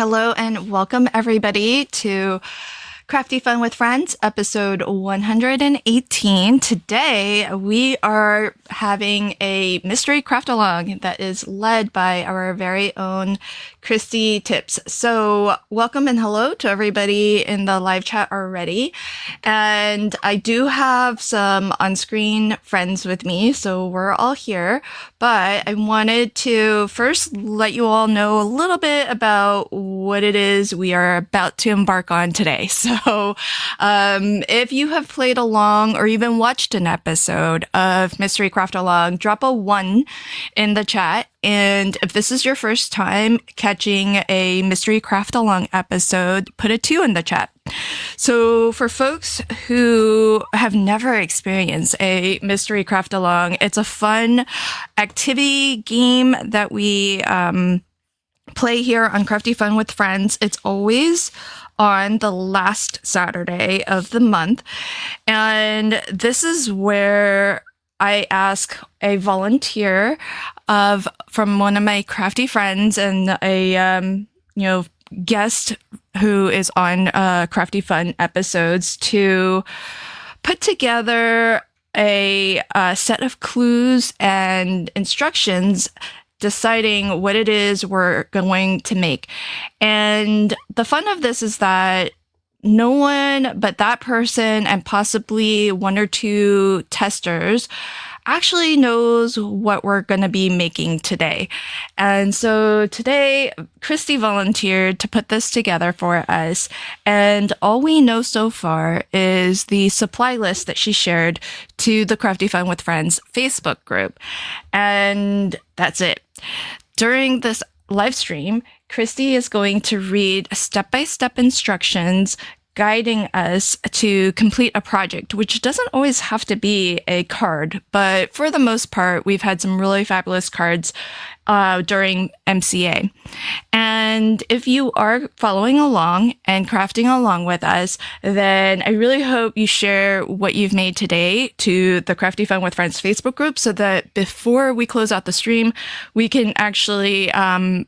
Hello and welcome everybody to Crafty Fun with Friends, episode 118. Today we are having a mystery craft along that is led by our very own Christy Tips. So welcome and hello to everybody in the live chat already. And I do have some on-screen friends with me, so we're all here. But I wanted to first let you all know a little bit about what it is we are about to embark on today. So if you have played along or even watched an episode of Mystery Craft Along, drop a 1 in the chat. And if this is your first time catching a Mystery Craft Along episode, put a 2 in the chat. So for folks who have never experienced a Mystery Craft Along, it's a fun activity game that we play here on Crafty Fun with Friends. It's always on the last Saturday of the month. And this is where I ask a volunteer from one of my crafty friends and a guest who is on Crafty Fun episodes to put together a set of clues and instructions deciding what it is we're going to make. And the fun of this is that no one but that person and possibly 1 or 2 testers actually knows what we're going to be making today. And so today, Christy volunteered to put this together for us. And all we know so far is the supply list that she shared to the Crafty Fun with Friends Facebook group. And that's it. During this live stream, Christy is going to read step-by-step instructions guiding us to complete a project, which doesn't always have to be a card, but for the most part, we've had some really fabulous cards during MCA. And if you are following along and crafting along with us, then I really hope you share what you've made today to the Crafty Fun with Friends Facebook group so that before we close out the stream, we can actually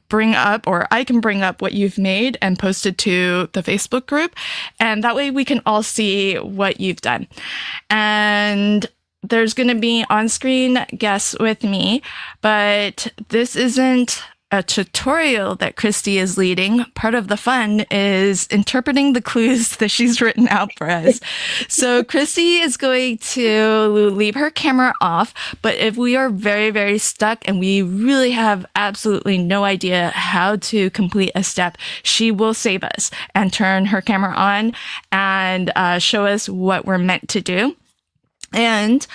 bring up, or I can bring up what you've made and post it to the Facebook group. And that way we can all see what you've done. And there's going to be on-screen guests with me, but this isn't a tutorial that Christy is leading. Part of the fun is interpreting the clues that she's written out for us. So Christy is going to leave her camera off, but if we are very, very stuck and we really have absolutely no idea how to complete a step, she will save us and turn her camera on and show us what we're meant to do. And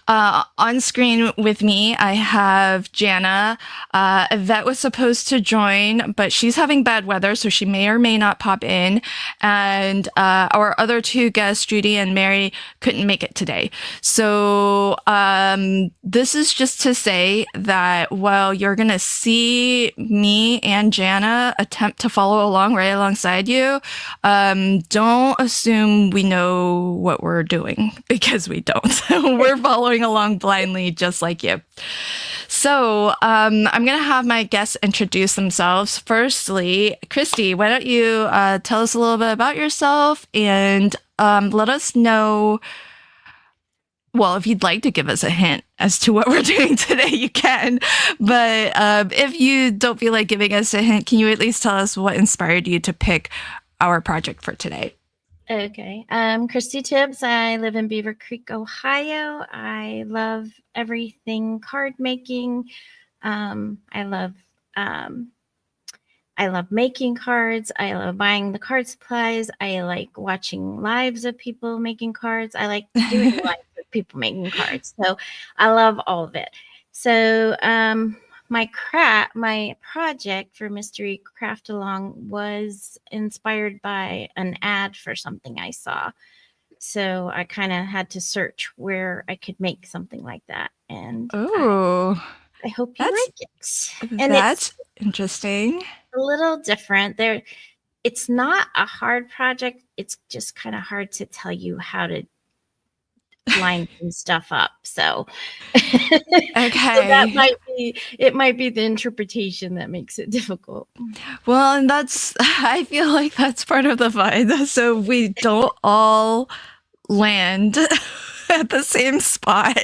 on screen with me, I have Jana. Yvette was supposed to join, but she's having bad weather, so she may or may not pop in. And our other 2 guests, Judy and Mary, couldn't make it today. So this is just to say that while you're going to see me and Jana attempt to follow along right alongside you, don't assume we know what we're doing, because we don't. We're following along blindly, just like you. So I'm going to have my guests introduce themselves. Firstly, Christy, why don't you tell us a little bit about yourself and let us know, well, if you'd like to give us a hint as to what we're doing today, you can. But if you don't feel like giving us a hint, can you at least tell us what inspired you to pick our project for today? Okay. Christy Tibbs. I live in Beaver Creek, Ohio. I love everything card making. I love making cards. I love buying the card supplies. I like watching lives of people making cards. I like doing lives of people making cards. So I love all of it. So my project for Mystery Craft Along was inspired by an ad for something I saw. So I kind of had to search where I could make something like that. And I hope you like it. And that's interesting. A little different. It's not a hard project. It's just kind of hard to tell you how to line some stuff up. So, Okay. it might be the interpretation that makes it difficult. Well, and I feel like that's part of the fun. So we don't all land at the same spot,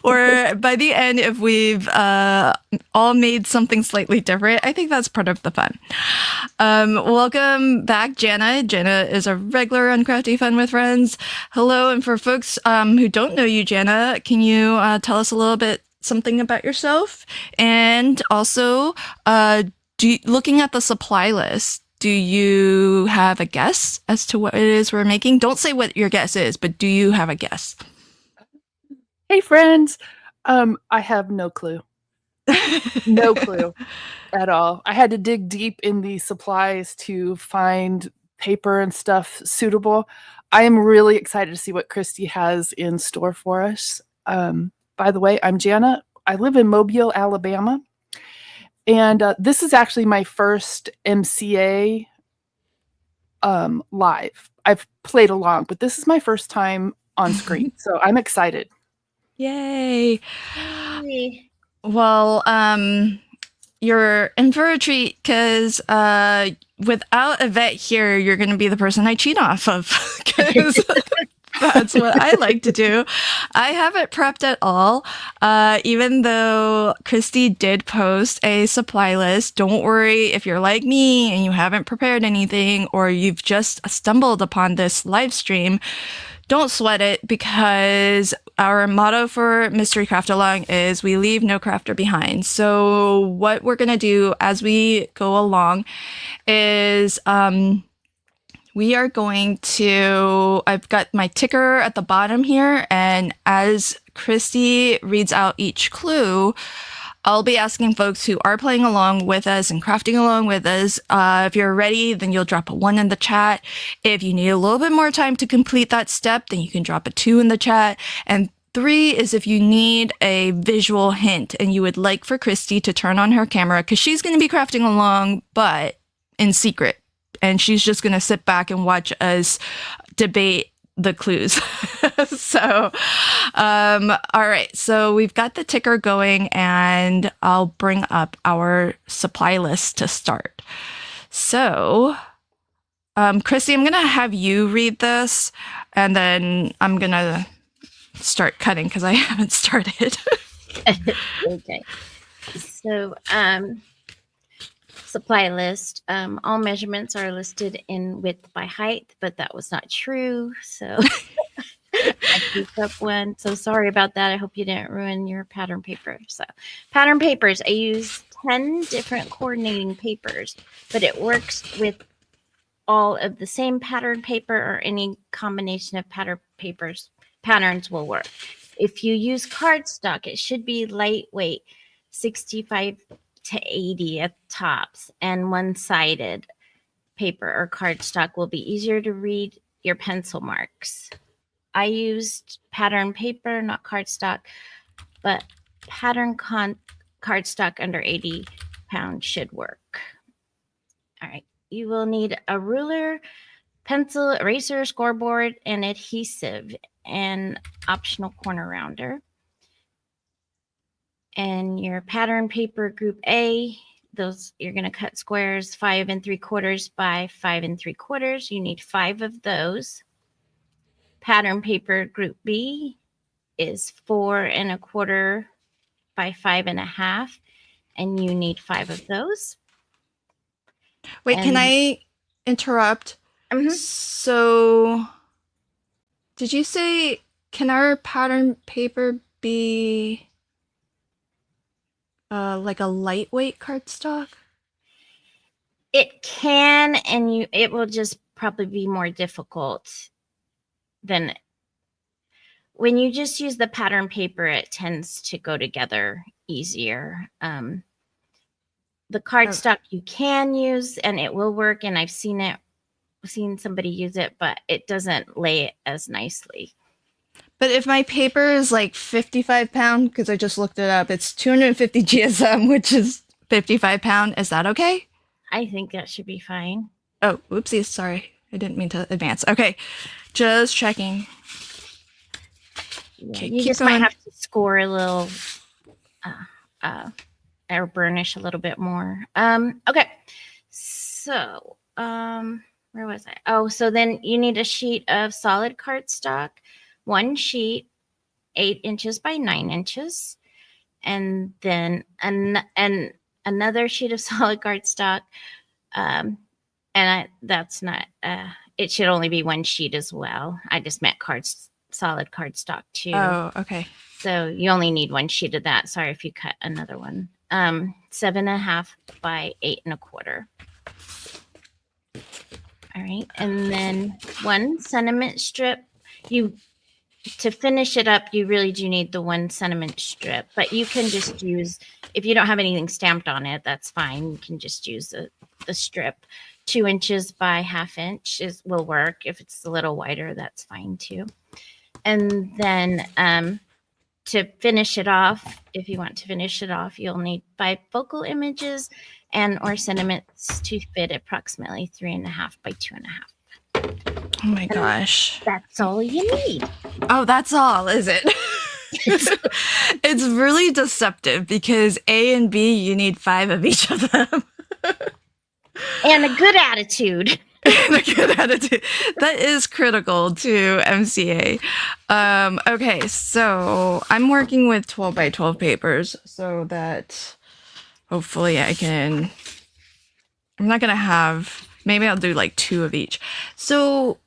or by the end, if we've all made something slightly different. I think that's part of the fun. Welcome back, Jana. Jana is a regular on Crafty Fun with Friends. Hello, and for folks who don't know you, Jana, can you tell us a little bit something about yourself? And also, looking at the supply list, do you have a guess as to what it is we're making? Don't say what your guess is, but do you have a guess? Hey, friends. I have no clue. No clue at all. I had to dig deep in the supplies to find paper and stuff suitable. I am really excited to see what Christy has in store for us. By the way, I'm Jana. I live in Mobile, Alabama. And this is actually my first MCA live. I've played along, but this is my first time on screen. So I'm excited. Yay. Yay. Well, you're in for a treat because without Yvette here, you're going to be the person I cheat off of because that's what I like to do. I haven't prepped at all, even though Christy did post a supply list. Don't worry if you're like me and you haven't prepared anything or you've just stumbled upon this live stream. Don't sweat it because our motto for Mystery Craft Along is we leave no crafter behind. So what we're going to do as we go along is we are going to, I've got my ticker at the bottom here, and as Christy reads out each clue, I'll be asking folks who are playing along with us and crafting along with us. If you're ready, then you'll drop a 1 in the chat. If you need a little bit more time to complete that step, then you can drop a 2 in the chat. And 3 is if you need a visual hint and you would like for Christy to turn on her camera because she's going to be crafting along, but in secret. And she's just going to sit back and watch us debate the clues. So, all right. So we've got the ticker going and I'll bring up our supply list to start. So, Christy, I'm going to have you read this and then I'm going to start cutting because I haven't started. Okay. So, supply list. All measurements are listed in width by height, but that was not true. So I picked up one. So sorry about that. I hope you didn't ruin your pattern paper. So pattern papers, I use 10 different coordinating papers, but it works with all of the same pattern paper or any combination of pattern papers. Patterns will work. If you use cardstock, it should be lightweight, 65 to 80 at tops, and one-sided paper or cardstock will be easier to read your pencil marks. I used pattern paper, not cardstock, but pattern cardstock under 80 pounds should work. All right, you will need a ruler, pencil, eraser, scoreboard, and adhesive, and optional corner rounder. And your pattern paper group A, those you're going to cut squares 5 3/4 by 5 3/4. You need 5 of those. Pattern paper group B is 4 1/4 by 5 1/2, and you need 5 of those. Wait, can I interrupt? So, did you say, can our pattern paper be like a lightweight cardstock? It can, and it will just probably be more difficult than when you just use the pattern paper. It tends to go together easier. The cardstock you can use, and it will work, and I've seen somebody use it, but it doesn't lay as nicely. But if my paper is like 55 pound, because I just looked it up, it's 250 GSM, which is 55 pound. Is that okay? I think that should be fine. Oh, whoopsies. Sorry. I didn't mean to advance. Okay. Just checking. Yeah, Okay, you keep just might going. have to score a little or burnish a little bit more. Okay. So, where was I? Oh, so then you need a sheet of solid cardstock, one sheet, 8 inches by 9 inches, and then another sheet of solid cardstock. That's not. It should only be one sheet as well. I just meant solid cardstock too. Oh, okay. So you only need one sheet of that. Sorry if you cut another one. 7.5 by 8.25. All right, and then 1 sentiment strip. To finish it up, you really do need the 1 sentiment strip, but you can just use, if you don't have anything stamped on it, that's fine. You can just use the strip. 2 inches by 1/2 inch will work. If it's a little wider, that's fine too. And then to finish it off, if you want to finish it off, you'll need bifocal images and or sentiments to fit approximately 3.5 by 2.5. Oh my gosh. That's all you need. Oh, that's all, is it? It's really deceptive because A and B, you need 5 of each of them. And a good attitude. A good attitude. That is critical to MCA. Okay, so I'm working with 12 by 12 papers so that hopefully I'm not going to have, maybe I'll do like 2 of each. So,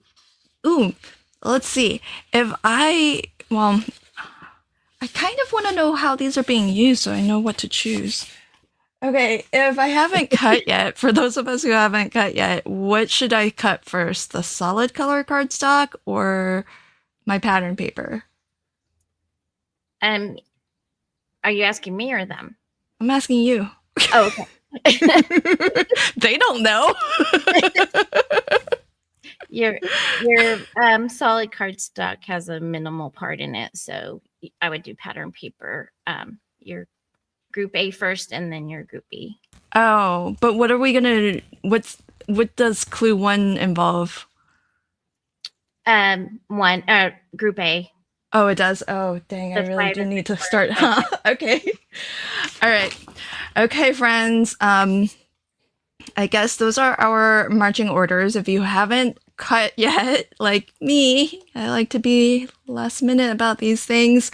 let's see. I kind of want to know how these are being used so I know what to choose. Okay, if I haven't cut yet, for those of us who haven't cut yet, what should I cut first? The solid color cardstock or my pattern paper? Are you asking me or them? I'm asking you. Oh, okay. They don't know. Your solid cardstock has a minimal part in it, so I would do pattern paper. Your group A first, and then your group B. Oh, but what are we gonna? What does clue 1 involve? Group A. Oh, it does. Oh, dang! I really do need to start. Huh? Okay. All right. Okay, friends. I guess those are our marching orders. If you haven't cut yet, like me, I like to be last minute about these things.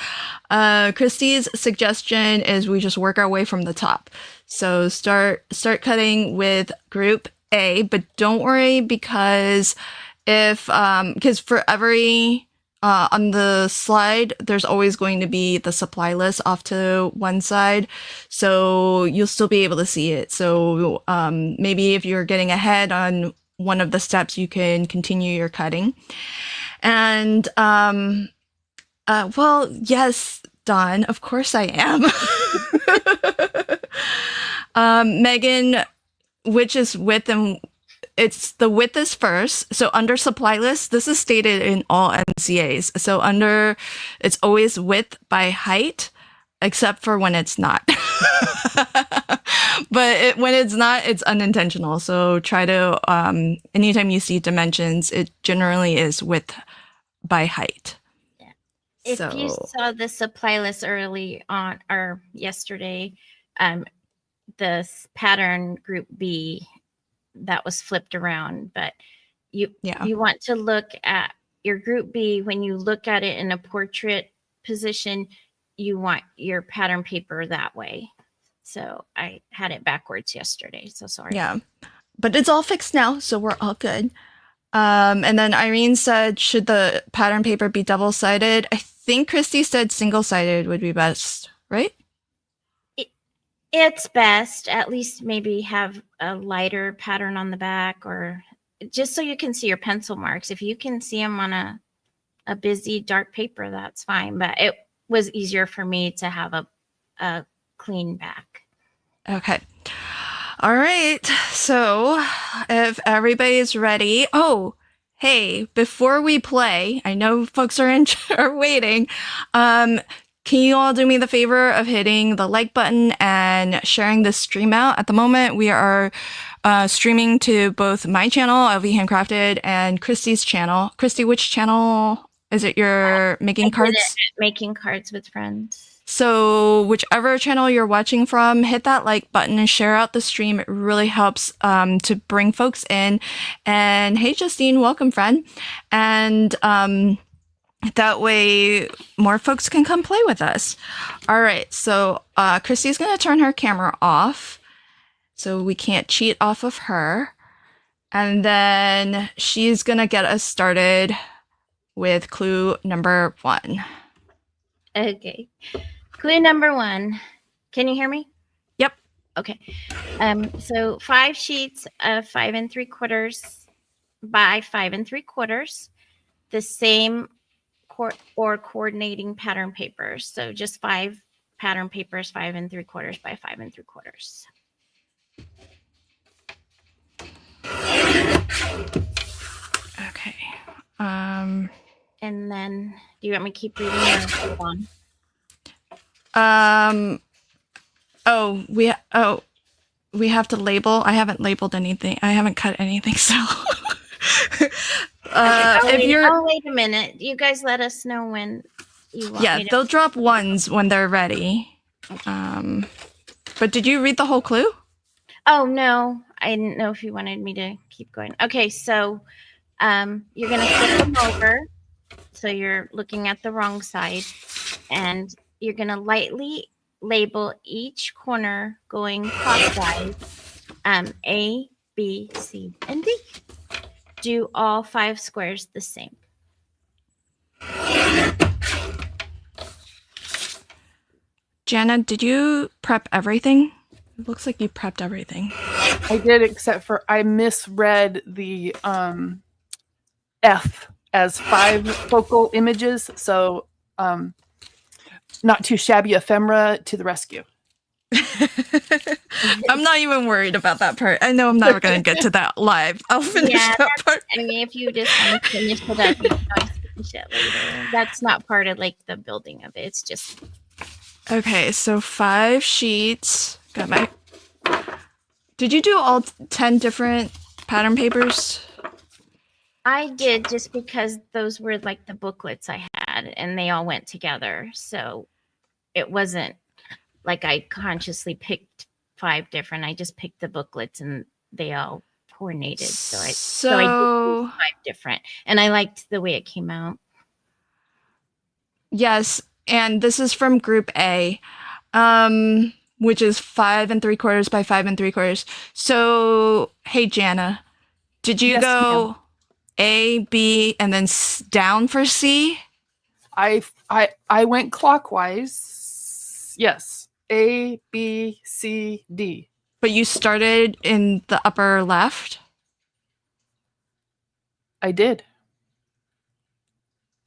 Christy's suggestion is we just work our way from the top. So start cutting with group A, but don't worry because because for every on the slide, there's always going to be the supply list off to one side, so you'll still be able to see it. So maybe if you're getting ahead on one of the steps, you can continue your cutting. And well, yes, Dawn, of course I am. Megan, which is width and the width is first. So under supply list, this is stated in all MCAs. So it's always width by height, except for when it's not. But when it's not, it's unintentional. So try to, anytime you see dimensions, it generally is width by height. Yeah. If you saw the supply list early on or yesterday, the pattern group B, that was flipped around, but you want to look at your group B. When you look at it in a portrait position, you want your pattern paper that way. So I had it backwards yesterday, so sorry. Yeah, but it's all fixed now, so we're all good. And then Irene said, should the pattern paper be double-sided? I think Christy said single-sided would be best, right? It's best, at least maybe have a lighter pattern on the back, or just so you can see your pencil marks. If you can see them on a busy dark paper, that's fine. But it was easier for me to have a clean back. Okay. All right. So if everybody's ready. Oh, hey, before we play, I know folks are waiting. Can you all do me the favor of hitting the like button and sharing this stream out? At the moment, we are streaming to both my channel, LV Handcrafted, and Christy's channel. Christy, which channel Is it your making I did it cards? at Making Cards with Friends. So whichever channel you're watching from, hit that like button and share out the stream. It really helps to bring folks in. And hey, Justine, welcome, friend. And that way more folks can come play with us. All right, so Christy's going to turn her camera off so we can't cheat off of her. And then she's going to get us started with clue number 1. Okay. Clue number 1. Can you hear me? Yep. Okay. So 5 sheets of 5 3/4 by 5 3/4, the same coordinating pattern papers. So just 5 pattern papers, 5 3/4 by 5 3/4. Okay. And then, do you want me to keep reading or hold on? We have to label. I haven't labeled anything. I haven't cut anything. So, I'll wait a minute. You guys let us know when you want me to. They'll drop ones when they're ready. But did you read the whole clue? Oh no, I didn't know if you wanted me to keep going. Okay, so you're gonna flip them over, so you're looking at the wrong side, and you're gonna lightly label each corner going clockwise. A, B, C, and D. Do all 5 squares the same. Jana, did you prep everything? It looks like you prepped everything. I did, except for I misread the F as 5 focal images. So not too shabby, ephemera to the rescue. I'm not even worried about that part. I know I'm never going to get to that live. I'll finish that part. I mean, if you just want to finish it up, you can always finish it later. That's not part of like the building of it. It's just. Okay, so 5 sheets. Got my. Did you do all 10 different pattern papers? I did, just because those were like the booklets I had and they all went together. So it wasn't like I consciously picked 5 different. I just picked the booklets and they all coordinated. So I did 5 different, and I liked the way it came out. Yes, and this is from Group A, which is 5 3/4 by 5 3/4. So, hey Jana, did you go ma'am. A, B, and then down for C? I went clockwise. Yes. A, B, C, D. But you started in the upper left? I did.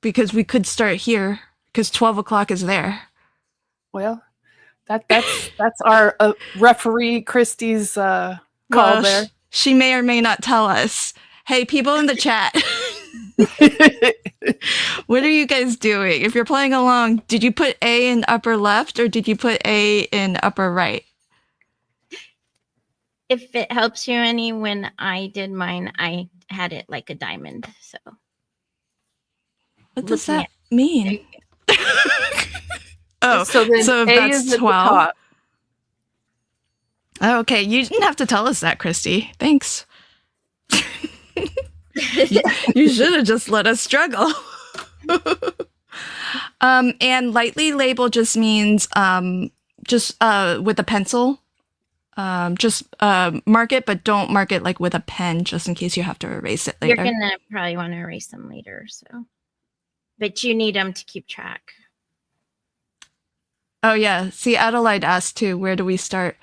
Because we could start here, because 12 o'clock is there. Well, that's our referee Christie's call there. She may or may not tell us. Hey, people in the chat. What are you guys doing? If you're playing along, did you put A in upper left or did you put A in upper right? If it helps you any, when I did mine, I had it like a diamond. So what does that mean? Oh, so that's 12. Okay, you didn't have to tell us that, Christy. Thanks. You should have just let us struggle. And lightly label just means with a pencil. Just mark it, but don't mark it like with a pen, just in case you have to erase it later. You're gonna probably want to erase them later, so. But you need them to keep track. Oh yeah. See, Adelaide asked too, where do we start?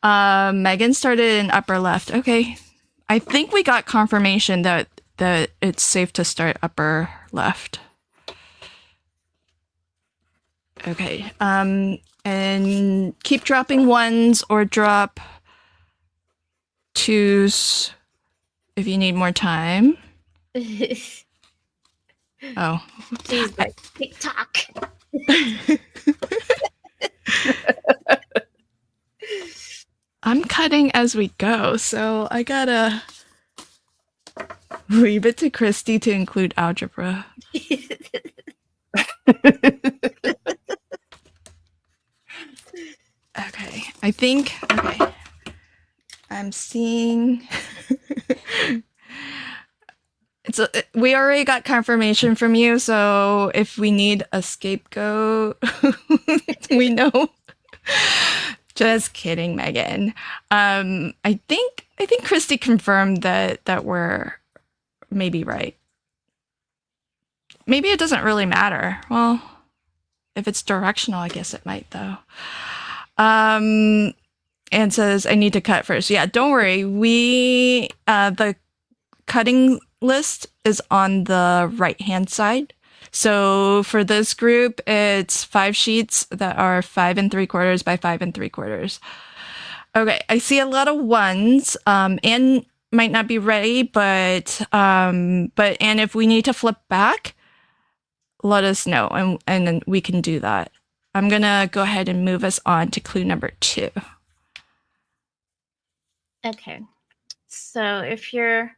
Megan started in upper left. Okay. I think we got confirmation that it's safe to start upper left. Okay. And keep dropping 1s or drop 2s if you need more time. Oh. She's like TikTok. I'm cutting as we go, so I gotta Leave it to Christy to include algebra. Okay, I think. Okay, I'm seeing. We already got confirmation from you, so if we need a scapegoat, we know. Just kidding, Megan. I think Christy confirmed that we're maybe right. Maybe it doesn't really matter. Well, if it's directional, I guess it might though. And says I need to cut first. Yeah, don't worry. We the cutting list is on the right hand side. So for this group, it's 5 sheets that are 5 3/4 by 5 3/4. Okay, I see a lot of ones. And might not be ready, but and if we need to flip back, let us know, and then we can do that. I'm gonna go ahead and move us on to clue number 2. Okay. So if you're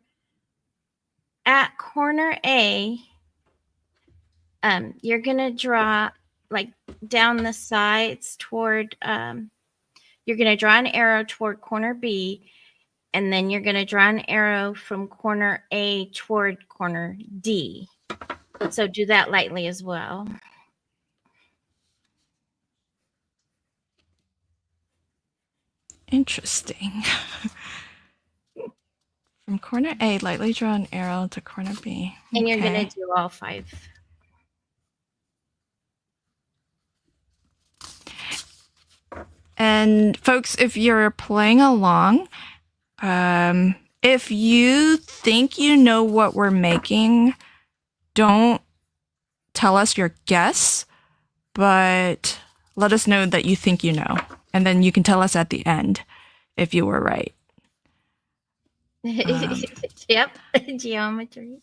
at corner A, you're gonna draw like down the sides toward you're gonna draw an arrow toward corner B, and then you're gonna draw an arrow from corner A toward corner D. So do that lightly as well. Interesting. From corner A, lightly draw an arrow to corner B. Okay. And you're gonna do all 5. And folks, if you're playing along, if you think you know what we're making, don't tell us your guess, but let us know that you think you know. And then you can tell us at the end if you were right. Yep, geometry.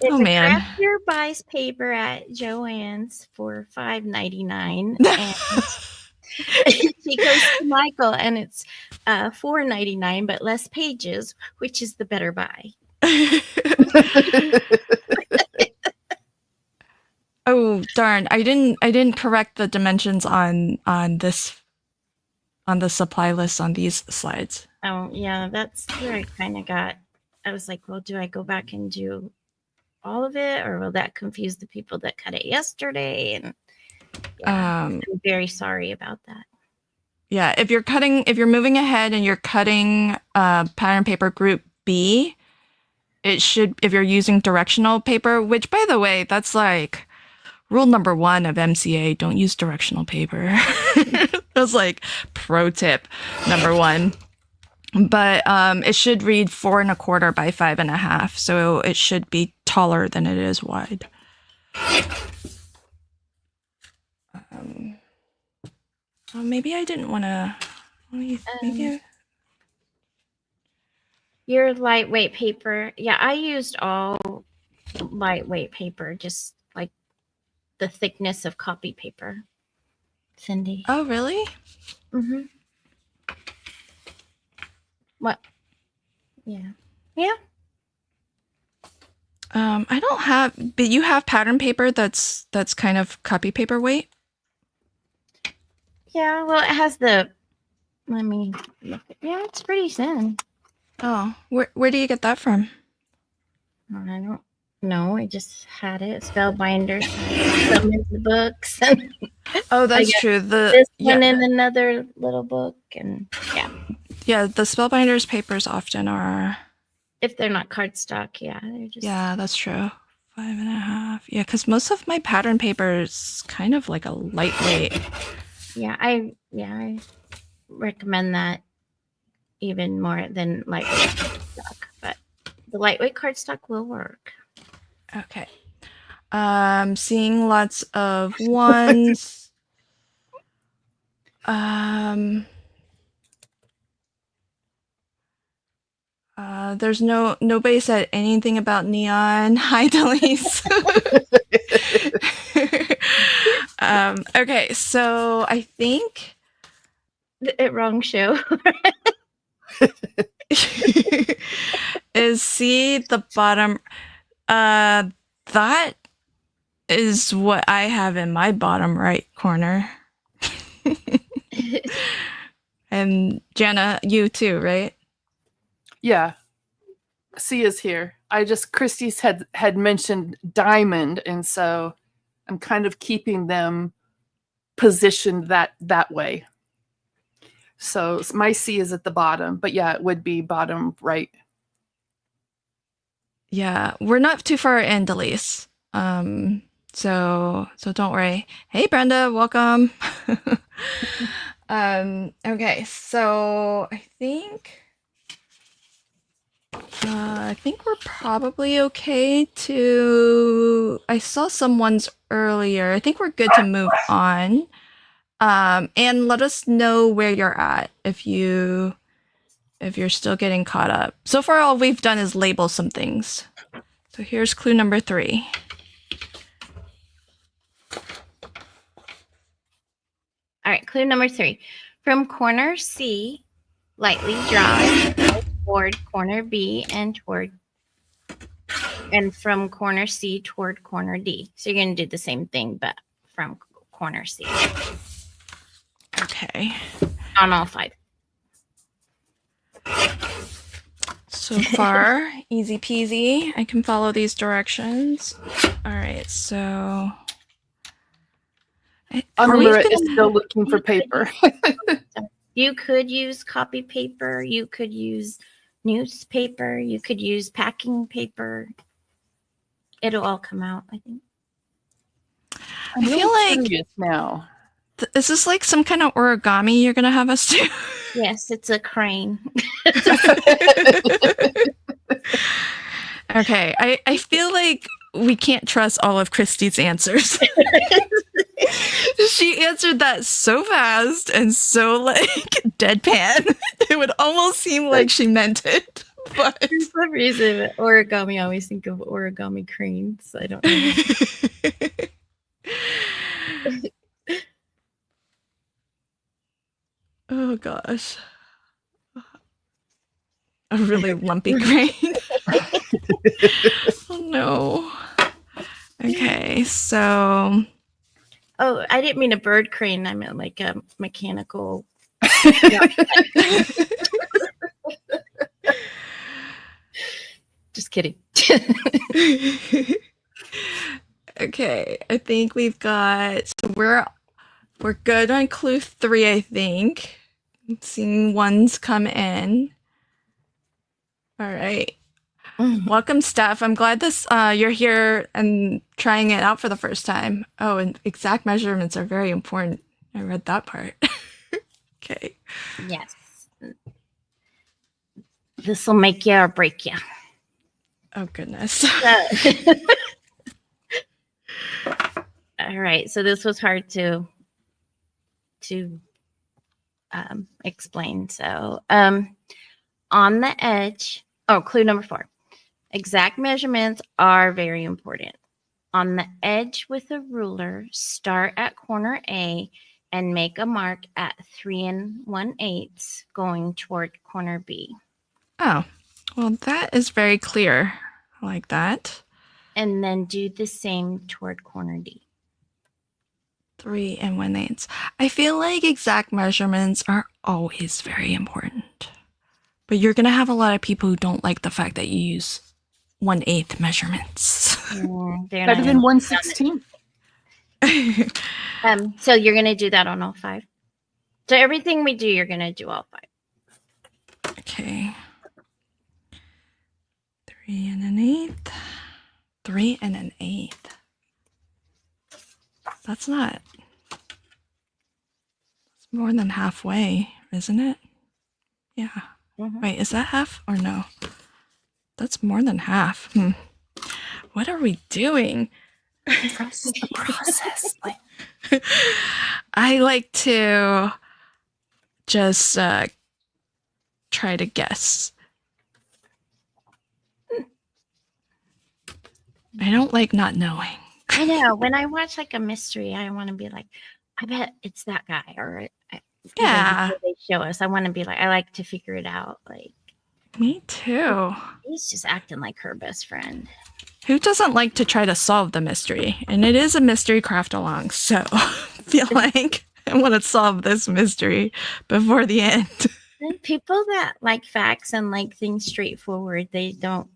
Oh man! Crafter buys paper at Joann's for $5.99, and she goes to Michael, and it's $4.99, but less pages. Which is the better buy? Oh darn! I didn't correct the dimensions on this on the supply list on these slides. Oh yeah, that's where I kind of got. I was like, well, do I go back and do all of it, or will that confuse the people that cut it yesterday? And yeah, I'm very sorry about that. Yeah, if you're moving ahead and you're cutting pattern paper group B, it should, if you're using directional paper, which by the way, that's like rule number 1 of MCA, don't use directional paper. That's like pro tip number 1. But it should read 4 1/4 by 5 1/2, so it should be taller than it is wide. Oh, maybe I didn't want to. Your lightweight paper, yeah, I used all lightweight paper, just like the thickness of copy paper. Cindy. Oh, really? Mm-hmm. What? Yeah. Yeah. I don't have, but you have pattern paper that's kind of copy paper weight. Yeah. Well, it has the. Let me look. Yeah, it's pretty thin. Oh, where do you get that from? I don't know. I just had it. Spellbinders. Some in the books. Oh, that's true. This one in another little book, and yeah. Yeah, the Spellbinders papers often are. If they're not cardstock, yeah, they're just. Yeah, that's true. 5 1/2. Yeah, because most of my pattern paper is kind of like a lightweight. Yeah, I recommend that even more than lightweight cardstock, but the lightweight cardstock will work. Okay. Seeing lots of ones. There's nobody said anything about neon. Hi, Delise. Okay, so I think Wrong show. Is C the bottom? That is what I have in my bottom right corner. And Jana, you too, right? Yeah. C is here. Christie's had mentioned diamond, and so I'm kind of keeping them positioned that way. So my C is at the bottom, but yeah, it would be bottom right. Yeah, we're not too far in, Delise. So don't worry. Hey, Brenda, welcome. Okay, so I think we're probably okay to. I saw some ones earlier. I think we're good to move on. And let us know where you're at if you're still getting caught up. So far, all we've done is label some things. So here's clue number 3. All right, clue number 3. From corner C, lightly draw toward corner B and from corner C toward corner D. So you're going to do the same thing, but from corner C. Okay. On all 5. So far, easy peasy. I can follow these directions. All right, so. Margaret is still looking for paper. You could use copy paper. You could use newspaper. You could use packing paper. It'll all come out, I think. I feel like now. Is this like some kind of origami you're gonna have us do? Yes, it's a crane. Okay, I feel like we can't trust all of Christy's answers. She answered that so fast and so like deadpan. It would almost seem like she meant it. But for some reason, origami, I always think of origami cranes. I don't know. Oh gosh. A really lumpy crane. Oh no. Okay, so. Oh, I didn't mean a bird crane. I meant like a mechanical. Just kidding. Okay, I think we've got. So we're good on clue 3. I think. I'm seeing ones come in. All right. Welcome, Steph. I'm glad you're here and trying it out for the first time. Oh, and exact measurements are very important. I read that part. Okay. Yes. This will make you or break you. Oh, goodness. All right. So this was hard to explain. So on the edge, clue number 4. Exact measurements are very important. On the edge with a ruler, start at corner A and make a mark at 3 1/8 going toward corner B. Oh, well, that is very clear. I like that. And then do the same toward corner D. 3 1/8. I feel like exact measurements are always very important. But you're going to have a lot of people who don't like the fact that you use 1/8 measurements. Better than 1/16. So you're going to do that on all 5. So everything we do, you're going to do all 5. Okay. 3 1/8. 3 1/8. That's not. It's more than halfway, isn't it? Yeah. Mm-hmm. Wait, is that half or no? That's more than half. What are we doing? Trust the process. I like to just try to guess. I don't like not knowing. I know. When I watch like a mystery, I want to be like, I bet it's that guy, or even Yeah, before they show us. I want to be like, I like to figure it out. Like, me too. he's just acting like her best friend. Who doesn't like to try to solve the mystery? And it is a mystery craft along, so I feel like I want to solve this mystery before the end. And people that like facts and like things straightforward, they don't.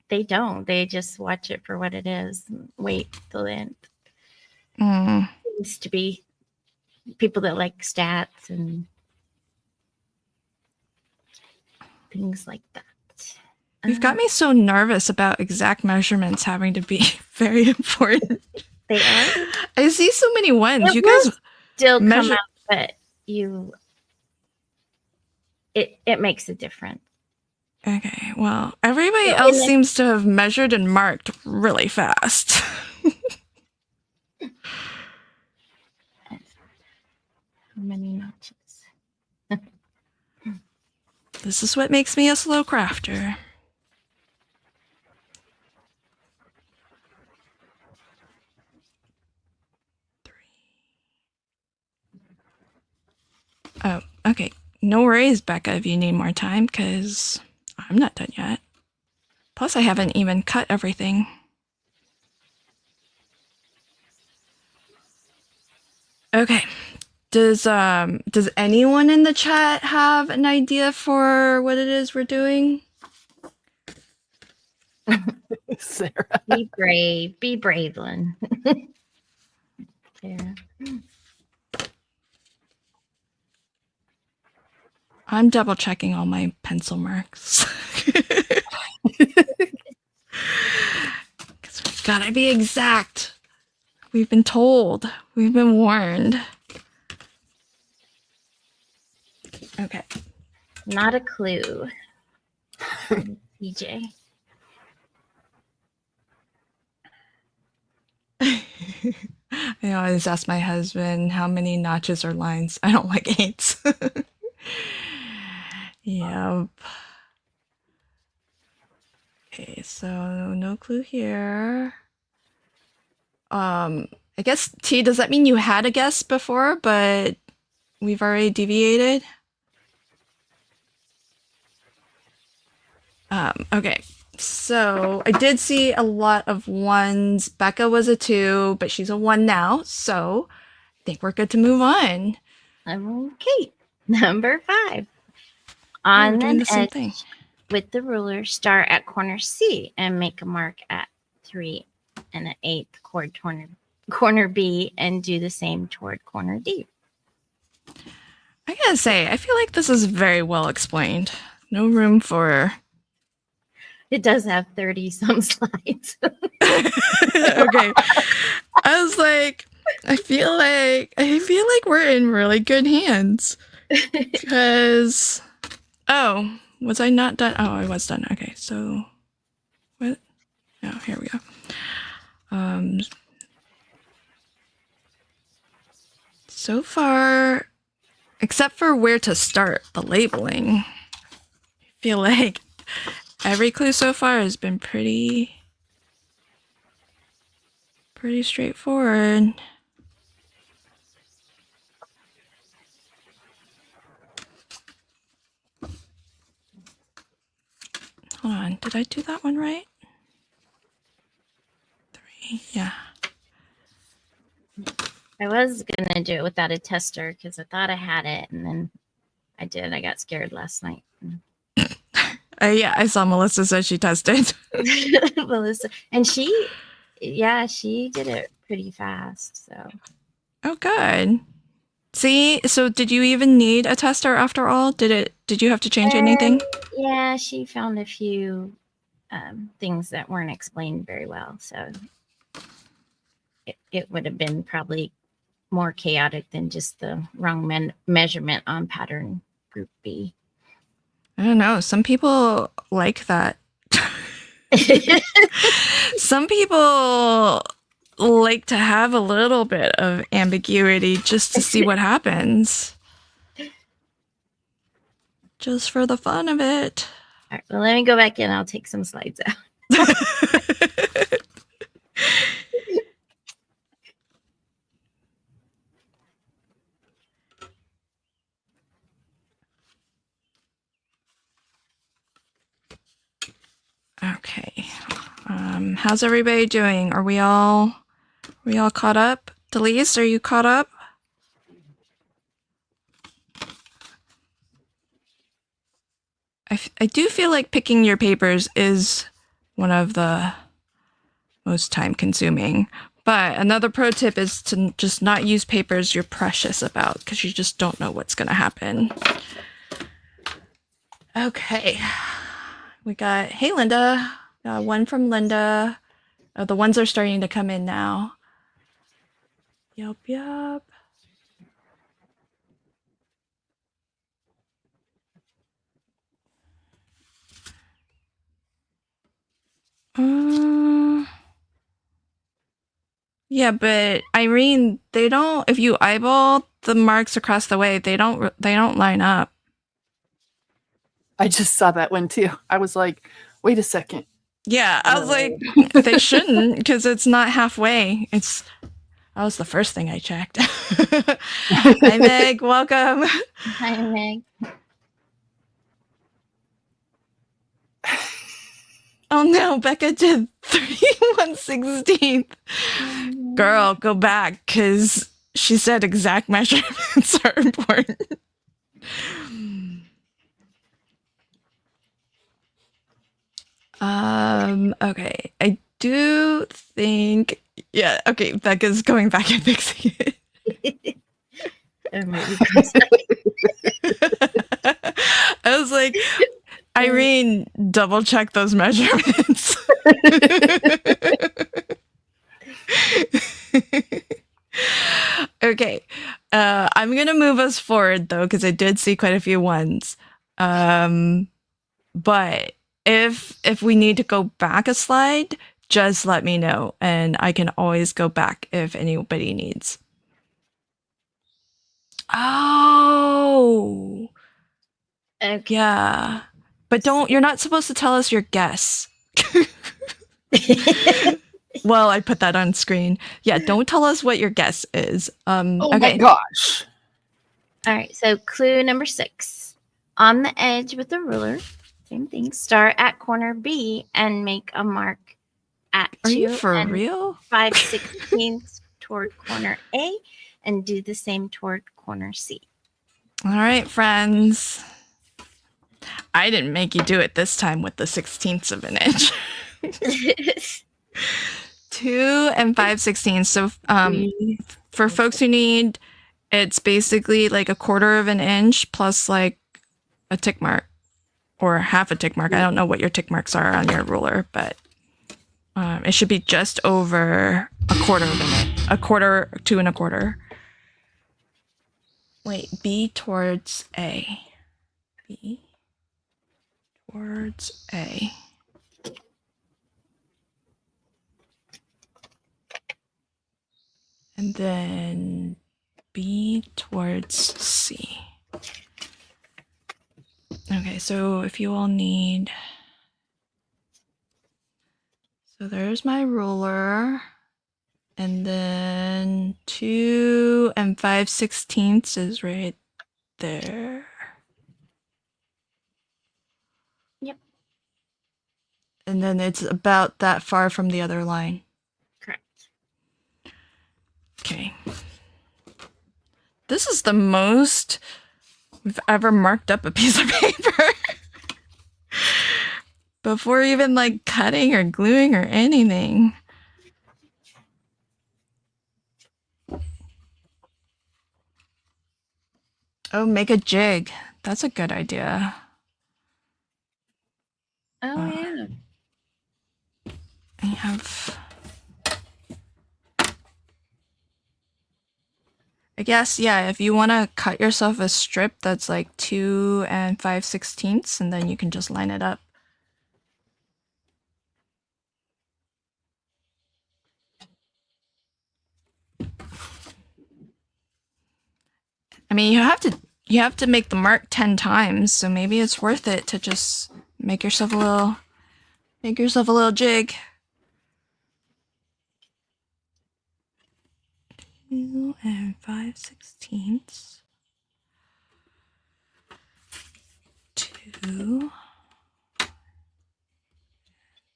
They just watch it for what it is. And wait till the end. Mm. Seems to be people that like stats and things like that. You've got me so nervous about exact measurements having to be very important. They are. I see so many ones. It You will guys still come measure- out, but it makes a difference. Okay, well, everybody So, else and then- seems to have measured and marked really fast. How many notches? This is what makes me a slow crafter. Oh, okay. No worries, Becca, if you need more time, because I'm not done yet. Plus, I haven't even cut everything. Okay. Does anyone in the chat have an idea for what it is we're doing? Sarah. Be brave, Lynn. Yeah. I'm double checking all my pencil marks. Because we've got to be exact. We've been told. We've been warned. Okay. Not a clue. DJ. I always ask my husband how many notches or lines. I don't like 8s. Yep. Okay, so no clue here. I guess T, does that mean you had a guess before, but we've already deviated? Okay. So I did see a lot of 1s. Becca was a 2, but she's a 1 now, so I think we're good to move on. Okay. Number 5. We're On doing an the same edge thing. with the ruler, start at corner C and make a mark at 3 and an 8th toward corner B and do the same toward corner D. I gotta say, I feel like this is very well explained. No room for... It does have 30 some slides. Okay. I was like, I feel like we're in really good hands. Because... Oh, was I not done? Oh, I was done. Okay, so... What? Oh, here we go. So far, except for where to start the labeling, I feel like every clue so far has been pretty straightforward. Hold on, did I do that one right? 3, yeah. I was going to do it without a tester because I thought I had it, and then I did. I got scared last night. Yeah, I saw Melissa said she tested. Melissa. And she did it pretty fast. So Oh, good. See, so did you even need a tester after all? Did you have to change anything? Yeah, she found a few things that weren't explained very well. So it would have been probably more chaotic than just the wrong measurement on pattern group B. I don't know. Some people like that. Some people like to have a little bit of ambiguity just to see what happens. Just for the fun of it. All right, well, let me go back in. I'll take some slides out. How's everybody doing? Are we all caught up? Delise, are you caught up? I do feel like picking your papers is one of the most time consuming. But another pro tip is to just not use papers you're precious about because you just don't know what's going to happen. Okay. We got, hey, Linda. One from Linda. Oh, the ones are starting to come in now. Yup, yup. Yeah, but Irene, they don't. If you eyeball the marks across the way, they don't line up. I just saw that one too. I was like, wait a second. Yeah, I was like, they shouldn't because it's not halfway. That was the first thing I checked. Hi, Meg. Welcome. Hi, Meg. Oh no, Becca did 3/116th. Girl, go back because she said exact measurements are important. Okay. I do think, yeah, okay, Becca's going back and fixing it. I was like, Irene, double check those measurements. Okay. I'm going to move us forward though, because I did see quite a few ones. But if we need to go back a slide, just let me know and I can always go back if anybody needs. Oh. Okay. Yeah. But you're not supposed to tell us your guess. Well, I put that on screen. Yeah, don't tell us what your guess is. Oh okay. my gosh. All right, so clue number 6. On the edge with a ruler, same thing, start at corner B and make a mark at Are 2 you for and real? 5/16 toward corner A and do the same toward corner C. All right, friends. I didn't make you do it this time with the 16ths of an inch. 2 and 5/16. So for folks who need, it's basically like a quarter of an inch plus like a tick mark or half a tick mark. I don't know what your tick marks are on your ruler, but it should be just over a quarter of an inch. A quarter, 2 1/4. Wait, B towards A. B towards A. And then B towards C. Okay, so if you all need... So there's my ruler. And then 2 and 5/16 is right there. Yep. And then it's about that far from the other line. Correct. Okay. This is the most we've ever marked up a piece of paper. Before even like cutting or gluing or anything. Oh, make a jig. That's a good idea. Oh, yeah. I have... I guess, yeah, if you want to cut yourself a strip that's like 2 and 5/16, and then you can just line it up. I mean, you have to make the mark 10 times, so maybe it's worth it to just make yourself a little jig. 2 and 5/16. 2.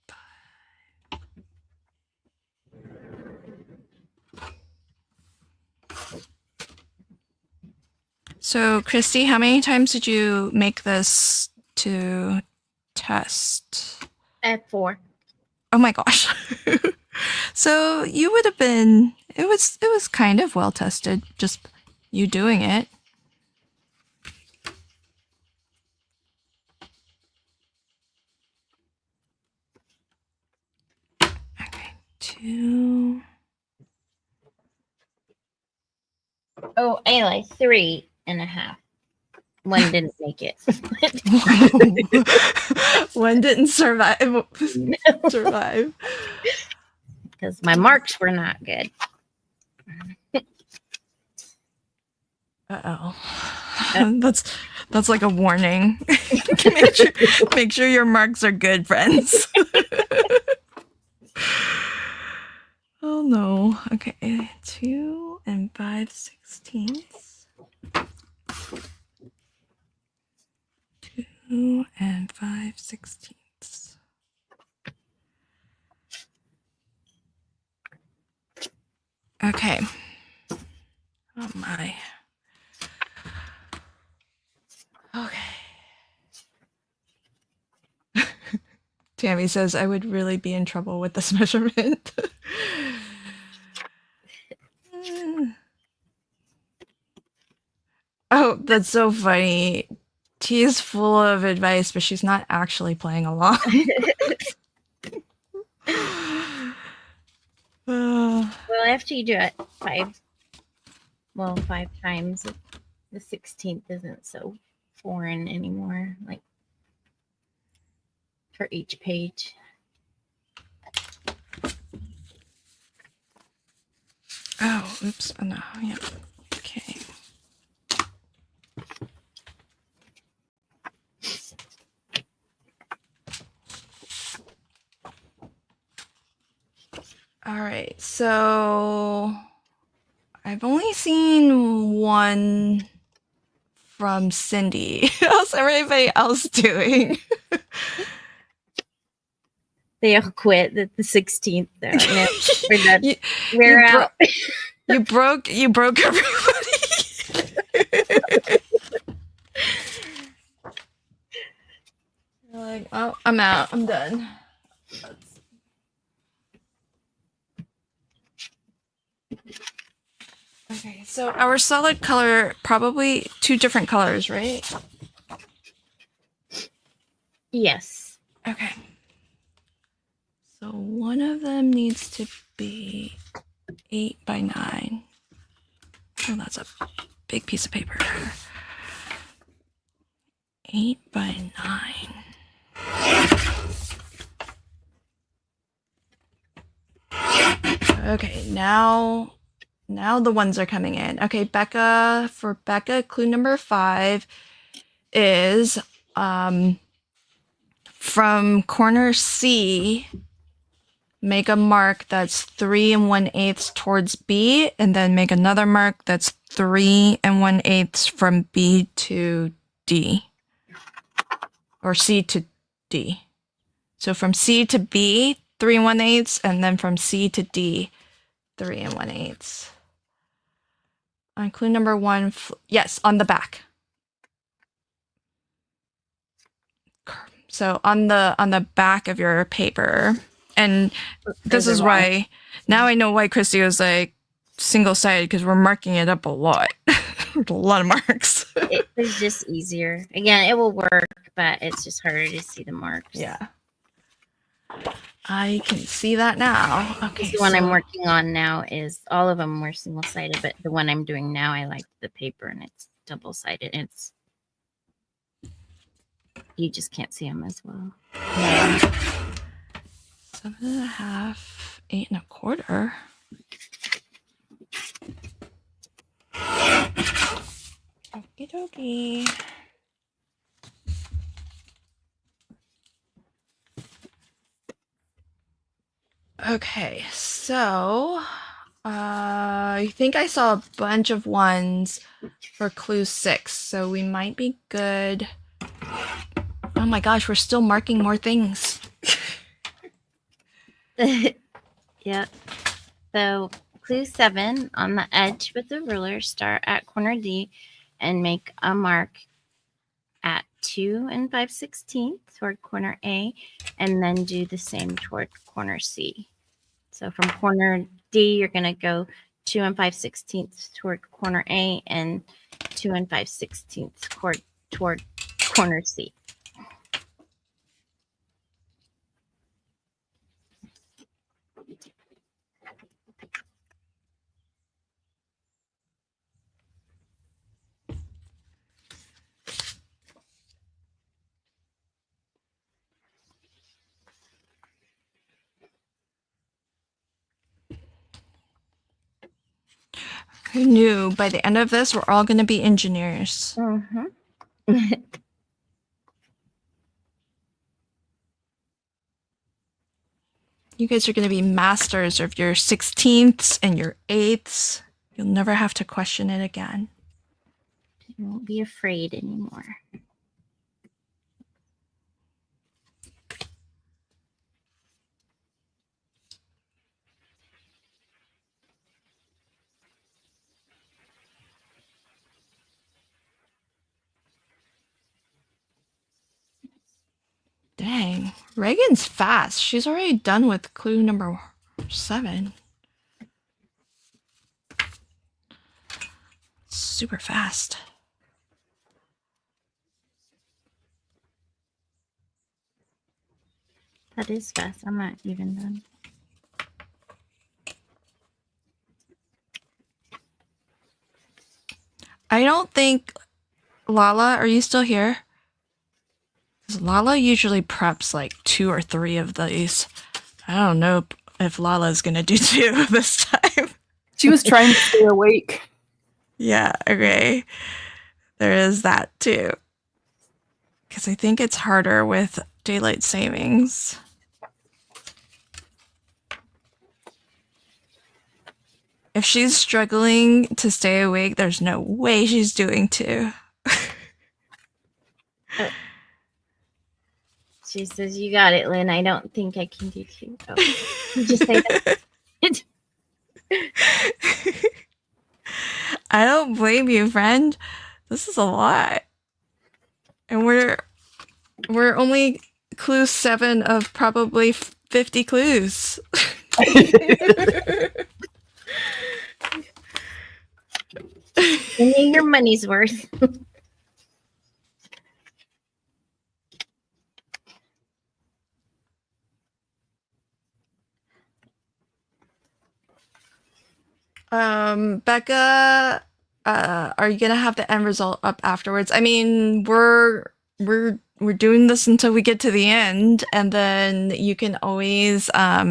5. So, Christy, how many times did you make this to test? At 4. Oh my gosh. So you would have been it was kind of well tested, just you doing it. Okay, 2. Oh, anyway, 3.5. One didn't make it. One didn't survive. Survive. Because my marks were not good. Uh-oh. That's like a warning. make sure your marks are good, friends. Oh no. Okay. 2 and 5/16. 2 and 5/16. Okay. Oh my. Okay. Tammy says I would really be in trouble with this measurement. Oh, that's so funny. T is full of advice, but she's not actually playing along. Well, after you do it 5 times, the 16th isn't so foreign anymore. Like for each page. Oh, oops. Oh, no. Yeah. Okay. All right. So I've only seen one from Cindy. How's everybody else doing? They all quit at the 16th. Though. No, You- we're you bro- out. you broke everybody. You're like, oh, I'm out. I'm done. Okay, so our solid color, probably 2 different colors, right? Yes. Okay. So one of them needs to be 8 by 9. Oh, that's a big piece of paper. 8 by 9. Okay, now the ones are coming in. Okay, Becca, clue number 5 is from corner C, make a mark that's 3 1/8 towards B, and then make another mark that's 3 1/8 from B to D. Or C to D. So from C to B, 3 1/8, and then from C to D, 3 1/8. On clue number 1, yes, on the back. So on the back of your paper, and this is why now I know why Christy was like single-sided, because we're marking it up a lot. A lot of marks. It's just easier. Again, it will work, but it's just harder to see the marks. Yeah. I can see that now. Okay. The one I'm working on now is all of them were single-sided, but the one I'm doing now, I like the paper and it's double-sided. It's you just can't see them as well. 7.5, 8 1/4. Okie dokie. Okay, so I think I saw a bunch of ones for clue 6, so we might be good. Oh my gosh, we're still marking more things. Yeah. So clue 7 on the edge with the ruler, start at corner D and make a mark at 2 5/16 toward corner A, and then do the same toward corner C. So from corner D, you're going to go 2 5/16 toward corner A and 2 5/16 toward corner C. Who knew by the end of this, we're all going to be engineers? Mm-hmm. You guys are going to be masters of your 16ths and your 8ths. You'll never have to question it again. You won't be afraid anymore. Dang, Reagan's fast. She's already done with clue number 7. Super fast. That is fast. I'm not even done. I don't think... Lala, are you still here? 'Cause Lala usually preps like 2 or 3 of these. I don't know if Lala's gonna do 2 this time. She was trying to stay awake. Yeah, okay. There is that too. Because I think it's harder with daylight savings. If she's struggling to stay awake, there's no way she's doing 2. She says, "You got it, Lynn. I don't think I can do 2." Oh, you just say that. I don't blame you, friend. This is a lot. And we're only clue 7 of probably 50 clues. You need your money's worth. Becca, are you gonna have the end result up afterwards? I mean, we're doing this until we get to the end, and then you can always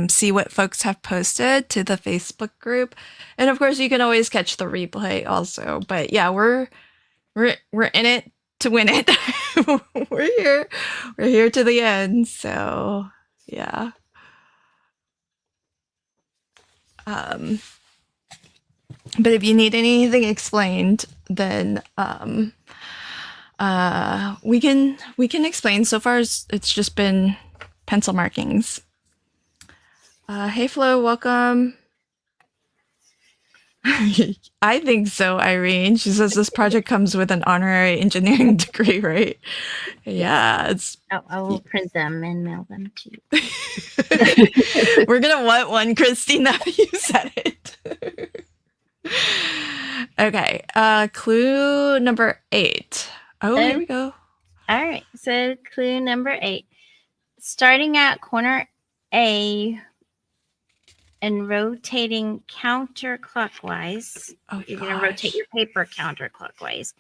see what folks have posted to the Facebook group, and of course you can always catch the replay also. But yeah, we're in it to win it. We're here to the end. So yeah. But if you need anything explained, then we can explain. So far, it's just been pencil markings. Hey Flo, welcome. I think so, Irene. She says this project comes with an honorary engineering degree, right? Yeah, it's. I will print them and mail them to you. We're gonna want one, Christy, now that you said it. Okay, clue number 8. Oh, here we go. All right, so clue number 8. Starting at corner A and rotating counterclockwise. You're going to rotate your paper counterclockwise.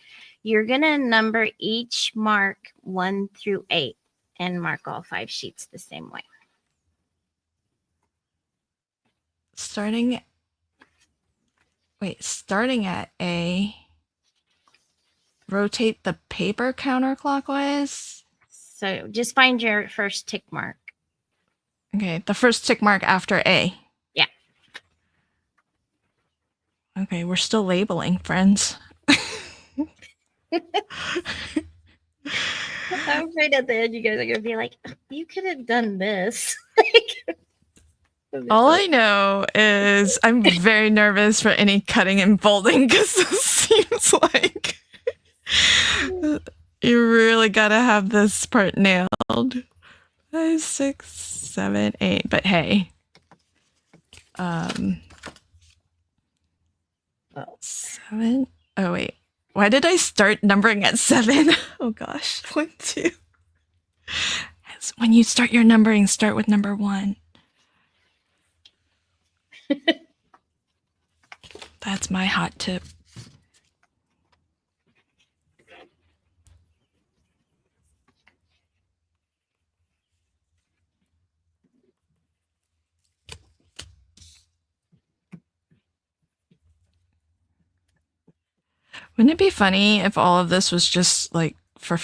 You're going to number each mark 1 through 8 and mark all 5 sheets the same way. Starting at A, rotate the paper counterclockwise. So just find your first tick mark. Okay, the first tick mark after A. Yeah. Okay, we're still labeling, friends. I'm afraid at the end you guys are going to be like, you could have done this. All I know is I'm very nervous for any cutting and folding because this seems like You really gotta have this part nailed. 5, 6, 7, 8. But hey, 7. Oh wait, why did I start numbering at 7? Oh gosh, 1, 2. When you start your numbering, start with number 1. That's my hot tip. Wouldn't it be funny if all of this was just like for,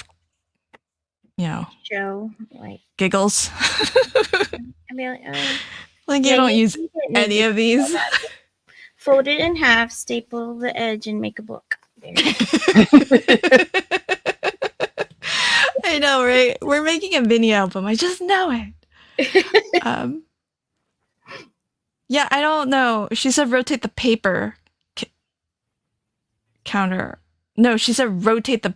Show like giggles? I mean, Like you don't use any of these. Fold it in half, staple the edge, and make a book. There. I know, right? We're making a mini album. I just know it. Yeah, I don't know. She said rotate the paper counter. No, she said rotate the.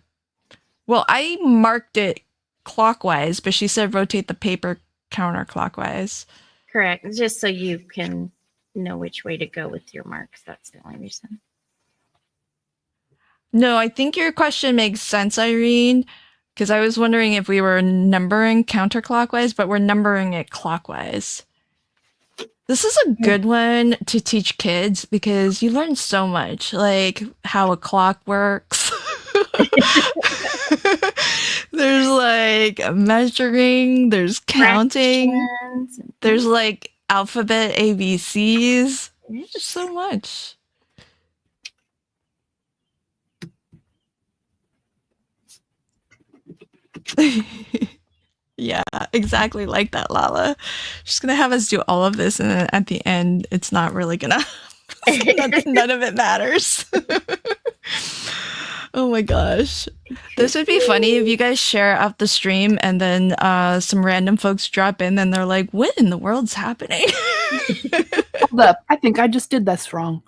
Well, I marked it clockwise, but she said rotate the paper counterclockwise. Correct. Just so you can know which way to go with your marks. That's the only reason. No, I think your question makes sense, Irene, because I was wondering if we were numbering counterclockwise, but we're numbering it clockwise. This is a good one to teach kids because you learn so much, like how a clock works. There's like measuring, there's counting, there's like alphabet ABCs. There's so much. Yeah, exactly like that, Lala. She's gonna have us do all of this, and then at the end, it's not really gonna. None of it matters. Oh my gosh, this would be funny if you guys share out the stream, and then some random folks drop in, and they're like, "What in the world's happening?" Hold up! I think I just did this wrong.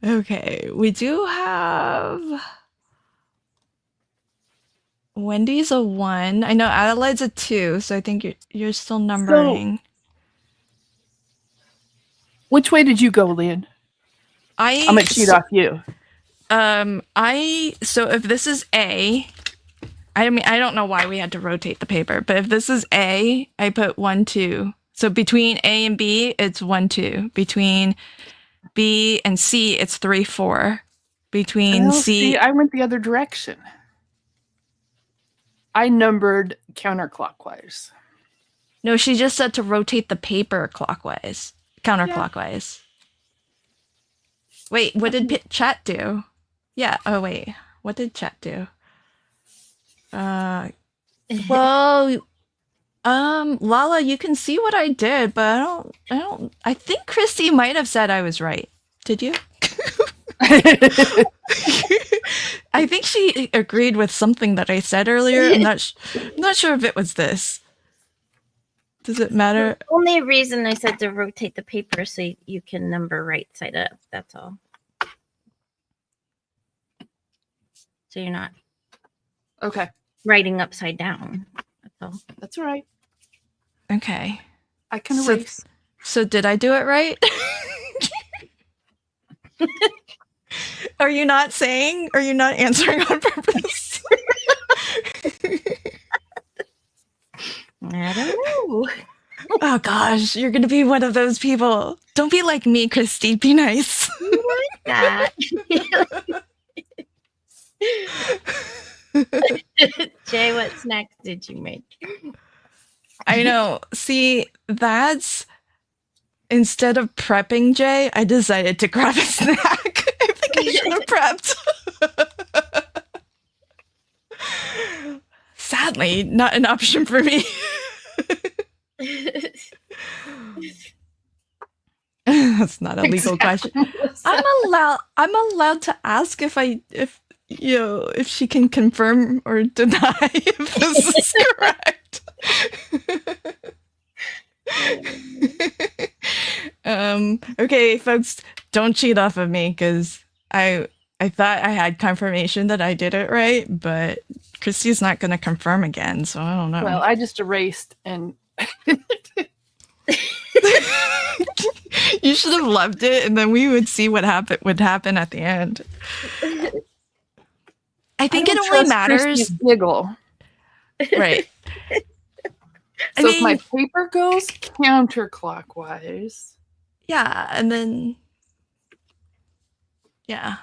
Okay, we do have. Wendy's a 1. I know Adelaide's a 2, so I think you're still numbering. So, which way did you go, Lynn? I'm gonna cheat off you. So if this is A, I mean I don't know why we had to rotate the paper, but if this is A, I put 1, 2. So between A and B, it's 1, 2. Between B and C, it's 3, 4. Between C, I went the other direction. I numbered counterclockwise. No, she just said to rotate the paper clockwise, counterclockwise. Yeah. Wait, what did chat do? Yeah. Oh wait, what did chat do? Well, Lala, you can see what I did, but I think Christy might have said I was right. Did you? I think she agreed with something that I said earlier. I'm not sure if it was this. Does it matter? The only reason I said to rotate the paper so you can number right side up. That's all. So you're not writing upside down. That's all. That's all right. Okay. I can erase. So did I do it right? Are you not saying? Are you not answering on purpose? I don't know. Oh gosh, you're gonna be one of those people. Don't be like me, Christy. Be nice. Like that. Jay, what snacks did you make? I know. See, that's instead of prepping Jay, I decided to grab a snack. I think I should have prepped. Sadly, not an option for me. That's not a legal question. I'm allowed to ask if she can confirm or deny if this is correct. Okay, folks, don't cheat off of me because I I thought I had confirmation that I did it right, but Christy's not going to confirm again, so I don't know. Well, I just erased and You should have left it, and then we would see what would happen at the end. I think it only matters. Christy's giggle. Right. So if my paper goes counterclockwise. Yeah, and then yeah.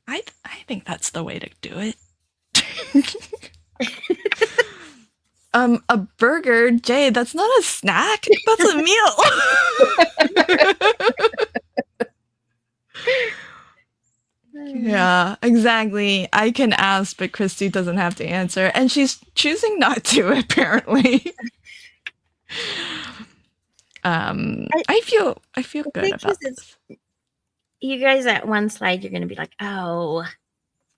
I think that's the way to do it. A burger, Jay, that's not a snack. That's a meal. Yeah, exactly. I can ask, but Christy doesn't have to answer, and she's choosing not to, apparently. I feel good about this. You guys at one slide, you're going to be like, oh,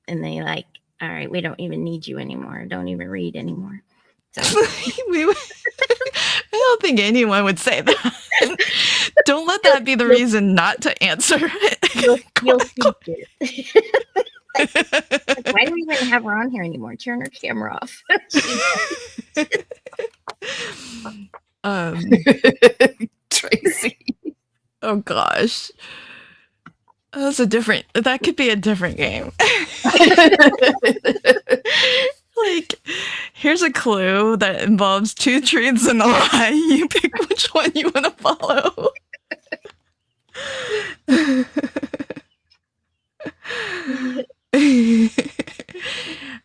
and they like, all right, we don't even need you anymore. Don't even read anymore. So. I don't think anyone would say that. Don't let that be the reason not to answer it. You'll see it. Like, why do we even have her on here anymore? Turn her camera off. Tracy. Oh gosh. That could be a different game. Like, here's a clue that involves two truths and a lie. You pick which one you want to follow.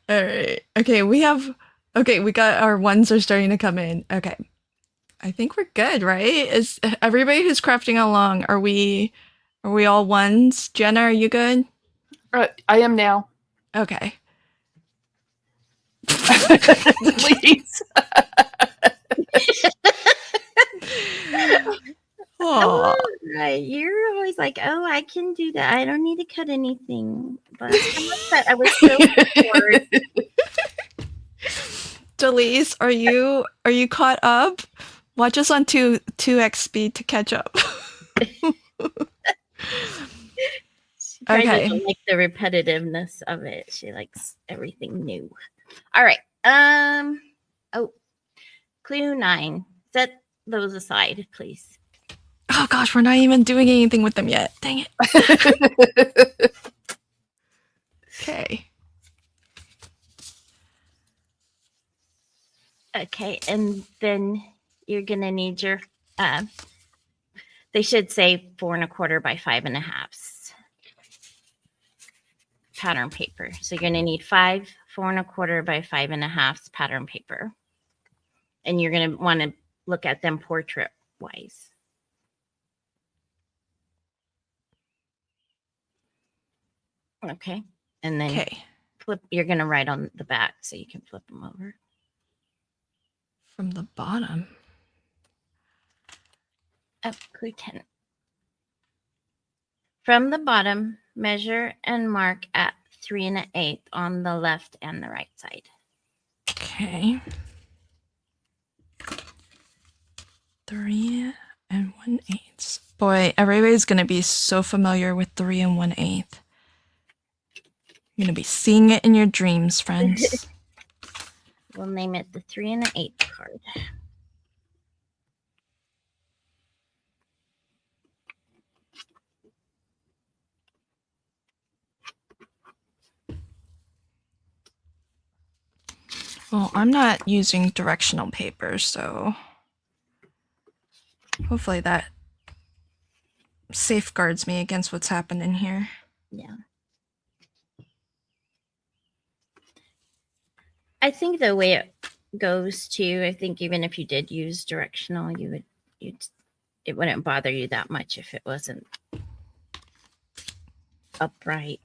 All right. Okay, we got our ones are starting to come in. Okay. I think we're good, right? Is everybody who's crafting along, are we all ones? Jenna, are you good? I am now. Okay. Please. Oh, right. You're always like, oh, I can do that. I don't need to cut anything. But I was so bored. Delise, are you caught up? Watch us on 2x speed to catch up. She doesn't like the repetitiveness of it. She likes everything new. All right. Clue 9. Set those aside, please. Oh gosh, we're not even doing anything with them yet. Dang it. Okay. Okay, and then you're gonna need your they should say 4 1/4 by 5 1/2 pattern paper. So you're gonna need 5 4 1/4 by 5 1/2 pattern paper. And you're gonna want to look at them portrait wise. Okay. And then flip, you're gonna write on the back so you can flip them over. From the bottom. Oh, clue 10. From the bottom, measure and mark at 3 1/8 on the left and the right side. Okay. 3 1/8. Boy, everybody's gonna be so familiar with 3 1/8. You're gonna be seeing it in your dreams, friends. We'll name it the 3 1/8 card. Well, I'm not using directional paper, so hopefully that safeguards me against what's happening here. Yeah. I think the way it goes too, I think even if you did use directional, it wouldn't bother you that much if it wasn't upright.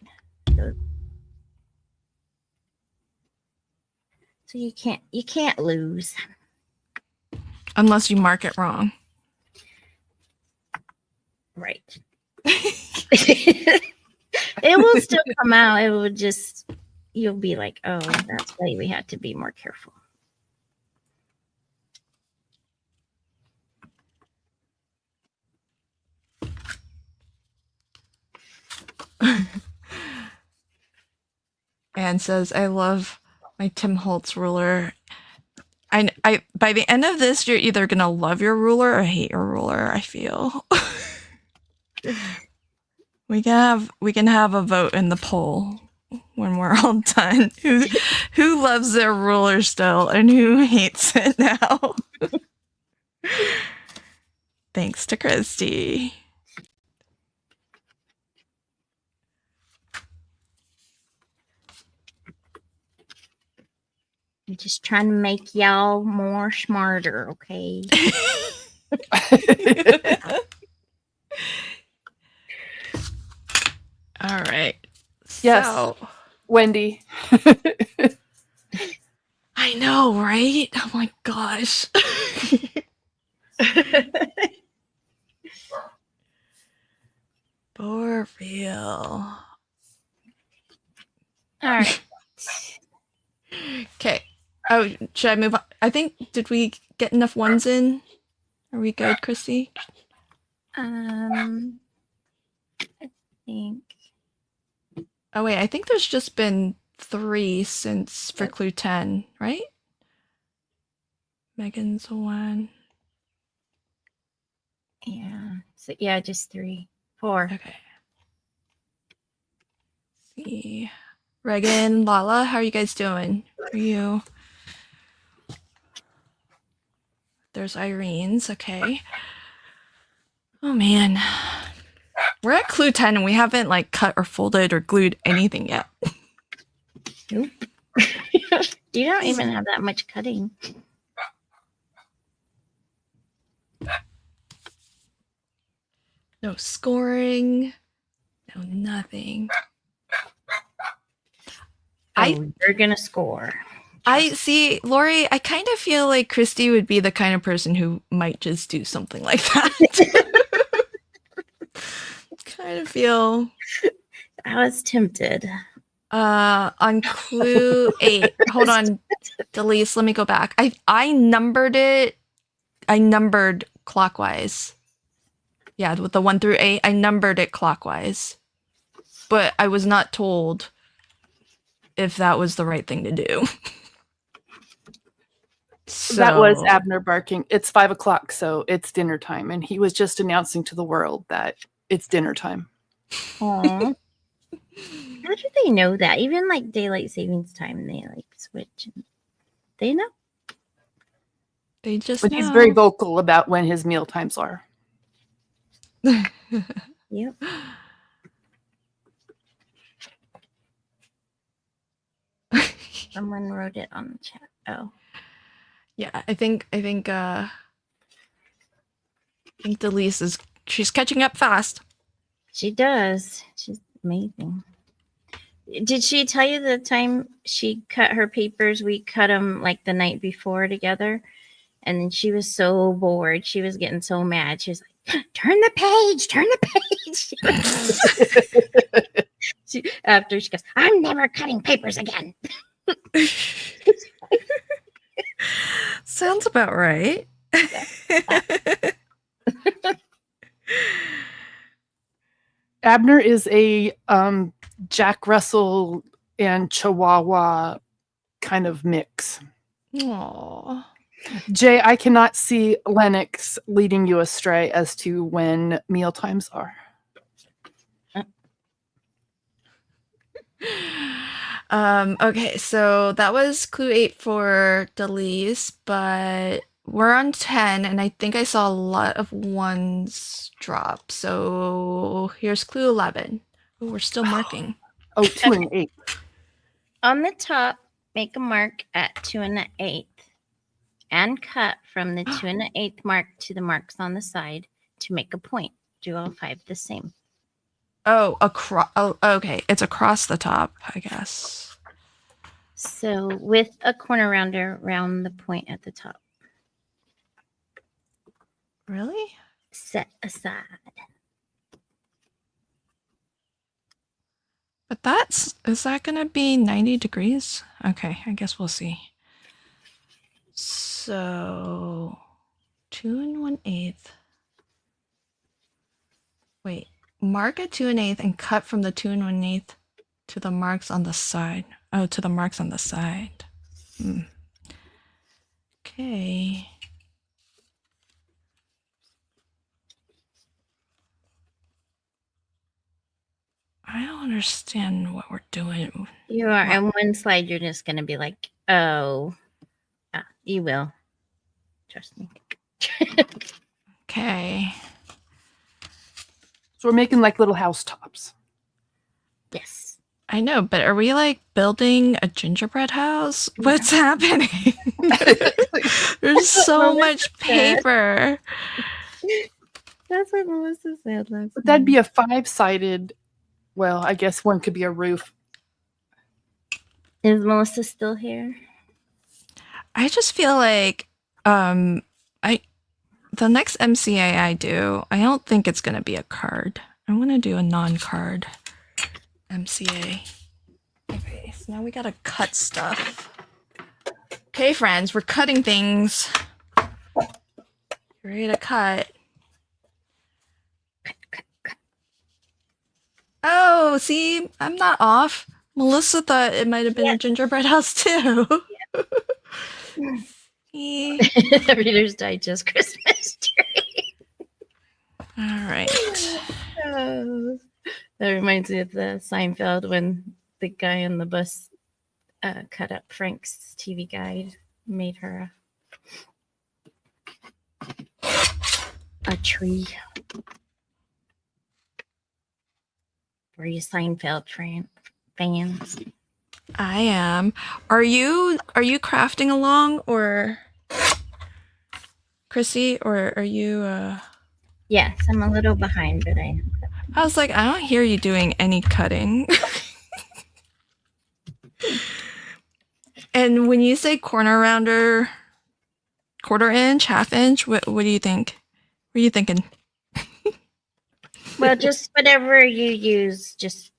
So you can't lose. Unless you mark it wrong. Right. It will still come out. It will just, you'll be like, oh, that's why we had to be more careful. Anne says, I love my Tim Holtz ruler. I by the end of this, you're either gonna love your ruler or hate your ruler, I feel. We can have a vote in the poll when we're all done. Who loves their ruler still and who hates it now? Thanks to Christy. I'm just trying to make y'all more smarter, okay? All right. Yes. So, Wendy. I know, right? Oh my gosh. For real. All right. Okay. Oh, should I move on? I think, did we get enough ones in? Are we good, Christy? I think. Oh, wait. I think there's just been 3 since for clue 10, right? Megan's 1. Yeah. So yeah, just 3, 4. Okay. Let's see. Regan, Lala, how are you guys doing? Are you? There's Irene's. Okay. Oh, man. We're at clue 10 and we haven't like cut or folded or glued anything yet. Nope. You don't even have that much cutting. No scoring. No nothing. You're gonna score. I see, Lori, I kind of feel like Christy would be the kind of person who might just do something like that. Kind of feel. I was tempted. On clue 8. Hold on, Delise, let me go back. I numbered it. I numbered clockwise. Yeah, with the 1 through 8, I numbered it clockwise. But I was not told if that was the right thing to do. So, That was Abner barking. It's 5 o'clock, so it's dinner time. And he was just announcing to the world that it's dinner time. Aww. How do they know that? Even like daylight savings time, they like switch. They know. They just But know. he's very vocal about when his meal times are. Yep. Someone wrote it on the chat. Oh. Yeah, I think Delise she's catching up fast. She does. She's amazing. Did she tell you the time she cut her papers? We cut them like the night before together. And then she was so bored. She was getting so mad. She was like, turn the page. After she goes, I'm never cutting papers again. Sounds about right. Abner is a Jack Russell and Chihuahua kind of mix. Aww. Jay, I cannot see Lennox leading you astray as to when meal times are. Okay, so that was clue 8 for Delise, but we're on 10, and I think I saw a lot of 1s drop. So here's clue 11. Ooh, we're still marking. Oh, 2 and 8. On the top, make a mark at 2 1/8 and cut from the 2 1/8 mark to the marks on the side to make a point. Do all 5 the same. Oh, across. Oh, okay. It's across the top, I guess. So with a corner rounder, round the point at the top. Really? Set aside. But is that going to be 90 degrees? Okay, I guess we'll see. So, 2 1/8. Wait, mark at 2 1/8 and cut from the 2 1/8 To the marks on the side. Oh, to the marks on the side. Okay. I don't understand what we're doing. You are on one slide. You're just gonna be like, oh, you will. Trust me. Okay. So we're making like little house tops. Yes. I know, but are we like building a gingerbread house? What's happening? There's so much paper. That's what Melissa said last But that'd be a 5-sided. Well, I guess one could be a roof. Is Melissa still here? I just feel like the next MCA I do, I don't think it's gonna be a card. I'm gonna do a non-card MCA. Okay, so now we gotta cut stuff. Okay, friends, we're cutting things. You ready to cut? Oh, see, I'm not off. Melissa thought it might have been a gingerbread house too. See? The Reader's Digest Christmas tree. All right. Oh, that reminds me of the Seinfeld when the guy on the bus cut up Frank's TV guide, made her a tree. For you Seinfeld fans. I am. Are you crafting along, or Chrissy, or are you Yes, I'm a little behind, but I was like, I don't hear you doing any cutting. And when you say corner rounder, quarter inch, half inch, what do you think? What are you thinking? well, just whatever you use, just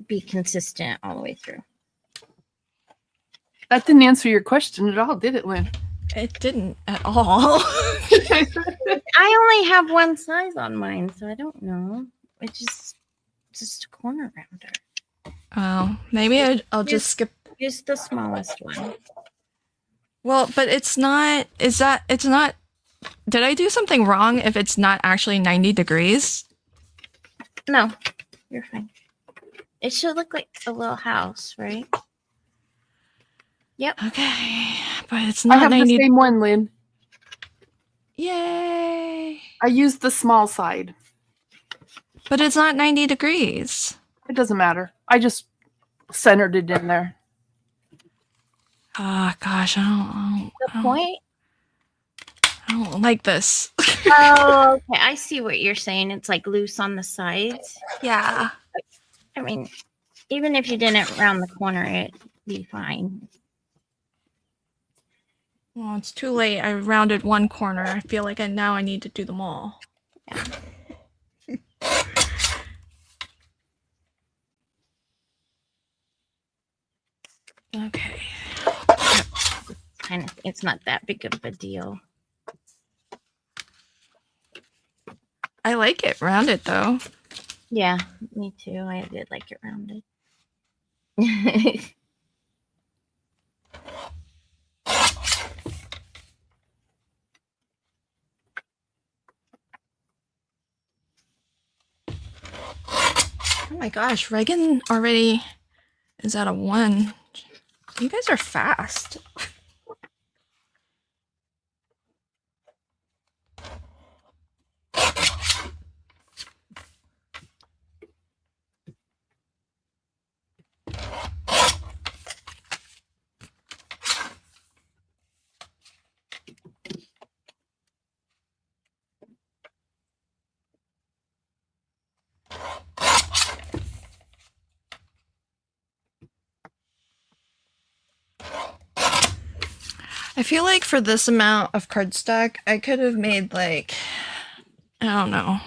be consistent all the way through. That didn't answer your question at all, did it, Lynn? It didn't at all. I only have one size on mine, so I don't know. It's just a corner rounder. Oh, maybe I'll just skip. Use the smallest one. Well, but it's not. It's not. Did I do something wrong if it's not actually 90 degrees? No, you're fine. It should look like a little house, right? Yep. Okay, but it's I not have 90. the same one, Lynn. Yay! I used the small side. But it's not 90 degrees. It doesn't matter. I just centered it in there. Oh gosh, I don't Point? I don't like this. Oh, okay. I see what you're saying. It's like loose on the sides. Yeah. I mean, even if you didn't round the corner, it'd be fine. Well, it's too late. I rounded one corner. I feel like now I need to do them all. Yeah. Okay. It's not that big of a deal. I like it rounded though. Yeah, me too. I did like it rounded. Oh my gosh, Reagan already is at a 1. You guys are fast. I feel like for this amount of cardstock, I could have made like, I don't know,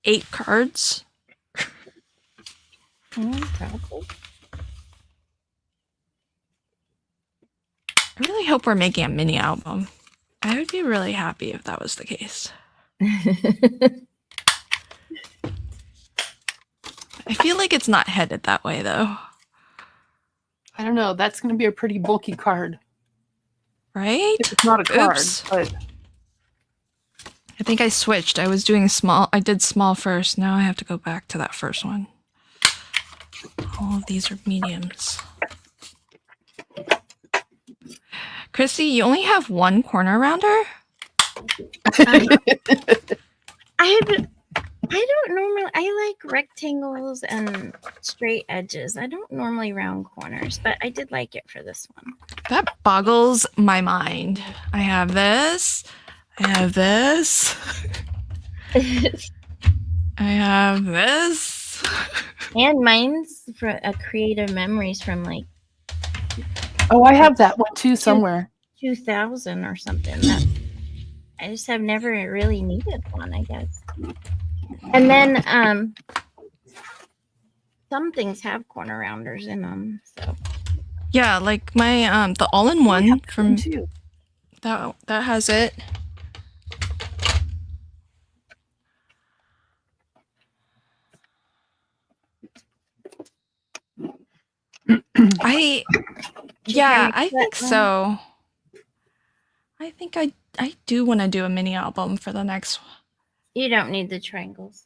8 cards. Probably. I really hope we're making a mini album. I would be really happy if that was the case. I feel like it's not headed that way though. I don't know. That's going to be a pretty bulky card. Right? It's not a card, Oops. but I think I switched. I was doing small. I did small first. Now I have to go back to that first one. All of these are mediums. Christy, you only have one corner rounder? I don't normally. I like rectangles and straight edges. I don't normally round corners, but I did like it for this one. That boggles my mind. I have this. I have this. I have this. And mine's for a creative memories from like oh, I have that one too somewhere. 2000 or something. That I just have never really needed one, I guess. And then some things have corner rounders in them. So Yeah, like my the all-in-one from Too. that has it. Yeah, I think so. I think I do want to do a mini album for the next one. you don't need the triangles.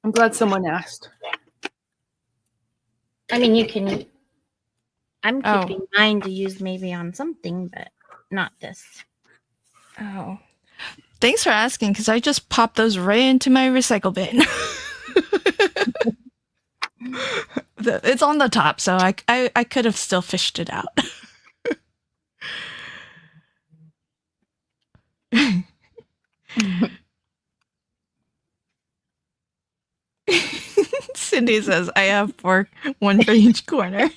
I'm glad someone asked. I mean, you can. I'm Oh. keeping mine to use maybe on something, but not this. Oh. Thanks for asking, because I just popped those right into my recycle bin. It's on the top, so I could have still fished it out. Cindy says, I have one for each corner.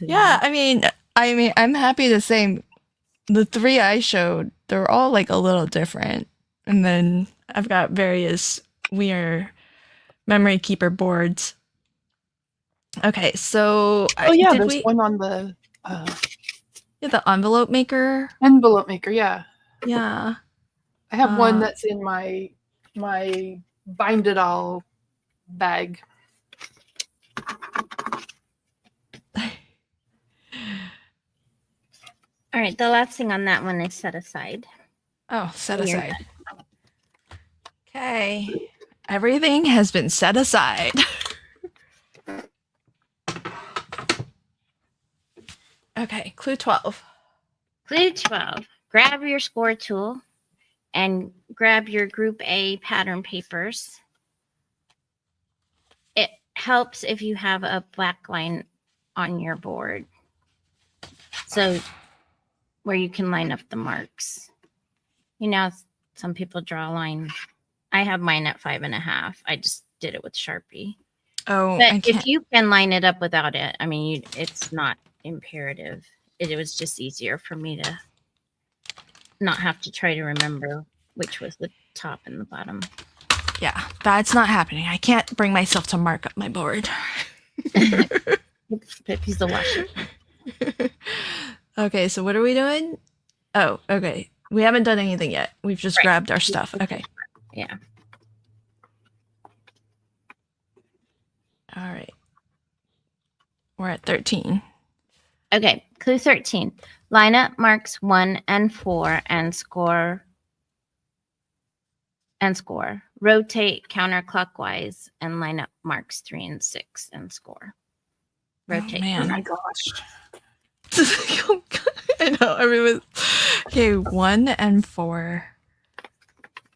Yeah, I mean, I'm happy to say the three I showed, they're all like a little different. And then I've got various weird memory keeper boards. Okay, so there's one on the the envelope maker. envelope maker. Yeah, Yeah. I have one that's in my bind it all bag. All right, the last thing on that one is set aside. Oh, set aside. Okay. Everything has been set aside. Okay, clue 12. Clue 12. Grab your score tool and grab your group A pattern papers. It helps if you have a black line on your board. So where you can line up the marks. You know, some people draw a line. I have mine at 5.5. I just did it with Sharpie. Oh, but if you can line it up without it, I mean, it's not imperative. It was just easier for me to not have to try to remember which was the top and the bottom. Yeah, that's not happening. I can't bring myself to mark up my board. Piece of washer. Okay, so what are we doing? Oh, okay. We haven't done anything yet. We've just grabbed our stuff. Okay. Yeah. All right. We're at 13. Okay, clue 13. Line up marks 1 and 4 and score. Rotate counterclockwise and line up marks 3 and 6 and score. Rotate. Oh, man. Oh my gosh. I know. Everyone. Okay, 1 and 4.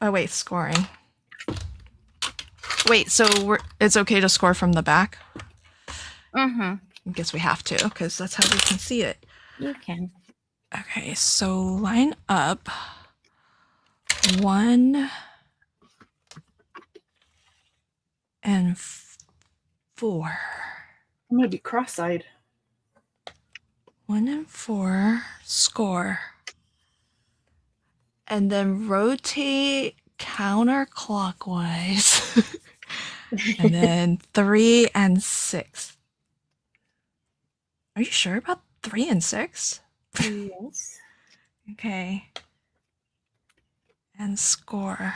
Oh, wait, scoring. Wait, so it's okay to score from the back? Mm-hmm. I guess we have to, because that's how we can see it. You can. Okay, so line up 1 and 4. I'm gonna be cross-eyed. 1 and 4, score. And then rotate counterclockwise. And then 3 and 6. Are you sure about 3 and 6? Yes. Okay. and score.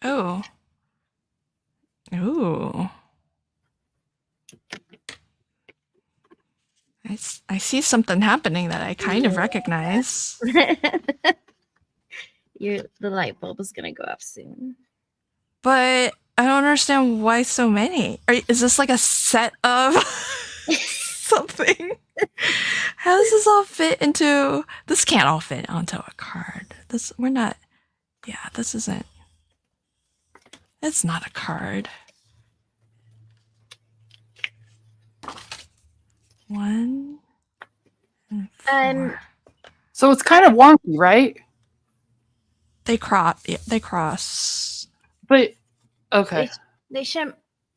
Oh. Ooh. I see something happening that I kind of recognize. The light bulb is gonna go up soon. But I don't understand why so many. Is this like a set of something? How does this all fit into... This can't all fit onto a card. We're not... Yeah, this isn't... It's not a card. 1 and 4. So it's kind of wonky, right? They cross. But okay, They should.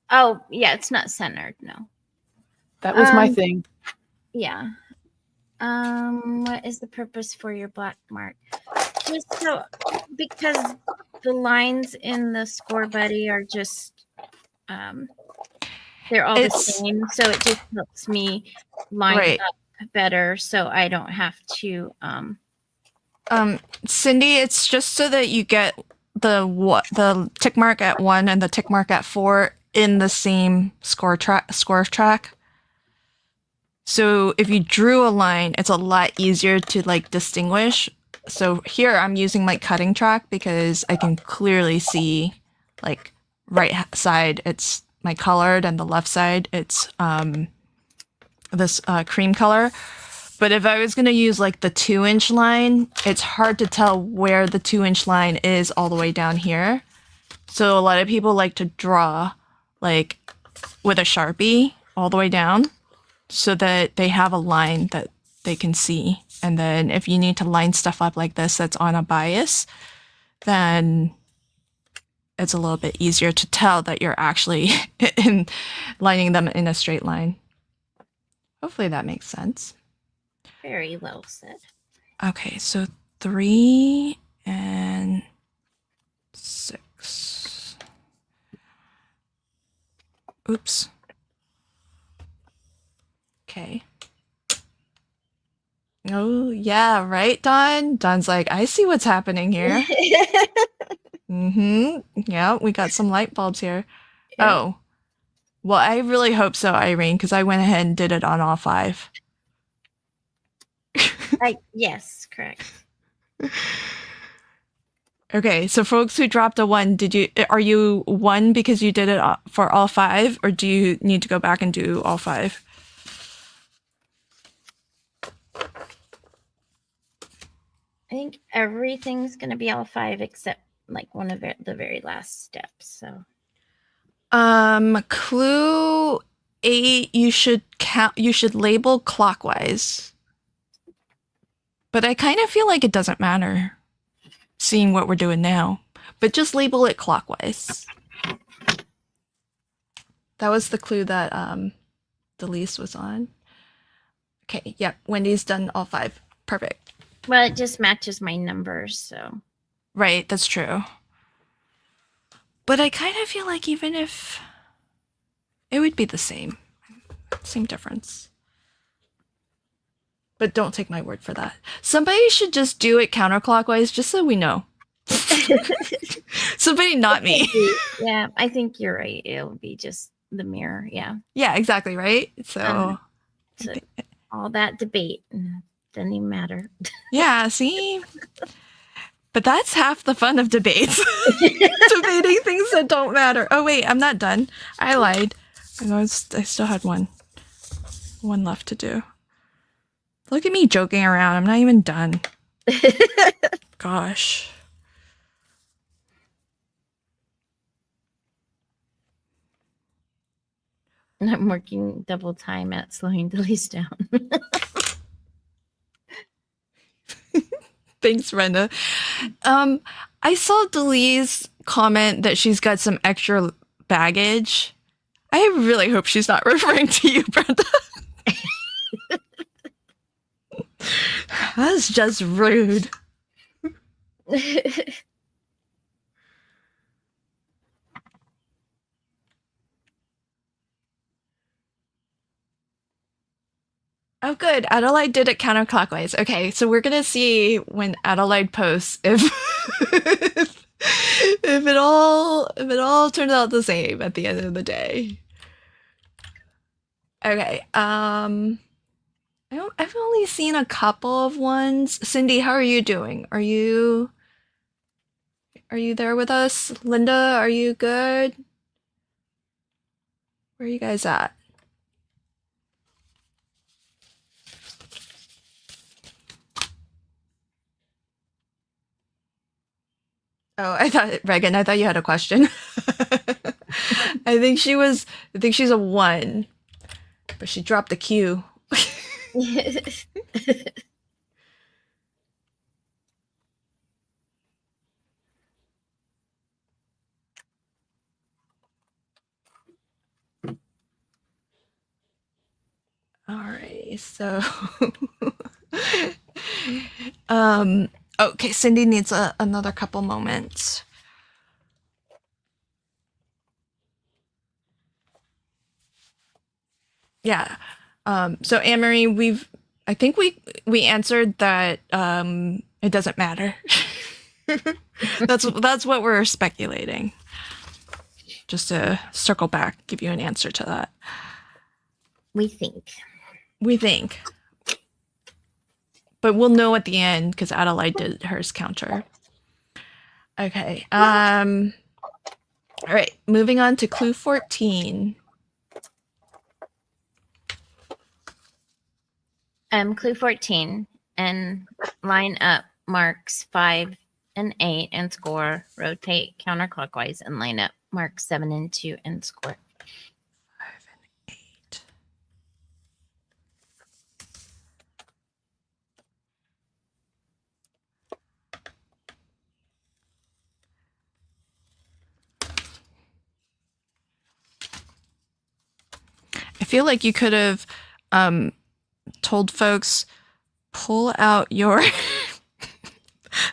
Oh yeah, it's not centered. No. that was my thing. Yeah. What is the purpose for your black mark? Just so, because the lines in the score buddy are just they're all the same, so it just helps me line up better, so I don't have to Cindy, it's just so that you get the tick mark at 1 and the tick mark at 4 in the same score track. So if you drew a line, it's a lot easier to like distinguish. So here I'm using my cutting track because I can clearly see like right side it's my colored and the left side it's this cream color. But if I was going to use like the 2-inch line, it's hard to tell where the 2-inch line is all the way down here. So a lot of people like to draw like with a Sharpie all the way down so that they have a line that they can see. And then if you need to line stuff up like this that's on a bias, then it's a little bit easier to tell that you're actually lining them in a straight line. Hopefully that makes sense. Very well said. Okay, so 3 and 6. Oops. Okay. Oh, yeah, right, Dawn? Dawn's like, I see what's happening here. Yeah, we got some light bulbs here. Yeah. Oh. Well, I really hope so, Irene, because I went ahead and did it on all 5. Yes, correct. Okay, so folks who dropped a 1, are you 1 because you did it for all 5, or do you need to go back and do all 5? I think everything's going to be all 5 except like one of the very last steps. So, clue 8, you should label clockwise. But I kind of feel like it doesn't matter, seeing what we're doing now. But just label it clockwise. That was the clue that Delise was on. Okay, yep, Wendy's done all 5. Perfect. Well, it just matches my numbers, so. Right, that's true. But I kind of feel like even if it would be the same difference. But don't take my word for that. Somebody should just do it counterclockwise just so we know. Somebody, not me. Yeah, I think you're right. It'll be just the mirror. Yeah. Yeah, exactly, right? So all that debate doesn't even matter. Yeah, see? But that's half the fun of debates. Debating things that don't matter. Oh, wait, I'm not done. I lied. I still had one left to do. Look at me joking around. I'm not even done. Gosh. I'm working double time at slowing Delise down. Thanks, Brenda. I saw Delise comment that she's got some extra baggage. I really hope she's not referring to you, Brenda. That's just rude. Oh, good. Adelaide did it counterclockwise. Okay, so we're gonna see when Adelaide posts if if it all turns out the same at the end of the day. Okay. I've only seen a couple of ones. Cindy, how are you doing? Are you there with us? Linda, are you good? Where are you guys at? Oh, I thought you had a question. I think she's a one, but she dropped the Q. All right, so okay, Cindy needs another couple moments. Yeah. So Anne-Marie, I think we answered that it doesn't matter. That's what we're speculating. Just to circle back, give you an answer to that. We think. We think. But we'll know at the end because Adelaide did hers counter. Okay. All right. Moving on to clue 14. Clue 14 and line up marks 5 and 8 and score. Rotate counterclockwise and line up marks 7 and 2 and score. 5 and 8. I feel like you could have told folks, pull out your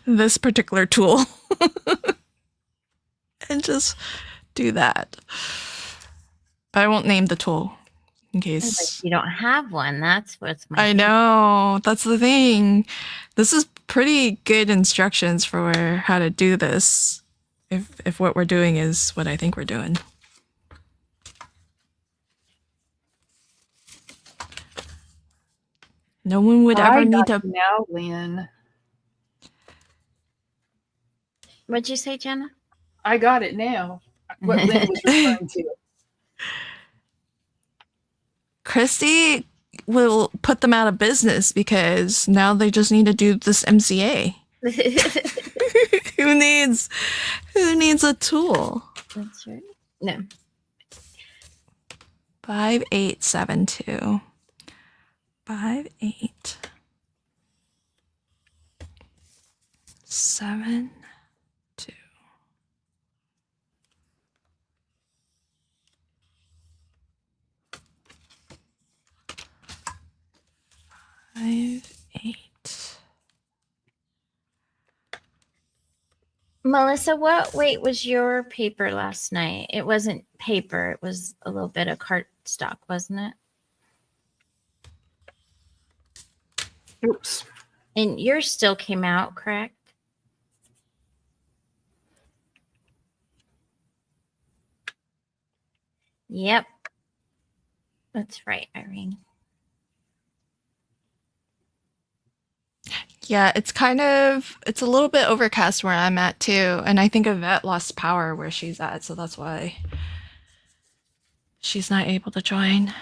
this particular tool and just do that. But I won't name the tool in case You don't have one. That's what's my. I know, that's the thing. This is pretty good instructions for how to do this. If what we're doing is what I think we're doing. No one would ever need to. Now, Lynn. What'd you say, Jenna? I got it now. What Lynn was referring to. Christy will put them out of business because now they just need to do this MCA. Who needs a tool? That's right. No. 5872. 5, 8, 7, 2. Five, 8. Melissa, what weight was your paper last night? It wasn't paper. It was a little bit of cardstock, wasn't it? Oops. And yours still came out, correct? Yep. That's right, Irene. Yeah, it's a little bit overcast where I'm at too. And I think Yvette lost power where she's at, so that's why she's not able to join.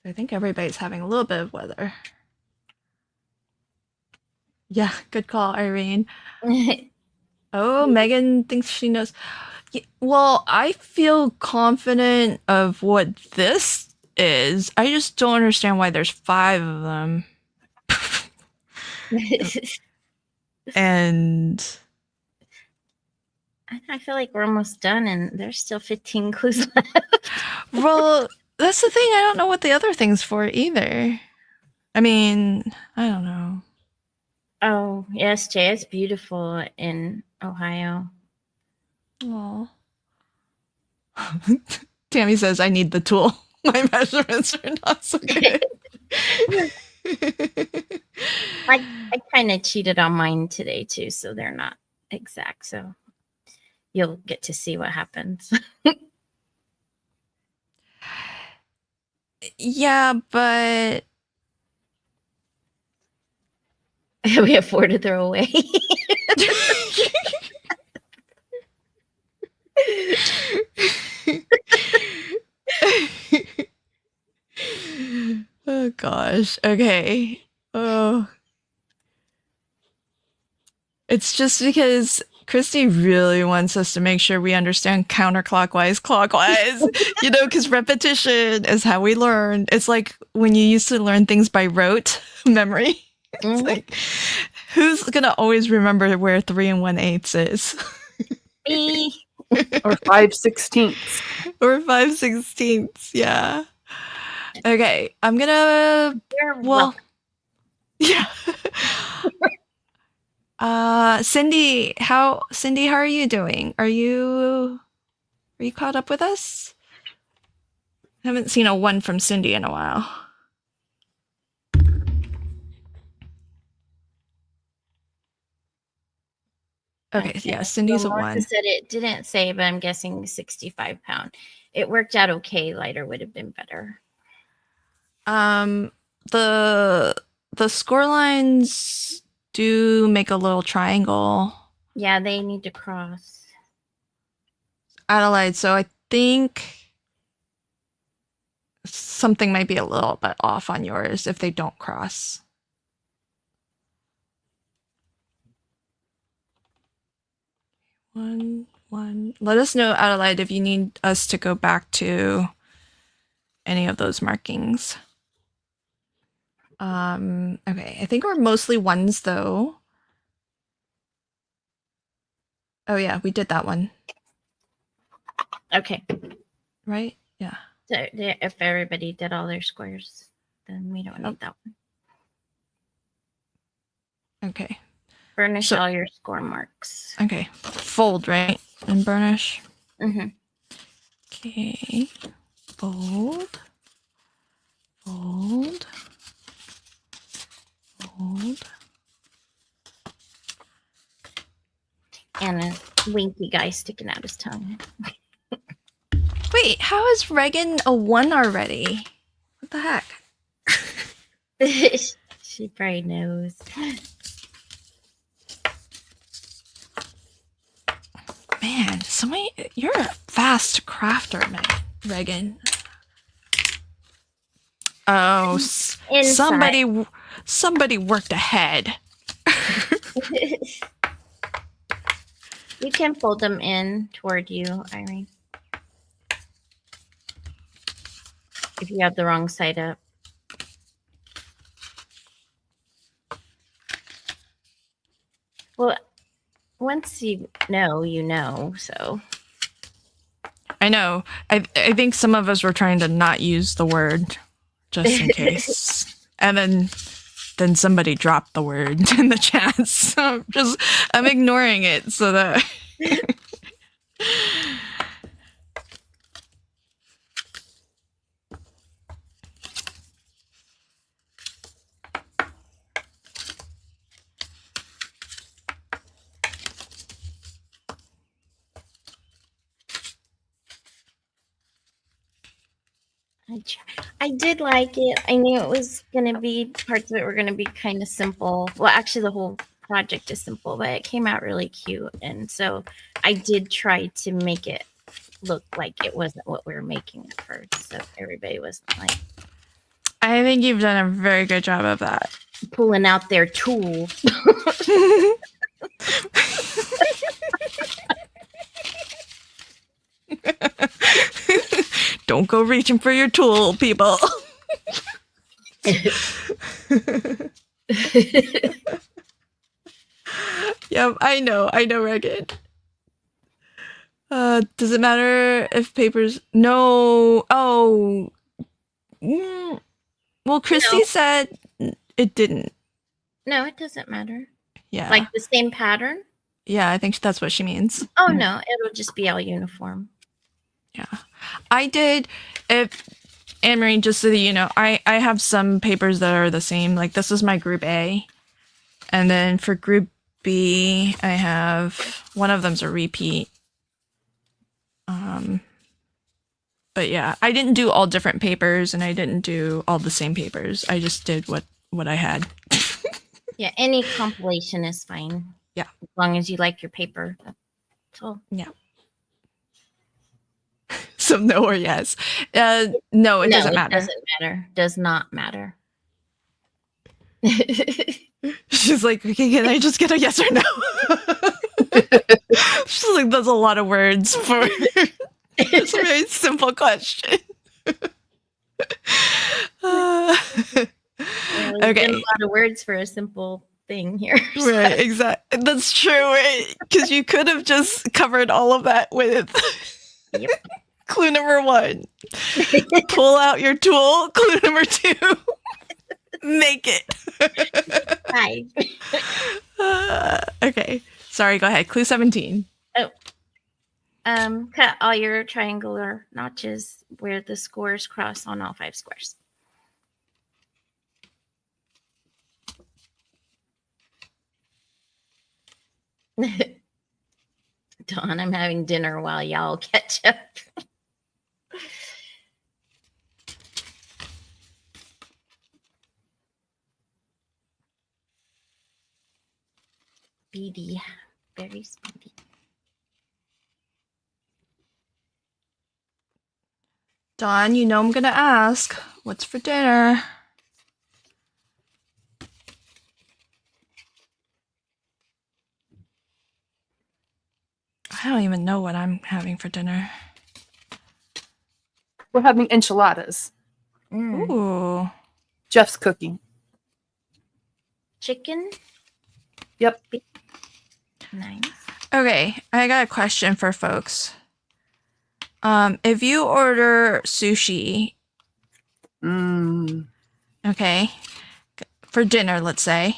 I think everybody's having a little bit of weather. Yeah, good call, Irene. Oh, Megan thinks she knows. Yeah, well, I feel confident of what this is. I just don't understand why there's 5 of them. And I feel like we're almost done and there's still 15 clues left. well, that's the thing. I don't know what the other thing's for either. I mean, I don't know. Oh, yes, Jay, it's beautiful in Ohio. Oh. Tammy says, I need the tool. My measurements are not so good. I kind of cheated on mine today too, so they're not exact. So you'll get to see what happens. Yeah, but We have 4 to throw away. oh gosh. Okay. Oh. It's just because Christy really wants us to make sure we understand counterclockwise, clockwise, because repetition is how we learn. It's like when you used to learn things by rote memory. It's like, who's going to always remember where 3 1/8 is? Me. Or 5/16. Or 5/16. Yeah. Okay. I'm going to, You're well, welcome. yeah. Cindy, how are you doing? Are you caught up with us? I haven't seen a 1 from Cindy in a while. Okay, yeah, Cindy's So a Martha 1. said it didn't say, but I'm guessing 65-pound. It worked out okay. Lighter would have been better. The score lines do make a little triangle. Yeah, they need to cross. Adelaide, so I think something might be a little bit off on yours if they don't cross. One. Let us know, Adelaide, if you need us to go back to any of those markings. Okay, I think we're mostly 1s though. Oh yeah, we did that one. Okay. Right? Yeah. So if everybody did all their squares, then we don't need that one. Okay. Burnish all your score marks. Okay. Fold, right? And burnish. Mm-hmm. Okay. Fold. Fold. Fold. And a winky guy sticking out his tongue. Wait, how is Reagan a 1 already? What the heck? She probably knows. Man, you're a fast crafter, Reagan. Oh, somebody worked ahead. You can fold them in toward you, Irene. If you have the wrong side up. Well, once you know, so. I know. I think some of us were trying to not use the word just in case. And then somebody dropped the word in the chat. So I'm ignoring it so that I did like it. I knew it was going to be, parts of it were going to be kind of simple. Well, actually, the whole project is simple, but it came out really cute. And so I did try to make it look like it wasn't what we were making at first. So everybody was like, I think you've done a very good job of that. Pulling out their tools. Don't go reaching for your tool, people. Yep, I know, Reagan. Does it matter if papers? No. Oh. Well, Christy said it didn't. No, it doesn't matter. Yeah. Like the same pattern? Yeah, I think that's what she means. Oh, no, it'll just be all uniform. Yeah. I did. Anne Marie, just so that you know, I have some papers that are the same. Like this is my group A. And then for group B, I have one of them's a repeat. But yeah, I didn't do all different papers and I didn't do all the same papers. I just did what I had. Yeah, any compilation is fine. Yeah. As long as you like your paper. That's all. Yeah. So no or yes. No, it doesn't matter. It doesn't matter. Does not matter. She's like, okay, can I just get a yes or no? She's like, that's a lot of words for it's a very simple question. Okay. A lot of words for a simple thing here. Right, exactly. That's true, right? Because you could have just covered all of that with Yep. clue number 1. Pull out your tool. Clue number 2. Make it. 5. Okay. Sorry, go ahead. Clue 17. Cut all your triangular notches where the scores cross on all 5 squares. Dawn, I'm having dinner while y'all catch up. Speedy, very speedy. Dawn, you know I'm gonna ask, what's for dinner? I don't even know what I'm having for dinner. We're having enchiladas. Ooh. Jeff's cooking. Chicken? Yep. Nice. Okay, I got a question for folks. If you order sushi, okay, for dinner, let's say,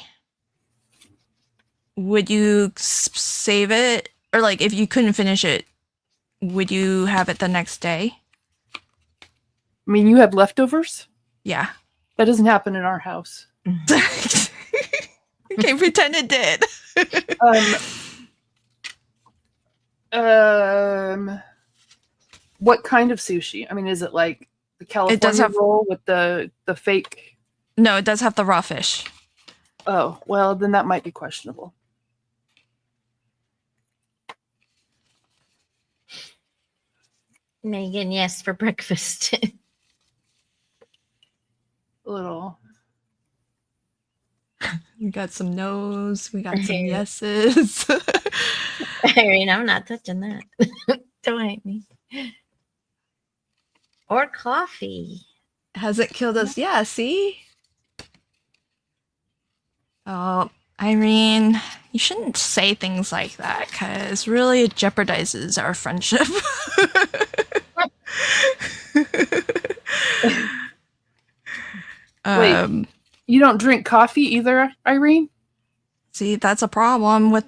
would you save it? Or like, if you couldn't finish it, would you have it the next day? I mean, you have leftovers? Yeah. That doesn't happen in our house. Okay, pretend it did. What kind of sushi? I mean, is it like the California roll with the fake? No, it does have the raw fish. Oh, well, then that might be questionable. Megan, yes, for breakfast. A little. We got some no's. We got some yeses. Irene, I'm not touching that. Don't hate me. Or coffee. Hasn't killed us. Yeah, see? Oh, Irene, you shouldn't say things like that because really it jeopardizes our friendship. Wait, you don't drink coffee either, Irene? See, that's a problem with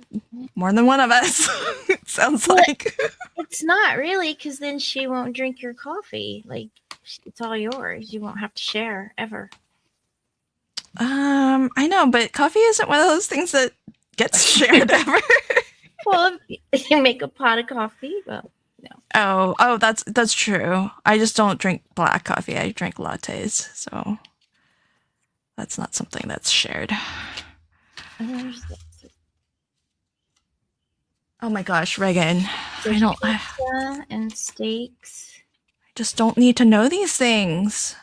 more than one of us. It sounds like. It's not really, because then she won't drink your coffee. Like, it's all yours. You won't have to share ever. I know, but coffee isn't one of those things that gets shared ever. Well, if you make a pot of coffee, well, no. Oh, that's true. I just don't drink black coffee. I drink lattes, so that's not something that's shared. Oh my gosh, Reagan. There's I don't. pizza and steaks. I just don't need to know these things.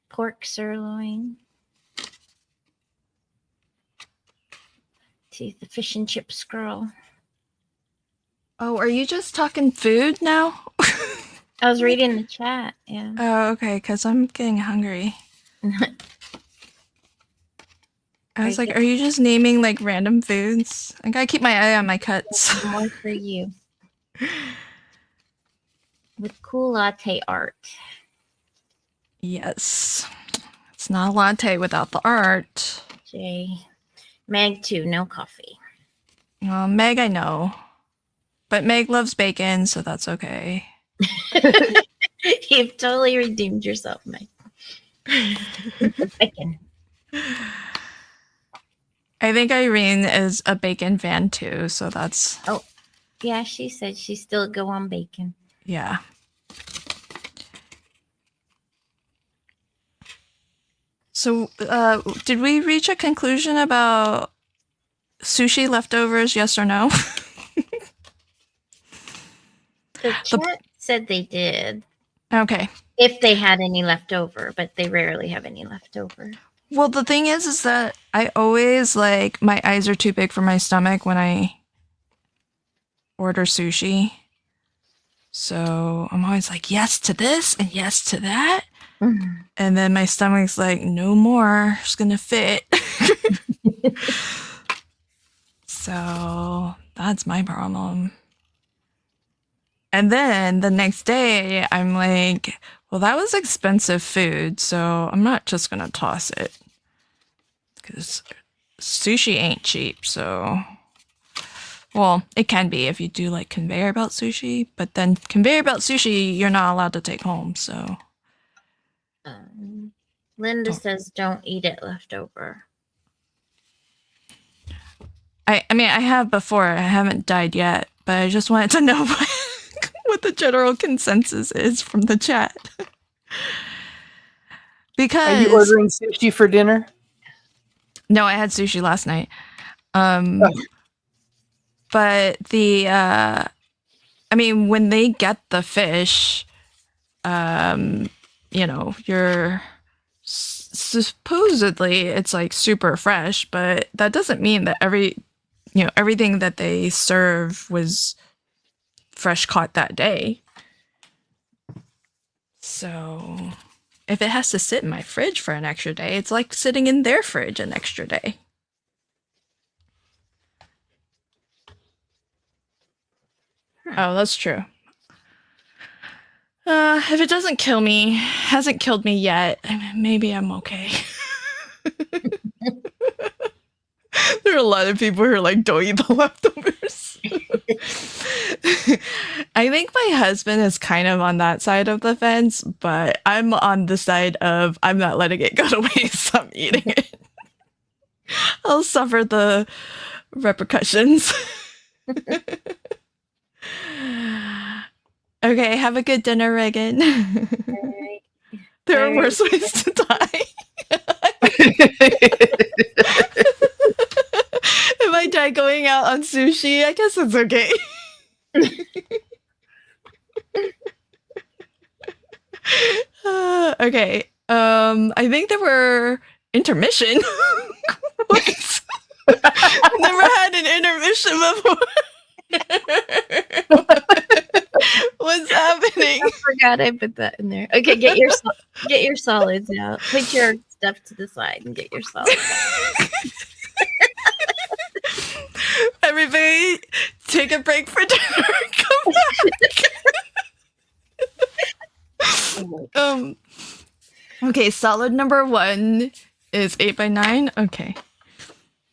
Pork sirloin. See the fish and chip scroll. Oh, are you just talking food now? I was reading the chat. Yeah. Oh, okay, because I'm getting hungry. I was like, are you just naming like random foods? I gotta keep my eye on my cuts. More for you. With cool latte art. Yes. It's not a latte without the art. Jay. Meg too, no coffee. Meg, I know. But Meg loves bacon, so that's okay. You've totally redeemed yourself, Mike. Bacon. I think Irene is a bacon fan too, so that's Yeah, she said she still go on bacon. yeah. So, did we reach a conclusion about sushi leftovers? Yes or no? The chat said they did. Okay. If they had any left over, but they rarely have any left over. Well, the thing is that I always like my eyes are too big for my stomach when I order sushi. So I'm always like, yes to this and yes to that. And then my stomach's like, no more. It's going to fit. So that's my problem. And then the next day, I'm like, well, that was expensive food, so I'm not just going to toss it. Because sushi ain't cheap, so... Well, it can be if you do like conveyor belt sushi, but then conveyor belt sushi, you're not allowed to take home, so... Linda says don't eat it left over. I mean, I have before. I haven't died yet, but I just wanted to know what the general consensus is from the chat. Because Are you ordering sushi for dinner? No, I had sushi last night. But the I mean, when they get the fish, you know, you're supposedly it's like super fresh, but that doesn't mean that everything that they serve was fresh caught that day. So if it has to sit in my fridge for an extra day, it's like sitting in their fridge an extra day. Oh, that's true. If it doesn't kill me, hasn't killed me yet, maybe I'm okay. There are a lot of people who are like, don't eat the leftovers. I think my husband is kind of on that side of the fence, but I'm on the side of I'm not letting it go to waste. I'm eating it. I'll suffer the repercussions. Okay, have a good dinner, Reagan. Right. There are worse ways to die. If I die going out on sushi, I guess it's okay. Okay. I think there were intermission. What? Never had an intermission before. What's happening? I forgot I put that in there. Okay, get your solids out. Put your stuff to the side and get your solids out. Everybody, take a break for dinner. Come back. Okay, solid number 1 is 8x9. Okay.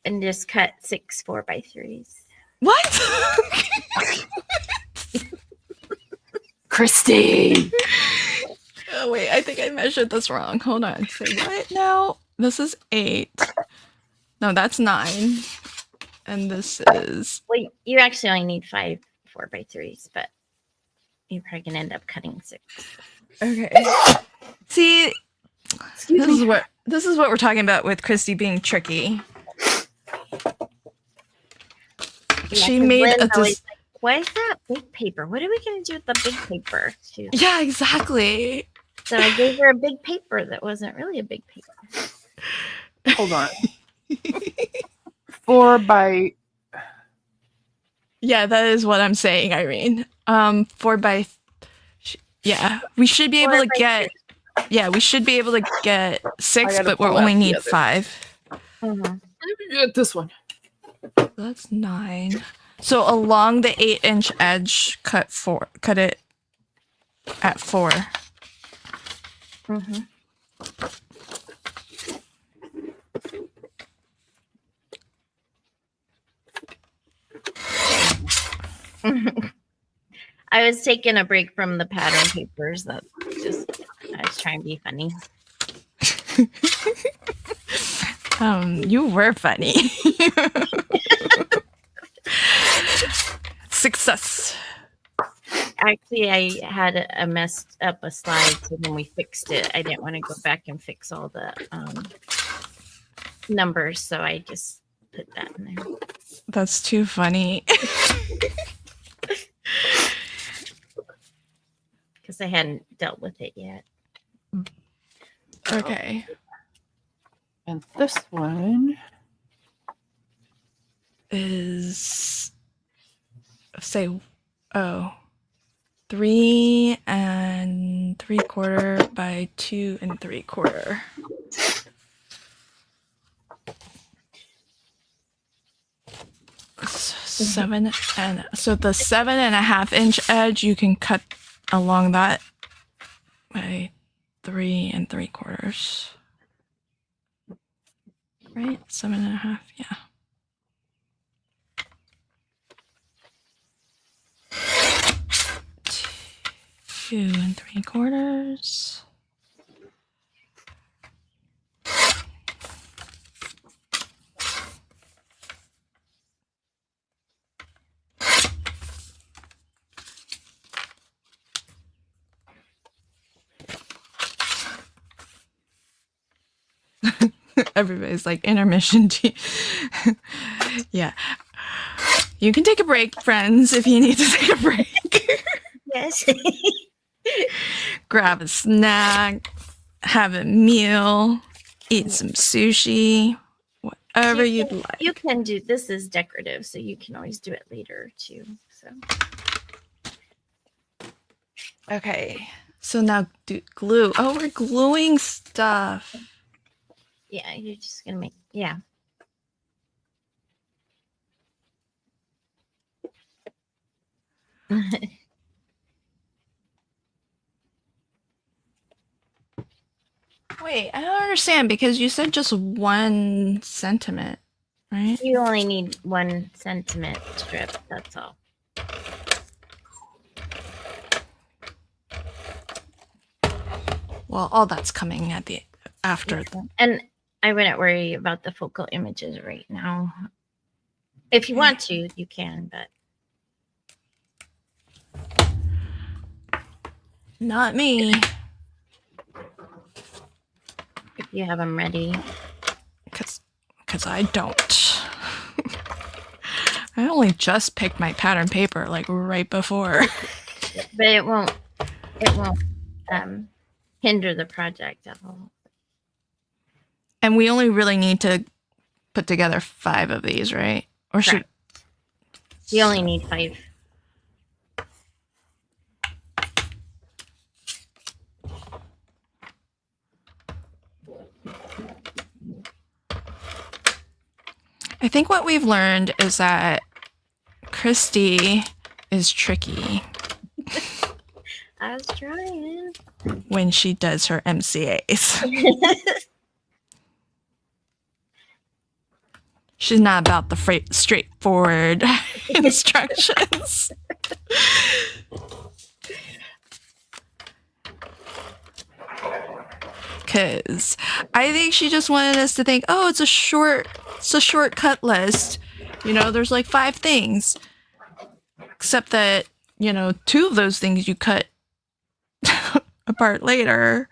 And just cut 6 4x3s. What? Christy! Oh, wait, I think I measured this wrong. Hold on. Say what now? This is 8. No, that's 9. And this is... Well, you actually only need 5 4x3s, but you're probably going to end up cutting 6. Okay. See, this is what we're talking about with Christy being tricky. She made a why is that big paper? What are we going to do with the big paper? Yeah, exactly. So I gave her a big paper that wasn't really a big paper. Hold on. 4 by... Yeah, that is what I'm saying, Irene. 4 by... Yeah, we should be able to get... Yeah, we should be able to get 6, but we only need 5. Mm-hmm. Get this one. That's 9. So along the 8-inch edge, cut it at 4. Mm-hmm. I was taking a break from the pattern papers. That just I was trying to be funny. You were funny. Success. Actually, I had a messed up a slide, so when we fixed it, I didn't want to go back and fix all the numbers, so I just put that in there. That's too funny. Because I hadn't dealt with it yet. Okay. And this one is say 3 3/4 by 2 3/4. Seven and so the 7.5 inch edge you can cut along that by 3 3/4. Right? 7.5, yeah. Two 3/4. Everybody's like intermission tea. Yeah. You can take a break, friends, if you need to take a break. Yes. Grab a snack, have a meal, eat some sushi, whatever you'd like. You can do this is decorative, so you can always do it later too. So Okay. So now do glue. Oh, we're gluing stuff. yeah, you're just gonna make yeah. Wait, I don't understand because you said just 1 centimeter, right? You only need 1 centimeter strip. That's all. Well, all that's coming at the after. And I wouldn't worry about the focal images right now. If you want to, you can, but Not me, if you have them ready. because I don't. I only just picked my pattern paper like right before. But it won't hinder the project at all. And we only really need to put together 5 of these, right? Or should You only need 5. I think what we've learned is that Christy is tricky I was trying. when she does her MCAs. She's not about the straightforward instructions. Because I think she just wanted us to think, oh, it's a shortcut list. You know, there's like 5 things. Except that, 2 of those things you cut apart later.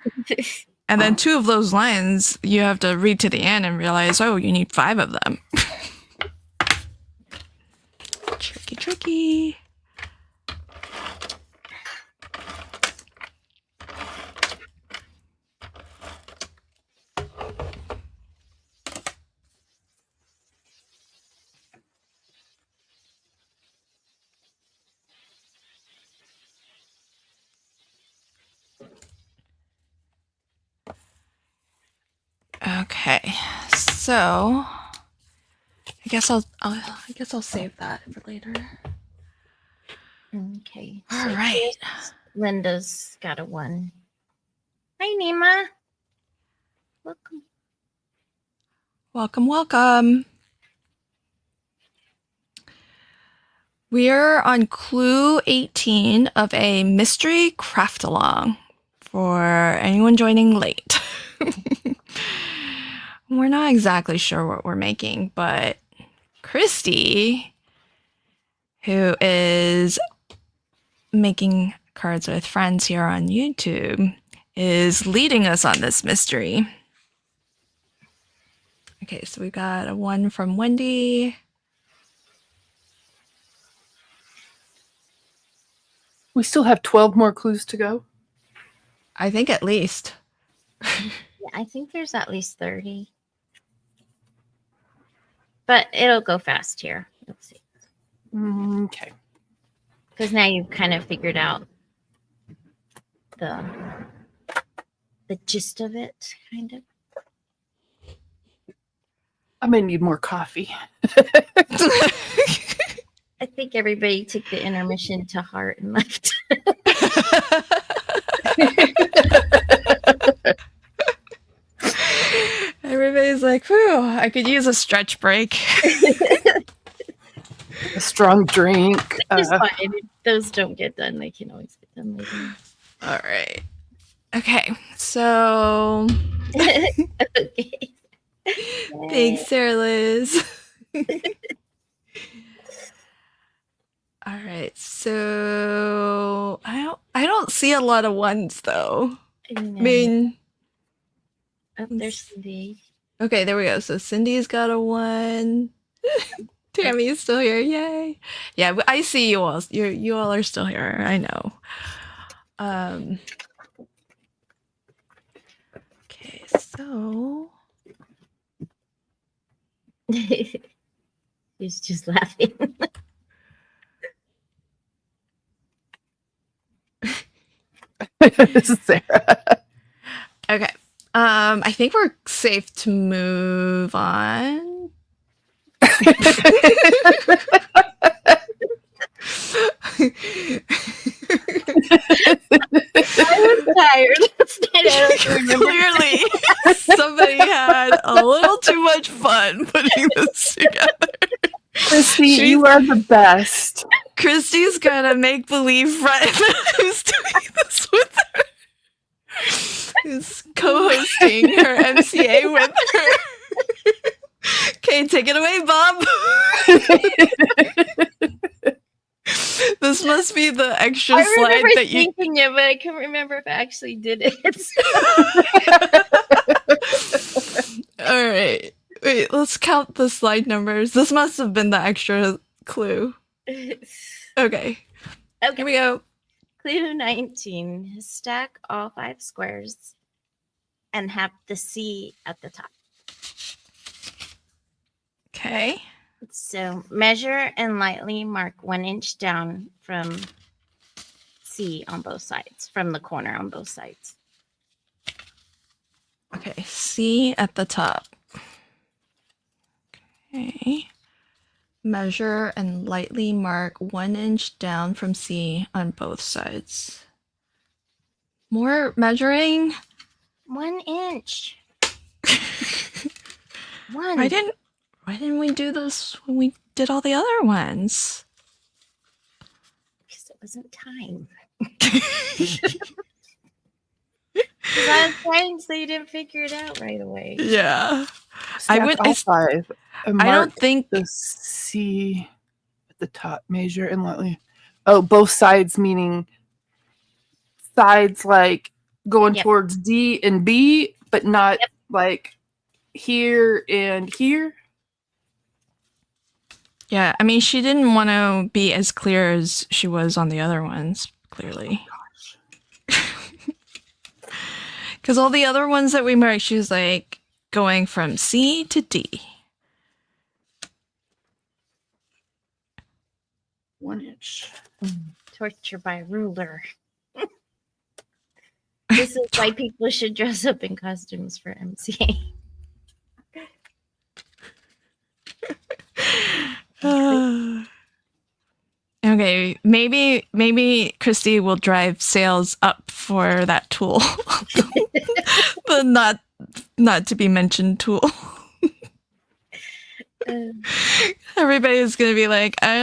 And then 2 of those lines you have to read to the end and realize, oh, you need 5 of them. Tricky. Okay, so I guess I'll save that for later. Okay. All right. Linda's got a 1. Hi, Nima. Welcome. Welcome. We're on clue 18 of a mystery craft along for anyone joining late. We're not exactly sure what we're making, but Christy, who is making cards with friends here on YouTube, is leading us on this mystery. Okay, so we got a one from Wendy. We still have 12 more clues to go. I think at least. Yeah, I think there's at least 30. But it'll go fast here. You'll see. Okay. Because now you've kind of figured out the gist of it, kind of. I may need more coffee. I think everybody took the intermission to heart and left. Everybody's like, whew, I could use a stretch break. A strong drink. It's fine. If those don't get done, they can always get done later. All right. Okay, so Okay. thanks, Sarah Liz. All right, so I don't see a lot of ones though. I mean, oh, there's Cindy. okay, there we go. So Cindy's got a one. Tammy's still here. Yay! Yeah, I see you all. You all are still here. I know. Okay, so He's just laughing. This is Sarah. okay. I think we're safe to move on. I was tired. I don't remember. Clearly, somebody had a little too much fun putting this together. Christy, you are the best. Christy's got a make-believe friend who's doing this with her. Who's co-hosting her MCA with her. Okay, take it away, Bob. This must be the extra I slide remember that you. thinking it, but I couldn't remember if I actually did it. All right. Wait, let's count the slide numbers. This must have been the extra clue. Okay. Here we go. Clue 19. Stack all 5 squares and have the C at the top. Okay. So measure and lightly mark 1 inch down from C on both sides, from the corner on both sides. Okay. C at the top. Okay. Measure and lightly mark 1 inch down from C on both sides. More measuring? 1 inch. One. Why didn't we do this when we did all the other ones? Because it wasn't time. Because I was trying so you didn't figure it out right away. Yeah. Stack would- all 5. And I don't mark think the C at the top. Measure and lightly. Oh, both sides meaning sides like going Yep. towards D and B, but not like here and here. Yeah, I mean, she didn't want to be as clear as she was on the other ones, clearly. Because all the other ones that we marked, she was like going from C to D. 1 inch. Torture by ruler. This is why people should dress up in costumes for MCA. Okay, maybe Christy will drive sales up for that tool, but not to be mentioned tool. Everybody's gonna be like, I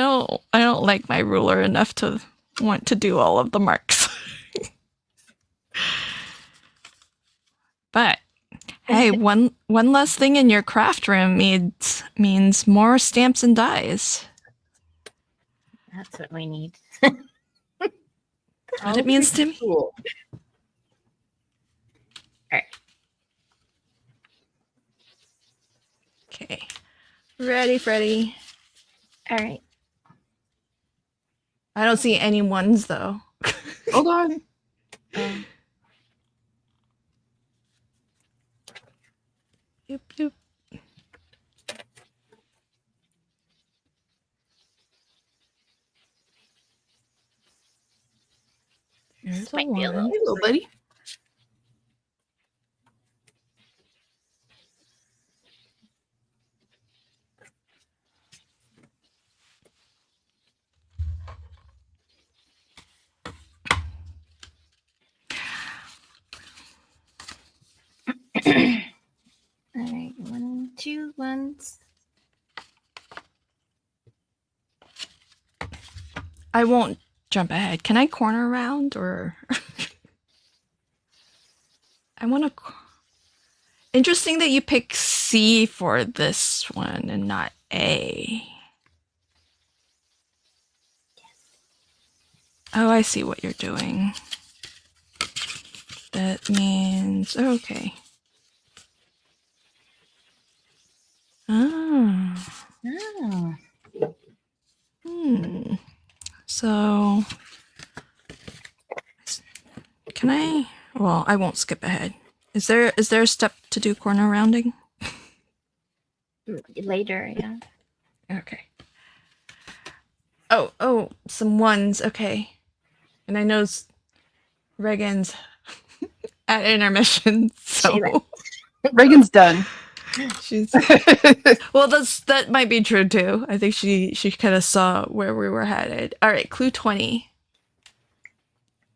don't like my ruler enough to want to do all of the marks. But hey, one less thing in your craft room means more stamps and dies. That's what we need. That's what it means to me. Cool. Okay. Ready, Freddy. All right. I don't see any ones though. Hold on. Doop, doop. There's This a might be a one. little- Hey, little buddy. All right. 1, 2 ones. I won't jump ahead. Can I corner around or? I want to. Interesting that you pick C for this one and not A. Oh, I see what you're doing. That means okay. Ah. Oh. So, can I? Well, I won't skip ahead. Is there a step to do corner rounding? Later, yeah. Okay. Oh, some ones. Okay. And I know Reagan's at intermission, so She Reagan's done. she's well. That might be true too. I think she kind of saw where we were headed. All right, clue 20.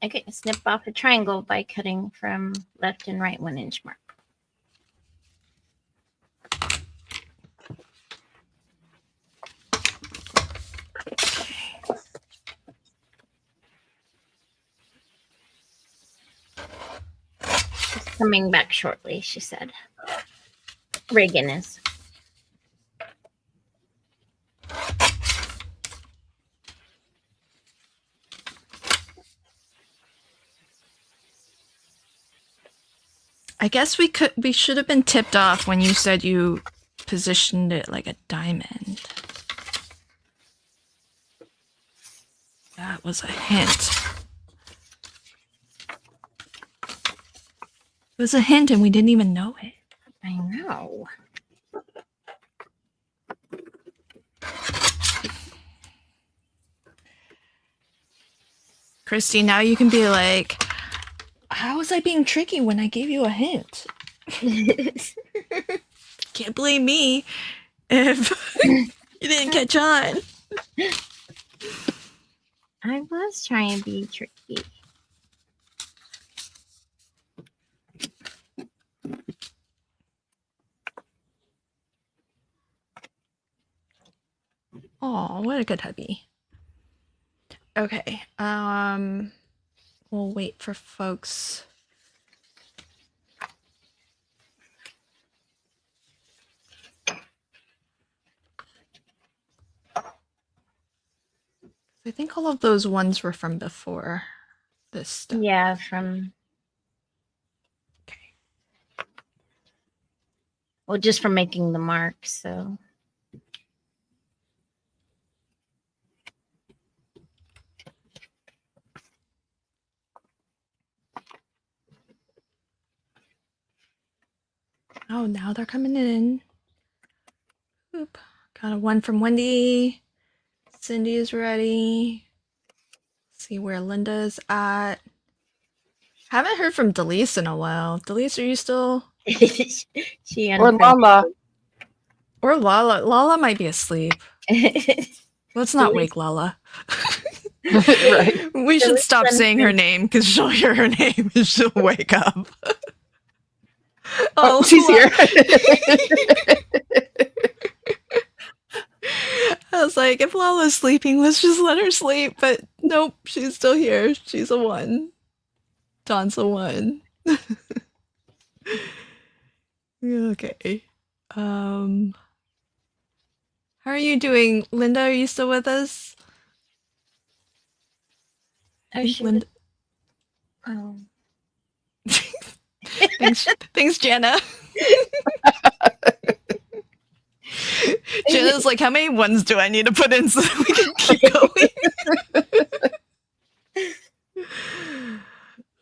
Okay, snip off a triangle by cutting from left and right 1 inch mark. She's coming back shortly, she said. Reagan is. I guess we should have been tipped off when you said you positioned it like a diamond. That was a hint. It was a hint and we didn't even know it. I know. Christy, now you can be like, how was I being tricky when I gave you a hint? Can't blame me if you didn't catch on. I was trying to be tricky. Oh, what a good hubby. Okay. We'll wait for folks. I think all of those ones were from before this stuff. Yeah, from Okay. well, just from making the mark. So Oh, now they're coming in. Oop. Got a one from Wendy. Cindy is ready. See where Linda's at. Haven't heard from Delise in a while. Delise, are you still? she Or Lala. Or Lala. Lala might be asleep. Let's not wake Lala. Right. We should Delise stop went saying her name because she'll hear her name and she'll wake up. Oh, she's here. Lala's sleeping. Let's just let her sleep. But nope, she's still here. She's a 1. Dawn's a 1. Okay. How are you doing, Linda? Are you still with us? Oh, she was, Linda. oh. Thanks, Jana. Jana's like, how many 1s do I need to put in so that we can keep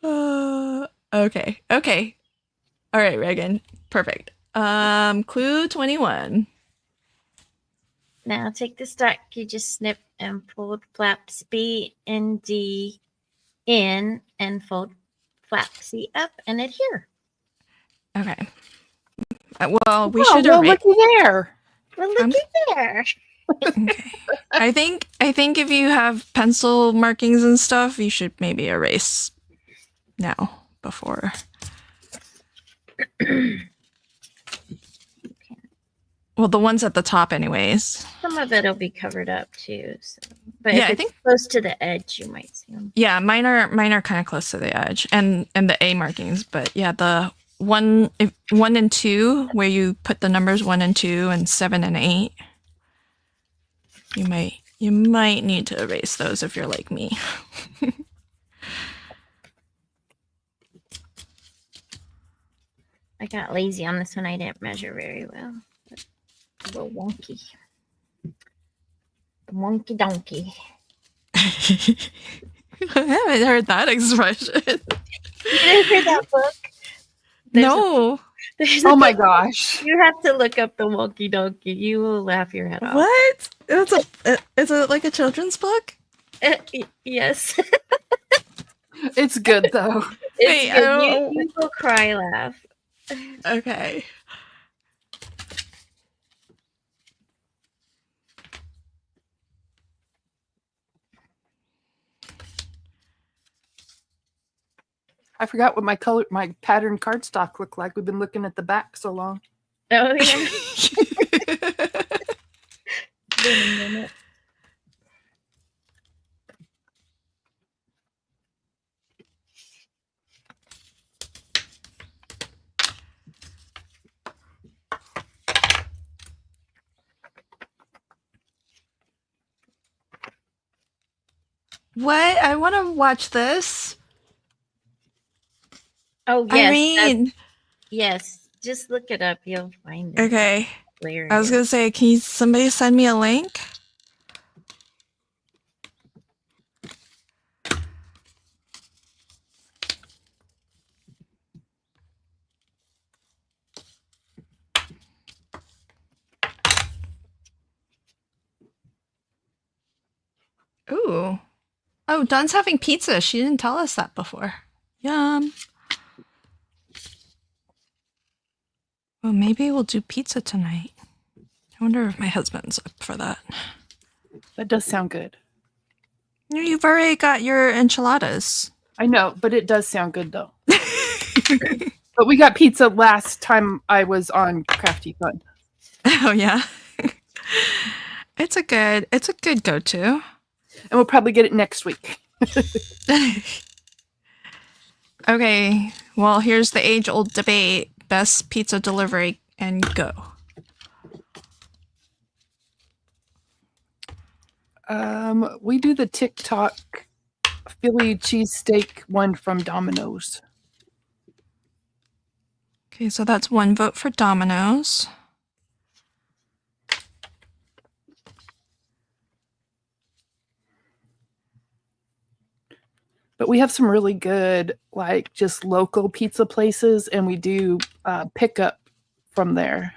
going? Okay. All right, Reagan. Perfect. Clue 21. Now take the stack you just snipped and fold flaps B and D in and fold flap C up and adhere. Okay. Well, we Oh, should well, erase. looky there. Well, looky there. Okay. I think if you have pencil markings and stuff, you should maybe erase now before. Well, the ones at the top, anyways. Some of it'll be covered up too. So. But Yeah, if I it's think- close to the edge, you might see them. Yeah, mine are kind of close to the edge, and the A markings. But yeah, the 1 and 2, where you put the numbers 1 and 2 and 7 and 8, you might need to erase those if you're like me. I got lazy on this one. I didn't measure very well. A little wonky. The wonky donkey. I haven't heard that expression. You didn't hear that book? No. Oh my gosh. You have to look up the wonky donkey. You will laugh your head off. What? Is it like a children's book? Yes. It's good though. Wait, I don't- You will cry laugh. Okay. I forgot what my pattern cardstock looked like. We've been looking at the back so long. Oh, yeah. Been a minute. What? I want to watch this. Oh, yes. Irene. Yes. Just look it up. You'll find it. Okay. Hilarious. I was gonna say, can somebody send me a link? Ooh. Oh, Dawn's having pizza. She didn't tell us that before. Yum. Well, maybe we'll do pizza tonight. I wonder if my husband's up for that. That does sound good. You've already got your enchiladas. I know, but it does sound good though. But we got pizza last time I was on Crafty Fun. Oh yeah. It's a good go-to. And we'll probably get it next week. Okay, well, here's the age-old debate. Best pizza delivery, and go. We do the TikTok Philly cheesesteak one from Domino's. Okay, so that's 1 vote for Domino's. But we have some really good, like, just local pizza places, and we do pickup from there.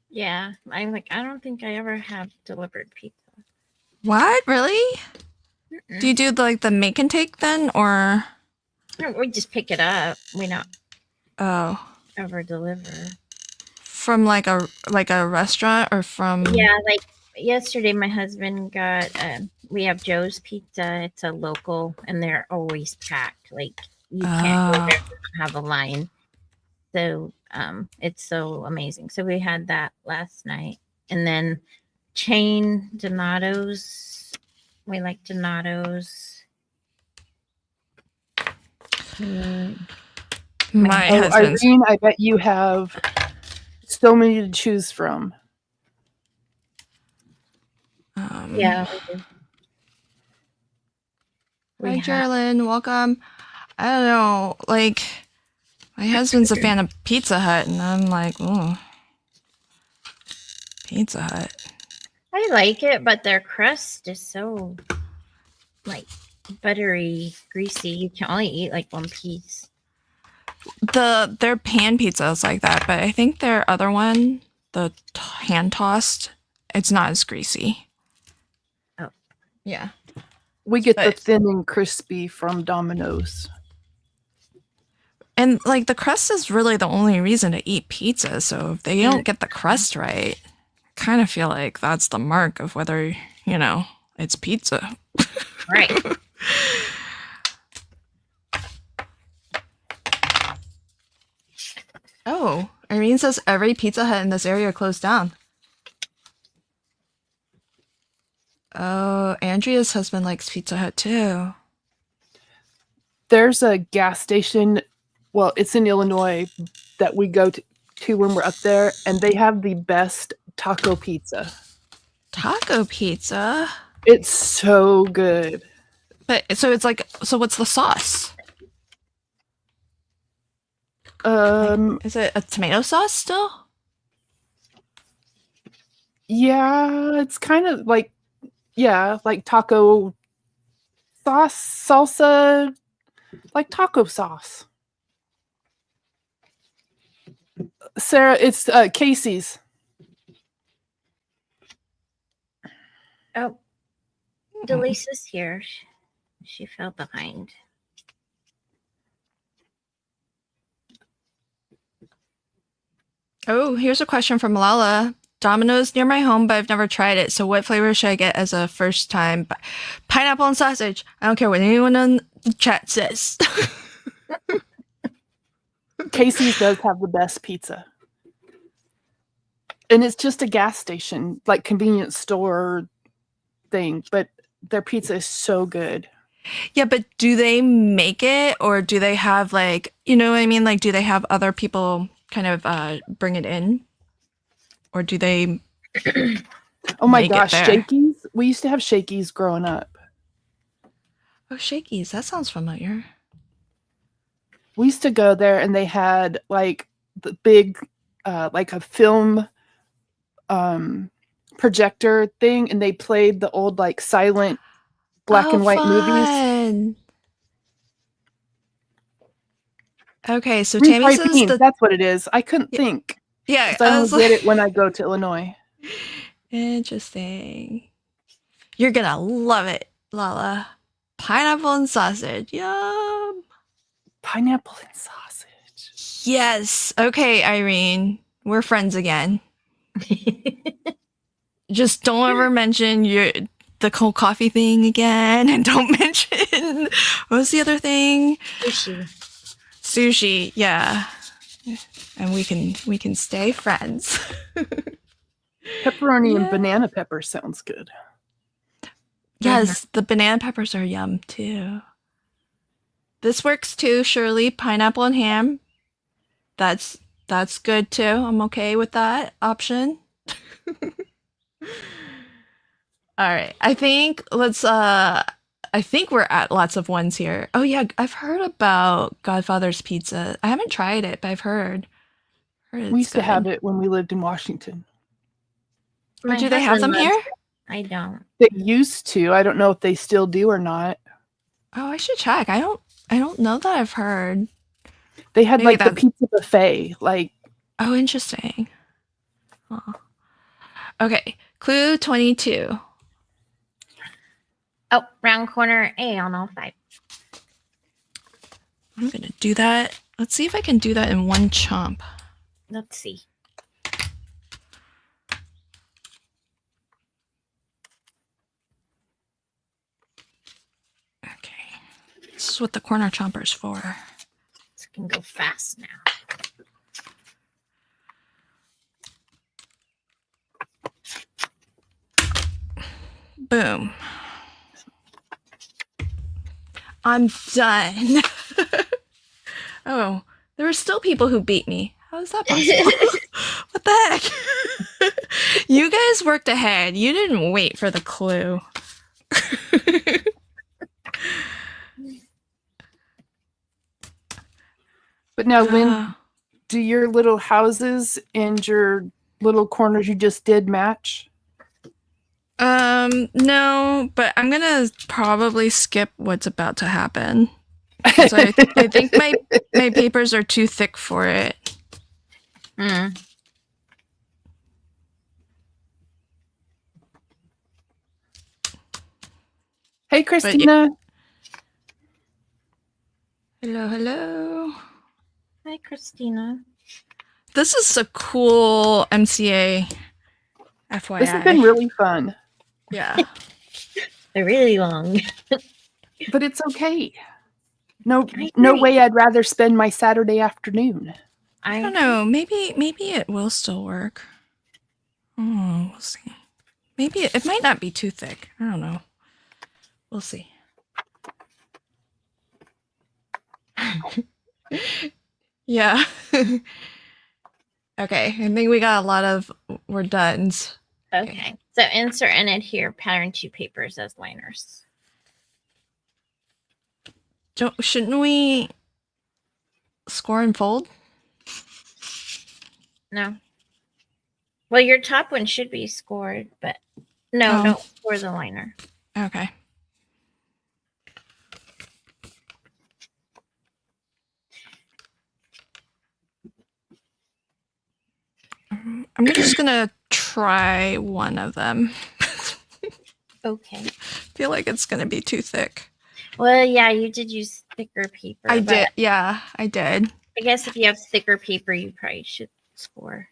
Yeah. I'm like, I don't think I ever have delivered pizza. What? Really? Mm-mm. Do you do the make and take then, or? No, we just pick it up. We not Oh, ever deliver. from like a restaurant or from? Yeah, like yesterday, my husband got. We have Joe's Pizza. It's a local, and they're always packed. Like you can't go there and have a line. So it's so amazing. So we had that last night, and then chain Donatos. We like Donatos. My Oh, husband's. Irene, I bet you have so many to choose from. Yeah, we do. Hi, We have. Geraldine. Welcome. I don't know. Like, my husband's a fan of Pizza Hut, and I'm like, ooh, Pizza Hut. I like it, but their crust is so like buttery, greasy. You can only eat like one piece. Their pan pizza is like that, but I think their other one, the hand tossed, it's not as greasy. Oh. Yeah. We get the But- thin and crispy from Domino's. And like the crust is really the only reason to eat pizza. So if they don't get the crust right, I kind of feel like that's the mark of whether, it's pizza. Right. Oh, Irene says every Pizza Hut in this area closed down. Oh, Andrea's husband likes Pizza Hut too. There's a gas station, well, it's in Illinois, that we go to when we're up there, and they have the best taco pizza. Taco pizza? It's so good. But so what's the sauce? Is it a tomato sauce still? Yeah, it's kind of like, like taco sauce, salsa, like taco sauce. Sarah, it's Casey's. Oh, Delisa's here. She fell behind. Oh, here's a question from Lala. Domino's near my home, but I've never tried it. So what flavor should I get as a first time? Pineapple and sausage. I don't care what anyone on the chat says. Casey's does have the best pizza. And it's just a gas station, like convenience store thing, but their pizza is so good. Yeah, but do they make it or do they have like, you know what I mean? Like, do they have other people kind of bring it in? Or do they Oh my make it gosh, there? Shakey's? We used to have Shakey's growing up. Oh, Shakey's. That sounds familiar. We used to go there and they had like the big, like a film projector thing, and they played the old like silent black and white movies. Fun. Okay, so Refried Tammy says beans, that's what it is. I couldn't think. yeah, 'Cause I only get it when I go to Illinois. Interesting. You're gonna love it, Lala. Pineapple and sausage. Yum. Pineapple and sausage. Yes. Okay, Irene. We're friends again. Just don't ever mention the cold coffee thing again, and don't mention what's the other thing? Sushi. Yeah. And we can stay friends. Pepperoni and Yeah. banana pepper sounds good. Yes, the banana peppers are yum too. This works too, Shirley. Pineapple and ham. That's good too. I'm okay with that option. All right. I think we're at lots of ones here. Oh yeah, I've heard about Godfather's Pizza. I haven't tried it, but I've heard. We used to have it when we lived in Washington. My Do they have them husband here? loves it. I don't. They used to. I don't know if they still do or not. Oh, I should check. I don't know that I've heard. They had Maybe like the pizza buffet. Like, oh, interesting. Oh. Okay, clue 22. Oh, round corner A on all 5. I'm gonna do that. Let's see if I can do that in one chomp. Let's see. Okay, this is what the corner chomper's for. This can go fast now. Boom. I'm done. Oh, there were still people who beat me. How is that possible? What the heck? You guys worked ahead. You didn't wait for the clue. But now, Lynn, do your little houses and your little corners you just did match? No, but I'm gonna probably skip what's about to happen. So I think my papers are too thick for it. Mm. Hey, Christina. Hello, hello. Hi, Christina. This is a cool MCA. FYI. This has been really fun. Yeah. They're really long. But it's okay. No way I'd rather spend my Saturday afternoon. I don't know. Maybe it will still work. Oh, we'll see. Maybe it might not be too thick. I don't know. We'll see. Yeah. Okay. I think we got a lot of we're done. Okay. So insert and adhere pattern 2 papers as liners. Shouldn't we score and fold? No. Well, your top one should be scored, but no, don't score the liner. Okay. I'm just gonna try one of them. Okay. I feel like it's gonna be too thick. Well, yeah, you did use thicker paper. I did. Yeah, I did. I guess if you have thicker paper, you probably should score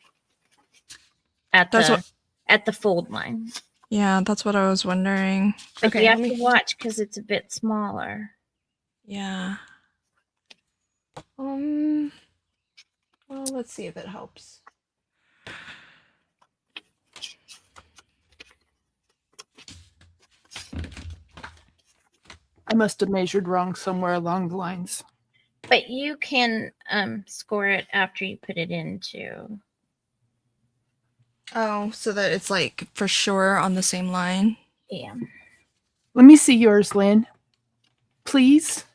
at the fold line. Yeah, that's what I was wondering. But okay, you have to watch because it's a bit smaller. Yeah. Well, let's see if it helps. I must have measured wrong somewhere along the lines. But you can score it after you put it into. Oh, so that it's like for sure on the same line? Yeah. Let me see yours, Lynn. Please.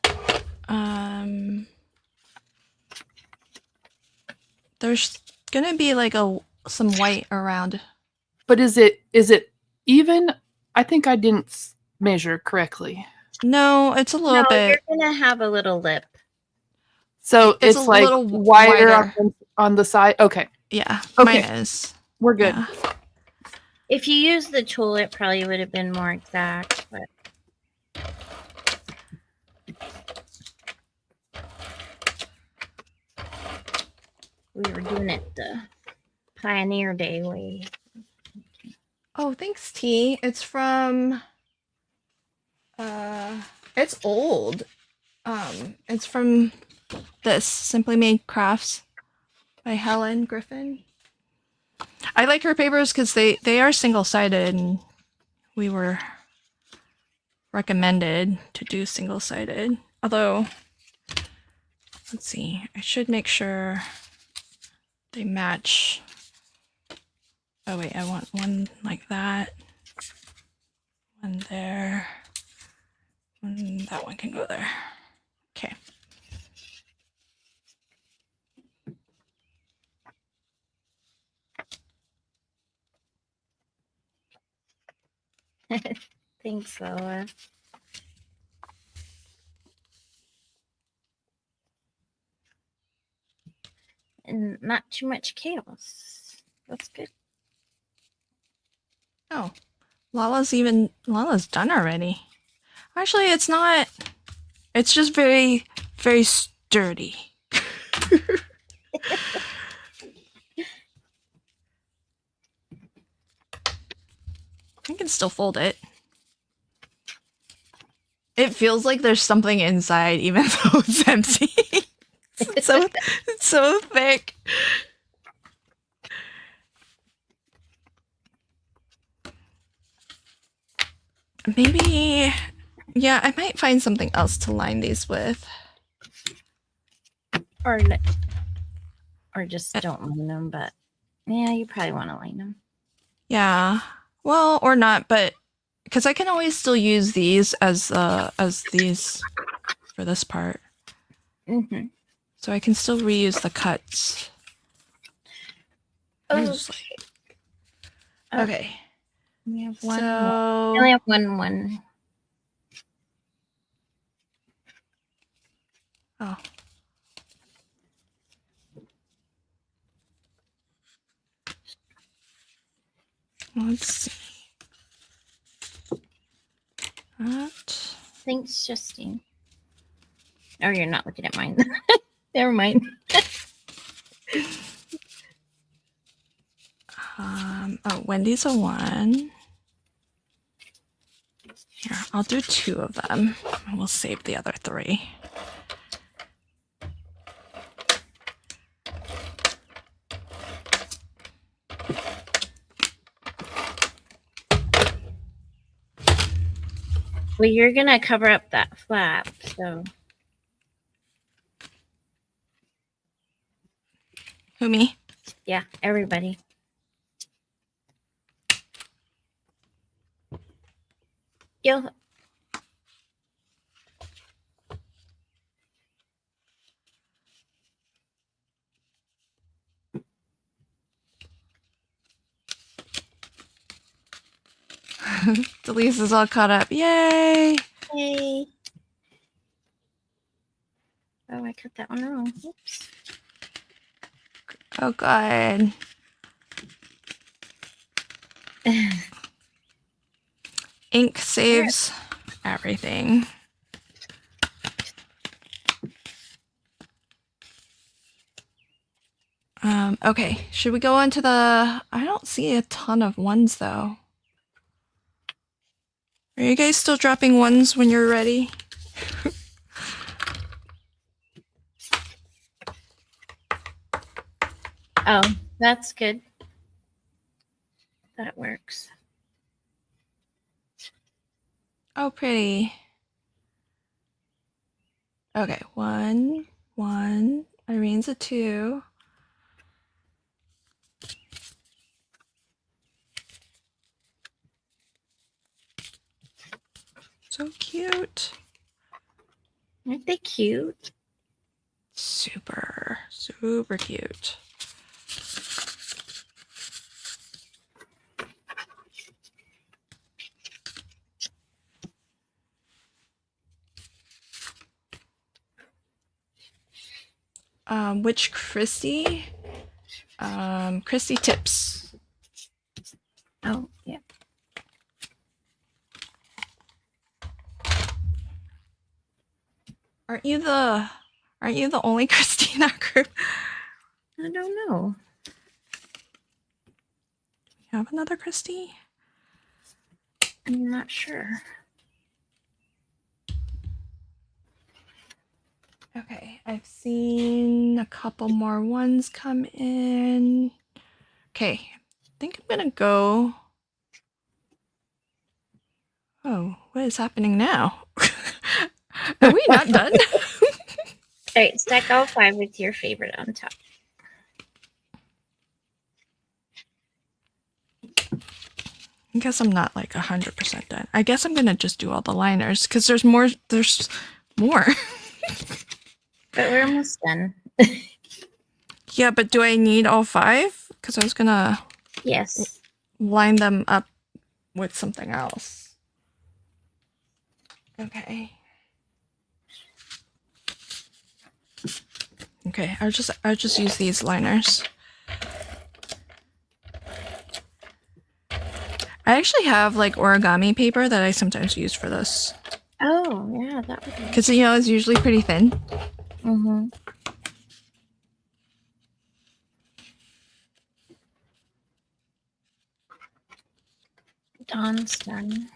There's gonna be like some white around. But is it even? I think I didn't measure correctly. No, it's a little bit. You're gonna have a little lip. So it's like little wider on the side. Okay. Yeah. Okay. Mine is. We're good. Yeah. If you use the tool, it probably would have been more exact, but we were doing it the Pioneer Day way. Oh, thanks, T. It's from it's old. It's from this Simply Made Crafts by Helen Griffin. I like her papers because they are single-sided, and we were recommended to do single-sided. Although, let's see, I should make sure they match. Oh wait, I want one like that. One there. That one can go there. Okay. Thanks, Lola. And not too much chaos. That's good. Oh, Lala's done already. Actually, it's not. It's just very, very sturdy. I can still fold it. It feels like there's something inside, even though it's empty. It's so thick. maybe, yeah, I might find something else to line these with. Or just don't line them, but yeah, you probably want to line them. Yeah, well, or not, but because I can always still use these as these for this part. Mm-hmm. So I can still reuse the cuts. Oh, Okay. we have one. So I only have one. oh. Let's see. That. Thanks, Justine. Oh, you're not looking at mine. Never mind. Oh, Wendy's a 1. Here, I'll do 2 of them. We'll save the other 3. Well, you're gonna cover up that flap, so. Who, me? Yeah, everybody. Yo. Delise is all caught up. Yay! Hey. Oh, I cut that one wrong. Oops. Oh, God. Ink saves everything. Okay, should we go on to the... I don't see a ton of 1s, though. Are you guys still dropping 1s when you're ready? Oh, that's good. That works. Oh, pretty. Okay, 1, 1. Irene's a 2. So cute. Aren't they cute? Super, super cute. Which Christy? Christy Tips. Oh, yeah. Aren't you the only Christy in our group? I don't know. You have another Christy? I'm not sure. Okay, I've seen a couple more 1s come in. Okay, I think I'm gonna go. Oh, what is happening now? Are we not done? All right, stack all 5 with your favorite on top. I guess I'm not like 100% done. I guess I'm gonna just do all the liners because there's more. There's more. But we're almost done. Yeah, but do I need all 5? Because I was gonna Yes. line them up with something else. Okay. Okay, I'll just use these liners. I actually have like origami paper that I sometimes use for this. Oh, yeah, that would be. Because, you know, it's usually pretty thin. Mm-hmm. Dawn's done.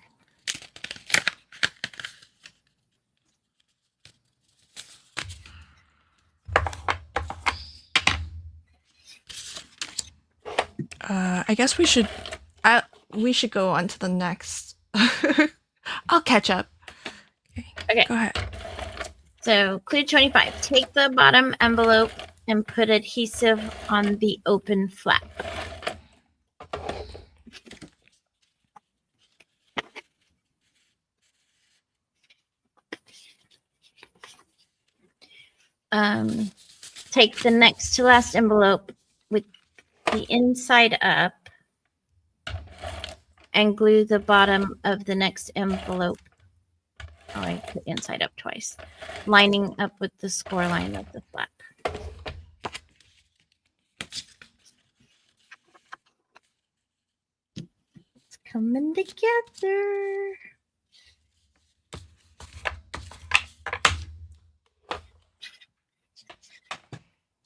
I guess we should go on to the next I'll catch up. Okay. Go ahead. So clue 25. Take the bottom envelope and put adhesive on the open flap. Take the next to last envelope with the inside up and glue the bottom of the next envelope. Oh, I put inside up twice. Lining up with the score line of the flap. It's coming together.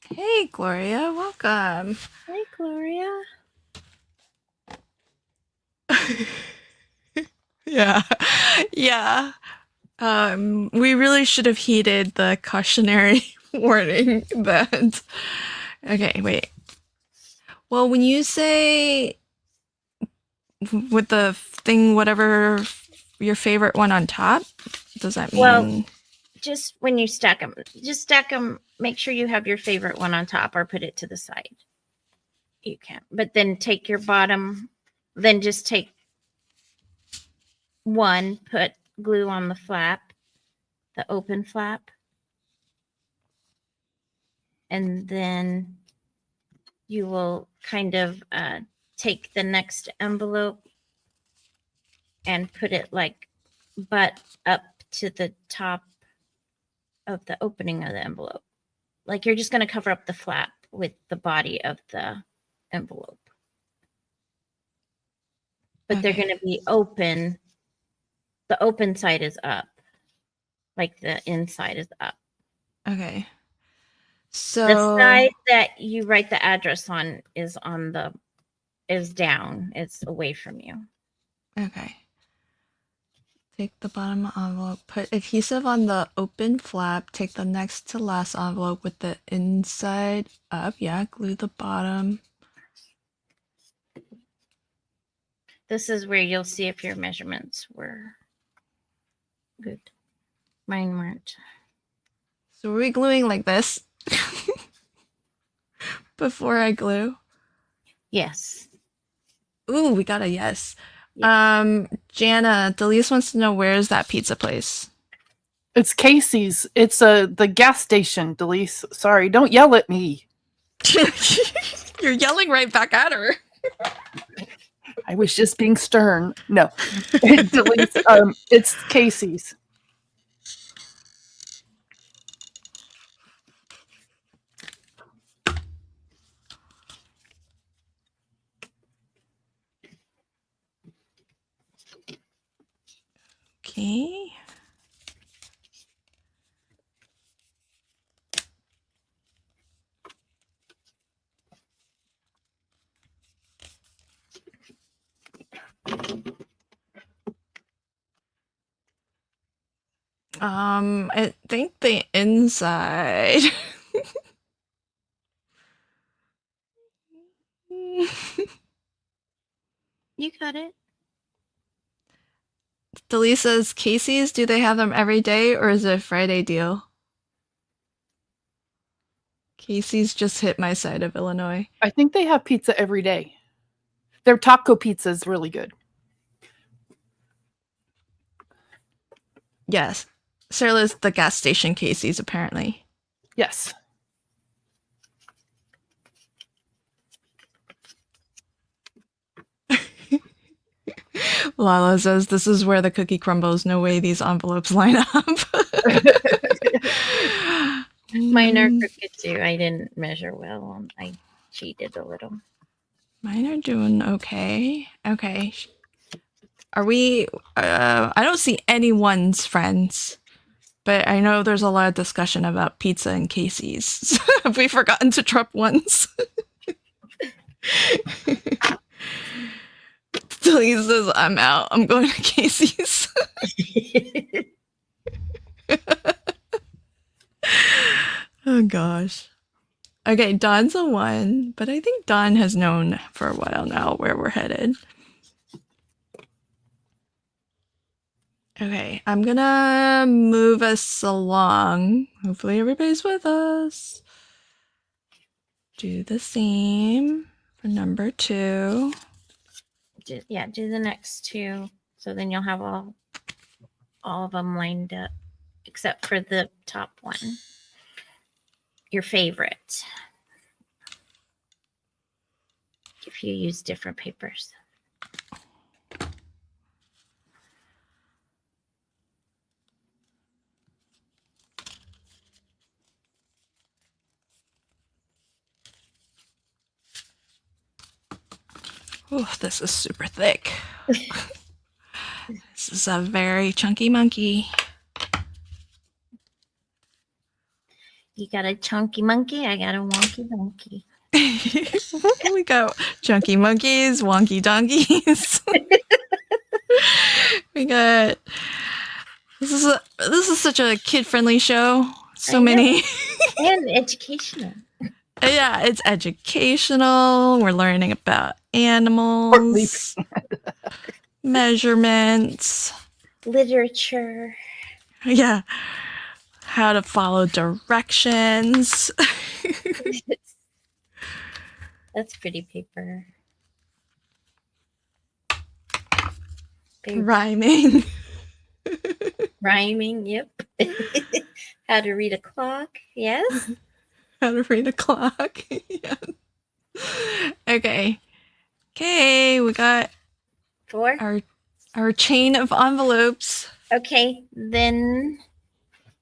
Hey, Gloria, welcome. Hi, Gloria. Yeah. Yeah. We really should have heeded the cautionary warning that. Okay, wait. Well, when you say with the thing, whatever your favorite one on top, does that mean? Well, just when you stack them, make sure you have your favorite one on top or put it to the side. You can, but then take your bottom, then just take one, put glue on the flap, the open flap, and then you will kind of take the next envelope and put it like butt up to the top of the opening of the envelope. Like you're just going to cover up the flap with the body of the envelope. But they're going to be open. The open side is up. Like the inside is up. Okay. So the side that you write the address on is down. It's away from you. Okay. Take the bottom envelope, put adhesive on the open flap, take the next to last envelope with the inside up. Yeah, glue the bottom. This is where you'll see if your measurements were good. Mine weren't. So are we gluing like this before I glue? Yes. Ooh, we got a yes. Yes. Jana, Delise wants to know, where is that pizza place? It's Casey's. It's the gas station, Delise. Sorry, don't yell at me. You're yelling right back at her. I was just being stern. No, Delise, it's Casey's. Okay. I think the inside. You got it. Delise says, Casey's, do they have them every day or is it a Friday deal? Casey's just hit my side of Illinois. I think they have pizza every day. Their taco pizza is really good. Yes. Sarah's the gas station Casey's, apparently. Yes. Lala says, this is where the cookie crumbles. No way these envelopes line up. Mine are crooked too. I didn't measure well. I cheated a little. Mine are doing okay. Okay. Are we... I don't see anyone's friends. But I know there's a lot of discussion about pizza and Casey's. Have we forgotten to drop ones? Delise says, I'm out. I'm going to Casey's. Oh, gosh. Okay, Dawn's a 1, but I think Dawn has known for a while now where we're headed. Okay, I'm gonna move us along. Hopefully everybody's with us. Do the same for number 2. Do the next 2. So then you'll have all of them lined up, except for the top one, your favorite. If you use different papers. Oh, this is super thick. This is a very chunky monkey. You got a chunky monkey, I got a wonky donkey. We got chunky monkeys, wonky donkeys. We got this is such a kid-friendly show. So many. And educational. Yeah, it's educational. We're learning about animals, measurements, literature. Yeah, how to follow directions. That's pretty paper. Rhyming. Rhyming, yep. How to read a clock, yes. How to read a clock. Yeah. Okay. Okay, we got 4. our chain of envelopes. Okay, then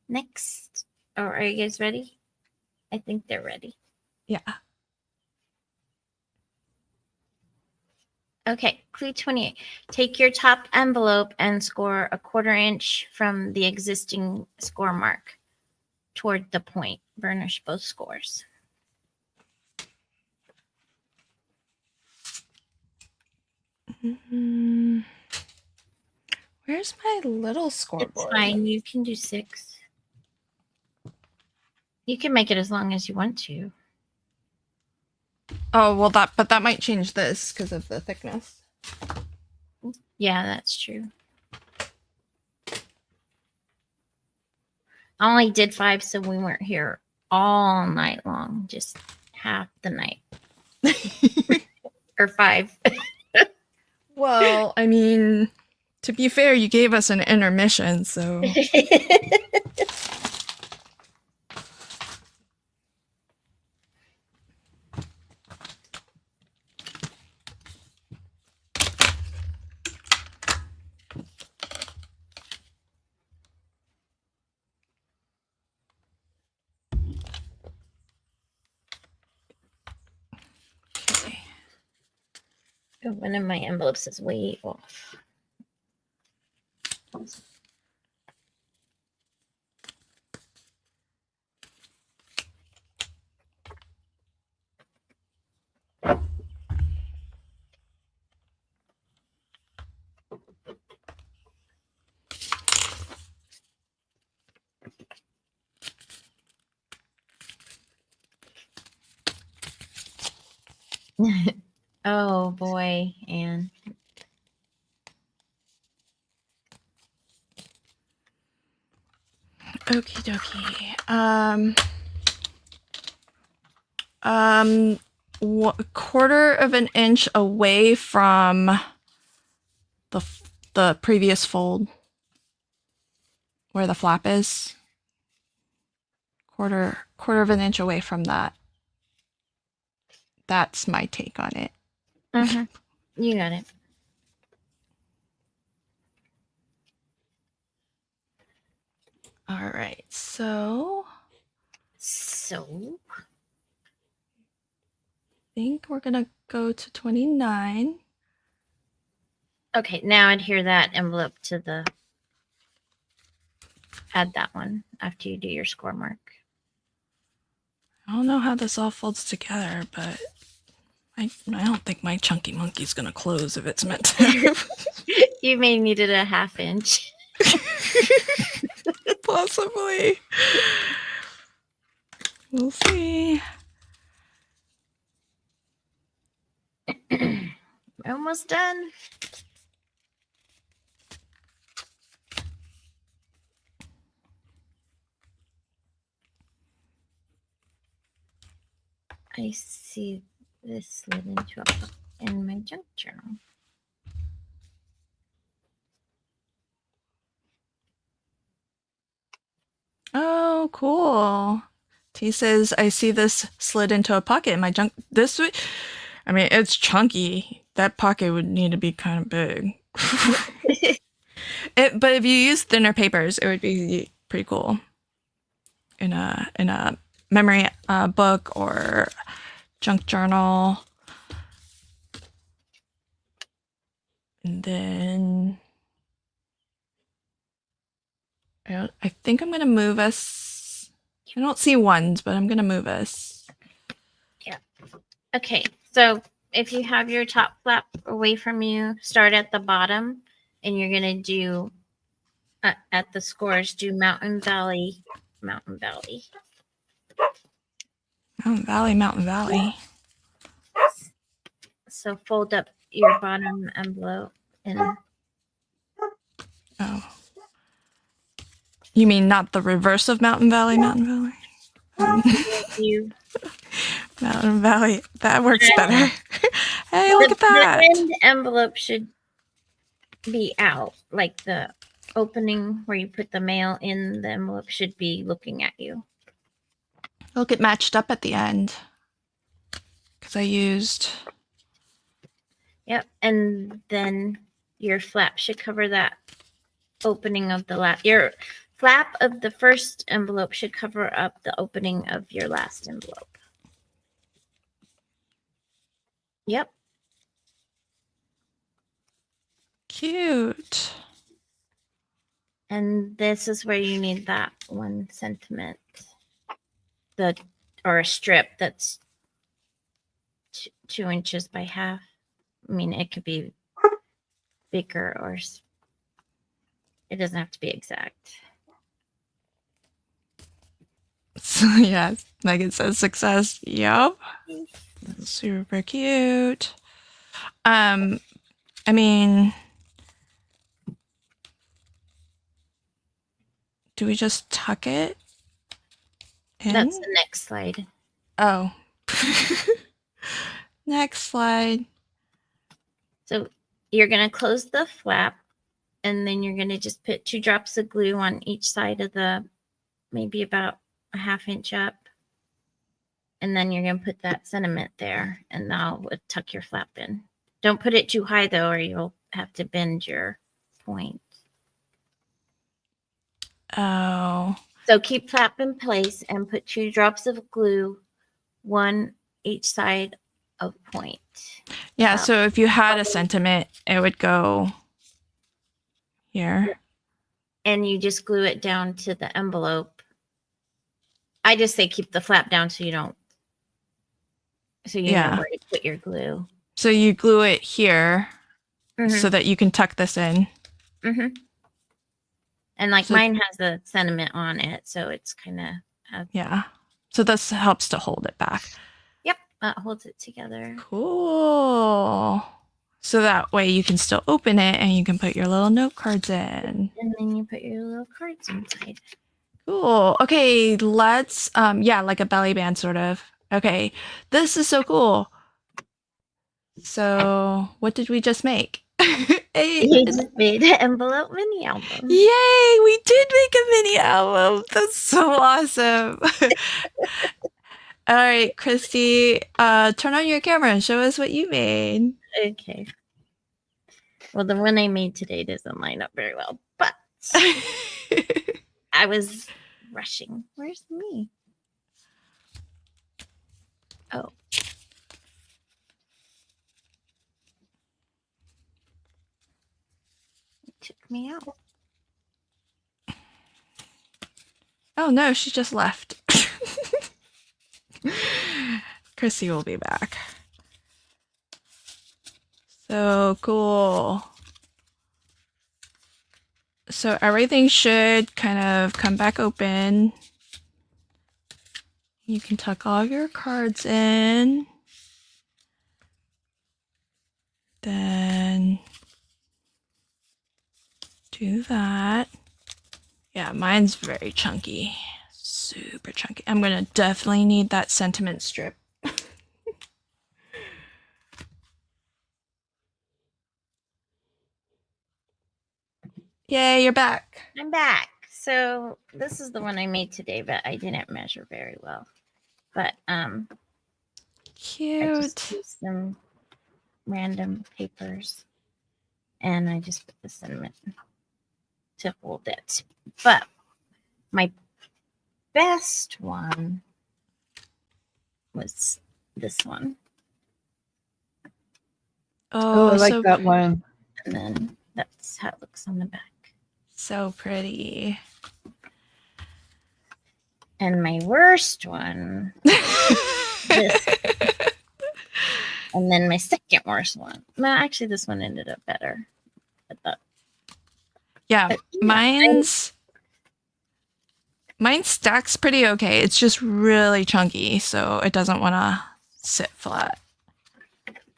next. Oh, are you guys ready? I think they're ready. Yeah. Okay, clue 28. Take your top envelope and score a 1/4 inch from the existing score mark toward the point. Burnish both scores. Where's my little scoreboard? It's fine. You can do 6. You can make it as long as you want to. Oh, well, that might change this because of the thickness. Yeah, that's true. I only did 5, so we weren't here all night long, just half the night. Or 5. Well, I mean, to be fair, you gave us an intermission, so. One of my envelopes is way off. Oh boy, Anne. Okie dokie. A 1/4 of an inch away from the previous fold, where the flap is. Quarter of an inch away from that. That's my take on it. You got it. All right, so So I think we're gonna go to 29. okay, now adhere that envelope to the. Add that one after you do your score mark. I don't know how this all folds together, but I don't think my chunky monkey's gonna close if it's meant to. You may need it a 1/2 inch. Possibly. We'll see. Almost done. I see this slid into a pocket in my junk journal. Oh, cool. T says, I see this slid into a pocket in my junk. I mean, it's chunky. That pocket would need to be kind of big. But if you use thinner papers, it would be pretty cool. In a memory book or junk journal. And then I think I'm gonna move us. I don't see ones, but I'm gonna move us. Yeah. Okay, so if you have your top flap away from you, start at the bottom, and you're gonna do at the scores. Do Mountain Valley, Mountain Valley. Mountain Valley, Mountain Valley. So fold up your bottom envelope and. Oh. You mean not the reverse of Mountain Valley, Mountain Valley? You. Mountain Valley. That works better. Hey, look at that. The end envelope should be out. Like the opening where you put the mail in the envelope should be looking at you. Look, it matched up at the end. Because I used... Yep. And then your flap should cover that opening of the last. Your flap of the first envelope should cover up the opening of your last envelope. Yep. Cute. And this is where you need that 1 sentiment. Or a strip that's 2 inches by half. I mean, it could be bigger or it doesn't have to be exact. So yeah, Megan says success. Yup. Super cute. I mean, do we just tuck it in? That's the next slide. Oh. Next slide. So you're going to close the flap, and then you're going to just put 2 drops of glue on each side of the, maybe about a 1/2 inch up. And then you're going to put that sentiment there, and that'll tuck your flap in. Don't put it too high, though, or you'll have to bend your point. Oh. So keep flap in place and put 2 drops of glue, 1 each side of point. Yeah, so if you had a sentiment, it would go here. And you just glue it down to the envelope. I just say keep the flap down so you don't, so you know where to put your glue. So you glue it here so that you can tuck this in. And like mine has a sentiment on it, so it's kind of. Yeah. So this helps to hold it back. Yep, that holds it together. Cool. So that way you can still open it and you can put your little note cards in. And then you put your little cards inside. Cool. Okay, let's, yeah, like a belly band sort of. Okay, this is so cool. So what did we just make? You just made an envelope mini album. Yay, we did make a mini album. That's so awesome. All right, Christy, turn on your camera and show us what you made. Okay. Well, the one I made today doesn't line up very well, but I was rushing. Where's me? Oh. It took me out. Oh no, she just left. Chrissy will be back. So cool. So everything should kind of come back open. You can tuck all of your cards in. Then do that. Yeah, mine's very chunky. Super chunky. I'm gonna definitely need that sentiment strip. Yay, you're back. I'm back. So this is the one I made today, but I didn't measure very well. But I just Cute. used some random papers, and I just put the cinnamon to hold it. But my best one was this one, Oh, I like so that one. and then that's how it looks on the back. So pretty. And my worst one, this, and then my second worst one. No, actually, this one ended up better. I thought. Yeah, But yeah, mine stacks pretty okay. It's just really chunky, so it doesn't want to sit flat.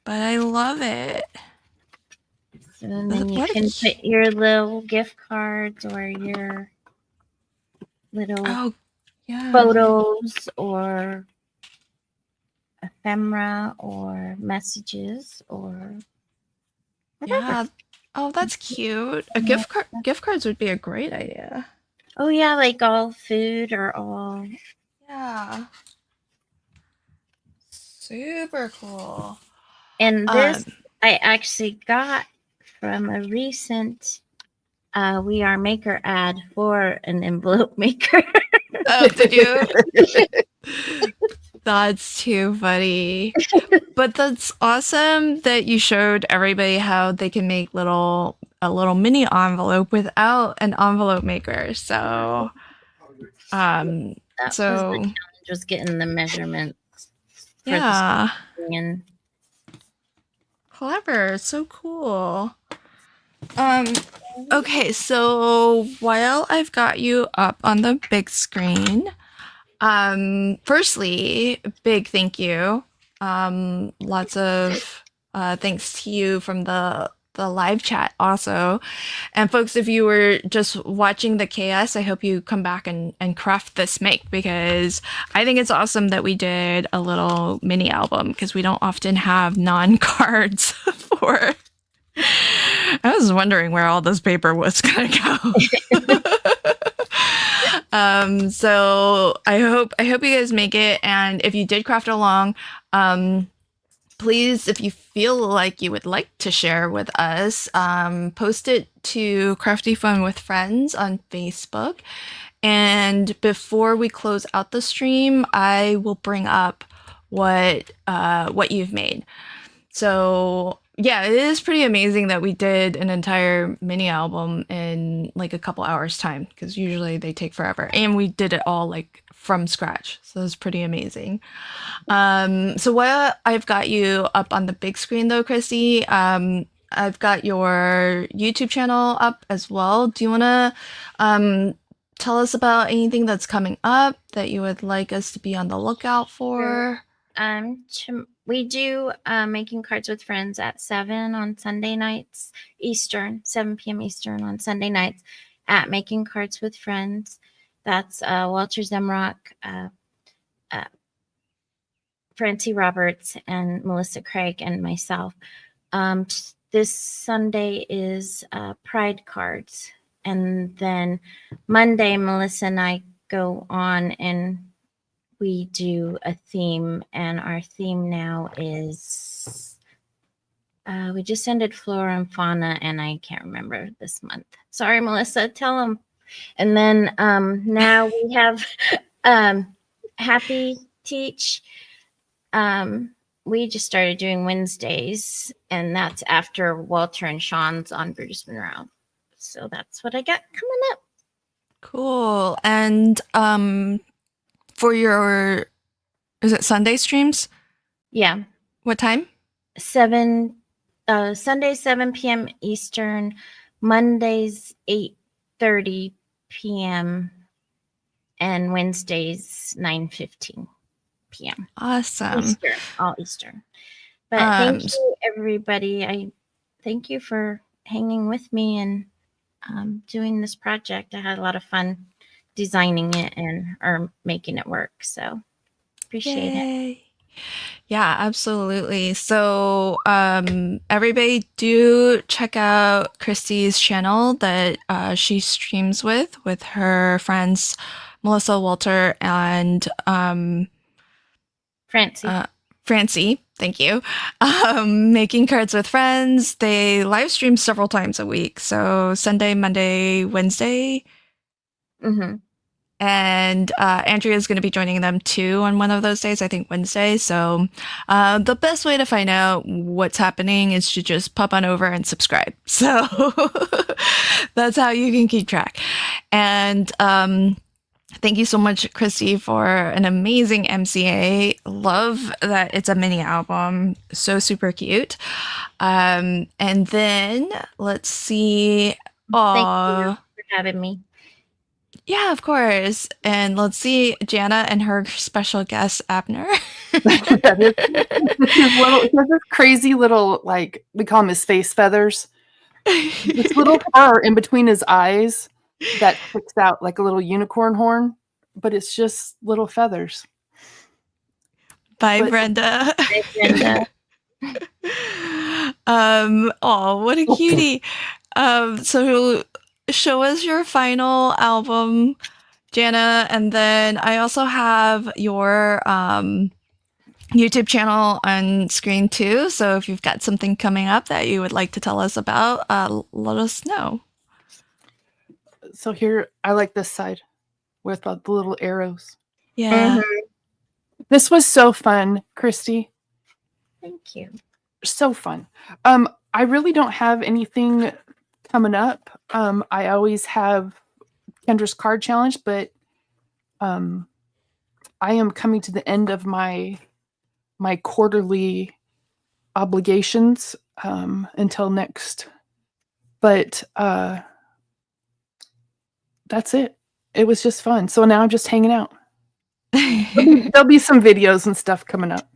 But I love it. And then you What a can cu- put your little gift cards or your little Oh, yeah. photos or ephemera or messages or whatever. Yeah. Oh, that's cute. Gift cards would be a great idea. Oh yeah, like all food or all. Yeah. Super cool. And this I actually got from a recent We Are Maker ad for an envelope maker. Oh, did you? That's too funny. But that's awesome that you showed everybody how they can make a little mini envelope without an envelope maker. So That was the challenge, was getting the measurements for yeah. the and Clever. So cool. Okay, so while I've got you up on the big screen, firstly, big thank you. Lots of thanks to you from the live chat also. And folks, if you were just watching the chaos, I hope you come back and craft this make, because I think it's awesome that we did a little mini album, because we don't often have non-cards for. I was wondering where all this paper was gonna go. So I hope you guys make it, and if you did craft along, please, if you feel like you would like to share with us, post it to Crafty Fun with Friends on Facebook. And before we close out the stream, I will bring up what you've made. So yeah, it is pretty amazing that we did an entire mini album in like a couple hours time, because usually they take forever, and we did it all like from scratch. So it's pretty amazing. So while I've got you up on the big screen though, Christy, I've got your YouTube channel up as well. Do you want to tell us about anything that's coming up that you would like us to be on the lookout for? We do Making Cards with Friends at 7 on Sunday nights Eastern, 7 p.m. Eastern on Sunday nights at Making Cards with Friends. That's Walter Zemrock, Francie Roberts, and Melissa Craig, and myself. This Sunday is Pride Cards. And then Monday, Melissa and I go on and we do a theme, and our theme now is we just ended Flora and Fauna, and I can't remember this month. Sorry, Melissa, tell them. And then now we have Happy Teach. We just started doing Wednesdays, and that's after Walter and Sean's on Bruce Monroe. So that's what I got coming up. Cool. And for your, is it Sunday streams? Yeah. What time? Sunday 7 p.m. Eastern, Mondays 8:30 p.m. and Wednesdays 9:15 p.m. Awesome. Eastern, all Eastern. But thank you, everybody. I thank you for hanging with me and doing this project. I had a lot of fun designing it or making it work. So appreciate it. Yeah, absolutely. So, everybody do check out Christy's channel that she streams with her friends Melissa, Walter, and Francie. Francie. Thank you. Making cards with friends. They live stream several times a week. So Sunday, Monday, Wednesday, Mm-hmm. and Andrea is going to be joining them too on one of those days, I think Wednesday. So the best way to find out what's happening is to just pop on over and subscribe. So that's how you can keep track. And thank you so much, Christy, for an amazing MCA. Love that it's a mini album. So super cute. And then let's see. Thank you Oh, for having me. yeah, of course. And let's see Jana and her special guest, Abner. He has this crazy little, like, we call him his face feathers. This little fur in between his eyes that sticks out like a little unicorn horn, but it's just little feathers. Bye, But- Brenda. Hi, Brenda. Oh, what a cutie. So show us your final album, Jana, and then I also have your YouTube channel on screen too. So if you've got something coming up that you would like to tell us about, let us know. So here, I like this side with the little arrows. Yeah. Mhm. This was so fun, Christy. Thank you. So fun. I really don't have anything coming up. I always have Kendra's card challenge, but I am coming to the end of my quarterly obligations until next. But that's it. It was just fun. So now I'm just hanging out. There'll be some videos and stuff coming up.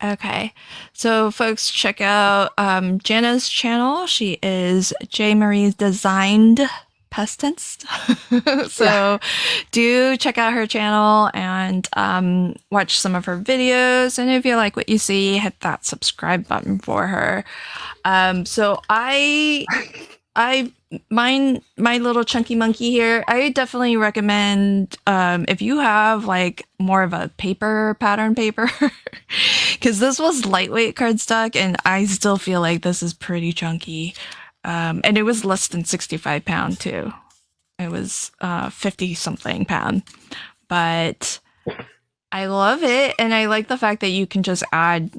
Okay. So folks, check out Jana's channel. She is J. Marie Designed Past Tense. So do check out her channel and watch some of her videos. And if you like what you see, hit that subscribe button for her. So my little chunky monkey here, I definitely recommend if you have like more of a pattern paper, because this was lightweight cardstock and I still feel like this is pretty chunky. And it was less than 65 pound too. It was 50 something pound, but I love it. And I like the fact that you can just add,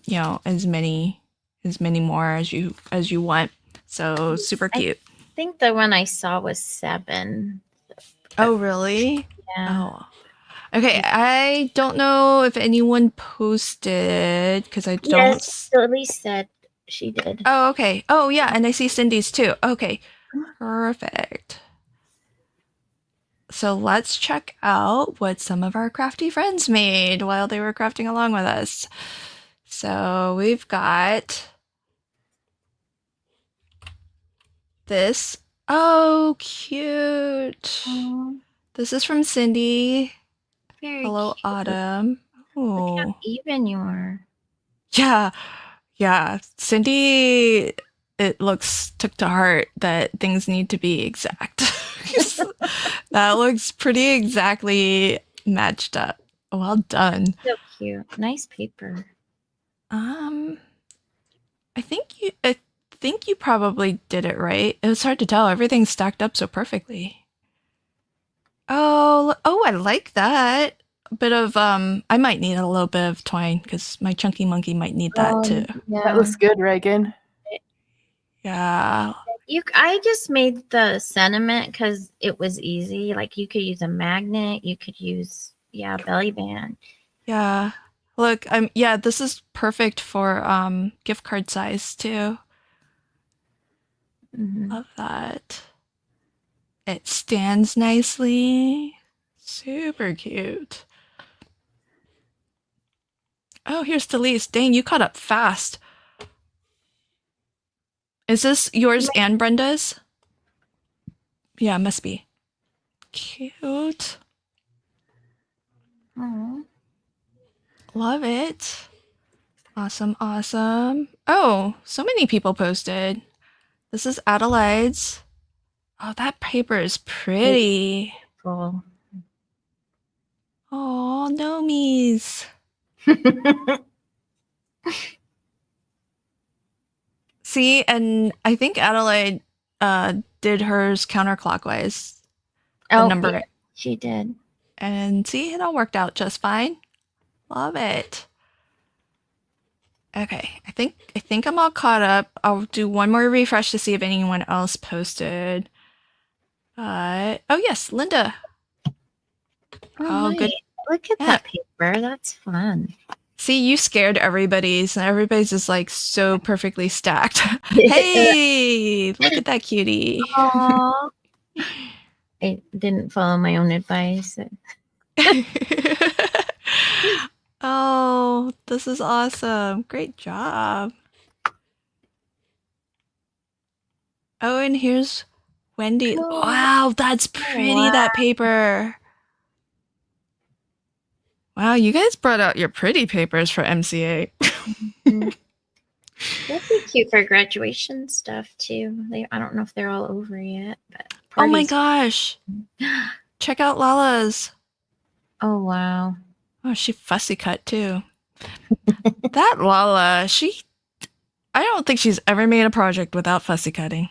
as many more as you want. So super cute. I think the one I saw was 7. Oh, really? Yeah. Oh. Okay, I don't know if anyone posted because I don't. Yes, Elise said she did. Oh, okay. Oh, yeah, and I see Cindy's too. Okay, perfect. So let's check out what some of our crafty friends made while they were crafting along with us. So we've got this. Oh, cute. This is from Cindy. Very Hello, cute. Autumn. Look Oh, how even you are. yeah. Cindy, it took to heart that things need to be exact. That looks pretty exactly matched up. Well done. So cute. Nice paper. I think you probably did it right. It was hard to tell. Everything stacked up so perfectly. Oh, I like that. Bit of I might need a little bit of twine because my chunky monkey might need that too. Yeah. That looks good, Reagan. Yeah. I just made the sentiment because it was easy. Like you could use a magnet. You could use belly band. Yeah. Look, this is perfect for gift card size too. Mhm. Love that. It stands nicely. Super cute. Oh, here's Delise. Dang, you caught up fast. Is this yours and Brenda's? Yeah, it must be. Cute. Aw. Love it. Awesome, awesome. Oh, so many people posted. This is Adelaide's. Oh, that paper is pretty. Cool. Oh, Nomies. See, and I think Adelaide did hers counterclockwise. The number. Yeah, she did. And see, it all worked out just fine. Love it. Okay, I think I'm all caught up. I'll do one more refresh to see if anyone else posted. Oh yes, Linda. Oh, good. Look at that paper. That's fun. See, you scared everybody, so everybody's just like so perfectly stacked. Hey, look at that cutie. Aww. I didn't follow my own advice. Oh, this is awesome. Great job. Oh, and here's Wendy. Cool. Wow, that's pretty, that paper. Wow, you guys brought out your pretty papers for MCA. That'd be cute for graduation stuff too. I don't know if they're all over yet, but oh my gosh. Check out Lala's. Oh wow. Oh, she fussy cut too. That Lala, I don't think she's ever made a project without fussy cutting.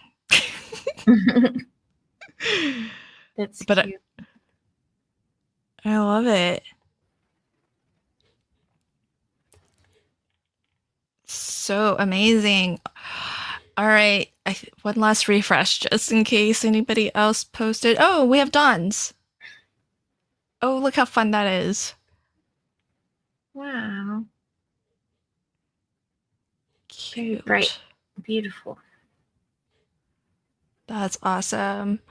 That's but cute. I love it. So amazing. All right, one last refresh just in case anybody else posted. Oh, we have Dawn's. Oh, look how fun that is. Wow. Cute. Bright. Beautiful. That's awesome.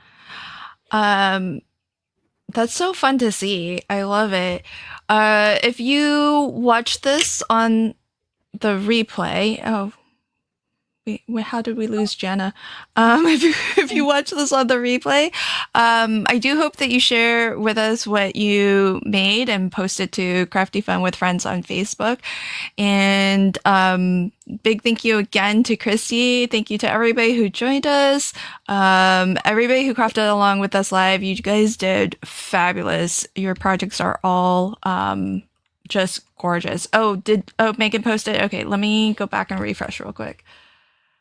That's so fun to see. I love it. If you watch this on the replay, how did we lose Jenna? If you watch this on the replay, I do hope that you share with us what you made and post it to Crafty Fun with Friends on Facebook. And big thank you again to Christy. Thank you to everybody who joined us. Everybody who crafted along with us live. You guys did fabulous. Your projects are all just gorgeous. Oh, Megan post it? Okay, let me go back and refresh real quick.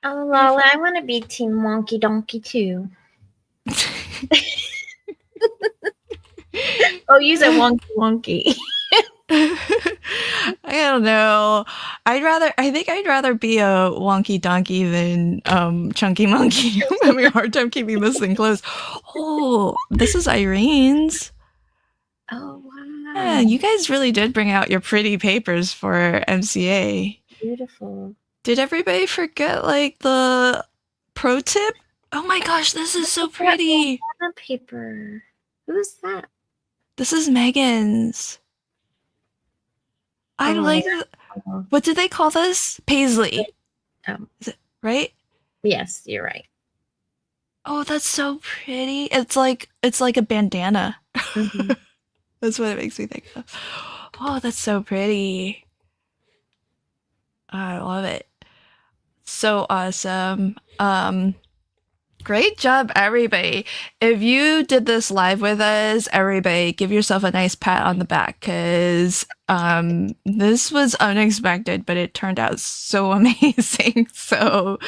Oh, Lala, I want to be Team Wonky Donkey too. Oh, you said Wonky Wonky. I don't know. I think I'd rather be a wonky donkey than chunky monkey. I'm having a hard time keeping this thing closed. Oh, this is Irene's. Oh wow. Yeah, you guys really did bring out your pretty papers for MCA. Beautiful. Did everybody forget like the pro tip? Oh my gosh, this is so pretty. Paper. Who's that? This is Megan's. I like what did they call this? Paisley. Is it right? Yes, you're right. Oh, that's so pretty. It's like a bandana. Mm-hmm. That's what it makes me think of. Oh, that's so pretty. I love it. So awesome. Great job, everybody. If you did this live with us, everybody give yourself a nice pat on the back because this was unexpected, but it turned out so amazing. So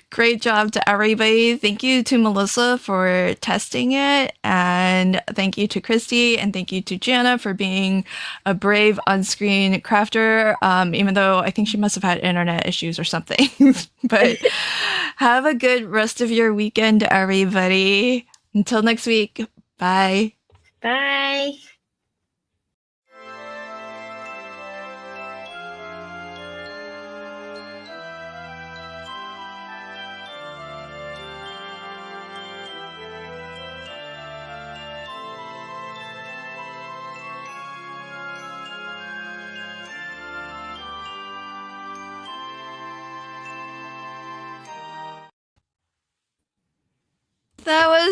great job to everybody. Thank you to Melissa for testing it. And thank you to Christy and thank you to Jana for being a brave on-screen crafter, even though I think she must have had internet issues or something. But have a good rest of your weekend, everybody. Until next week. Bye. Bye. That was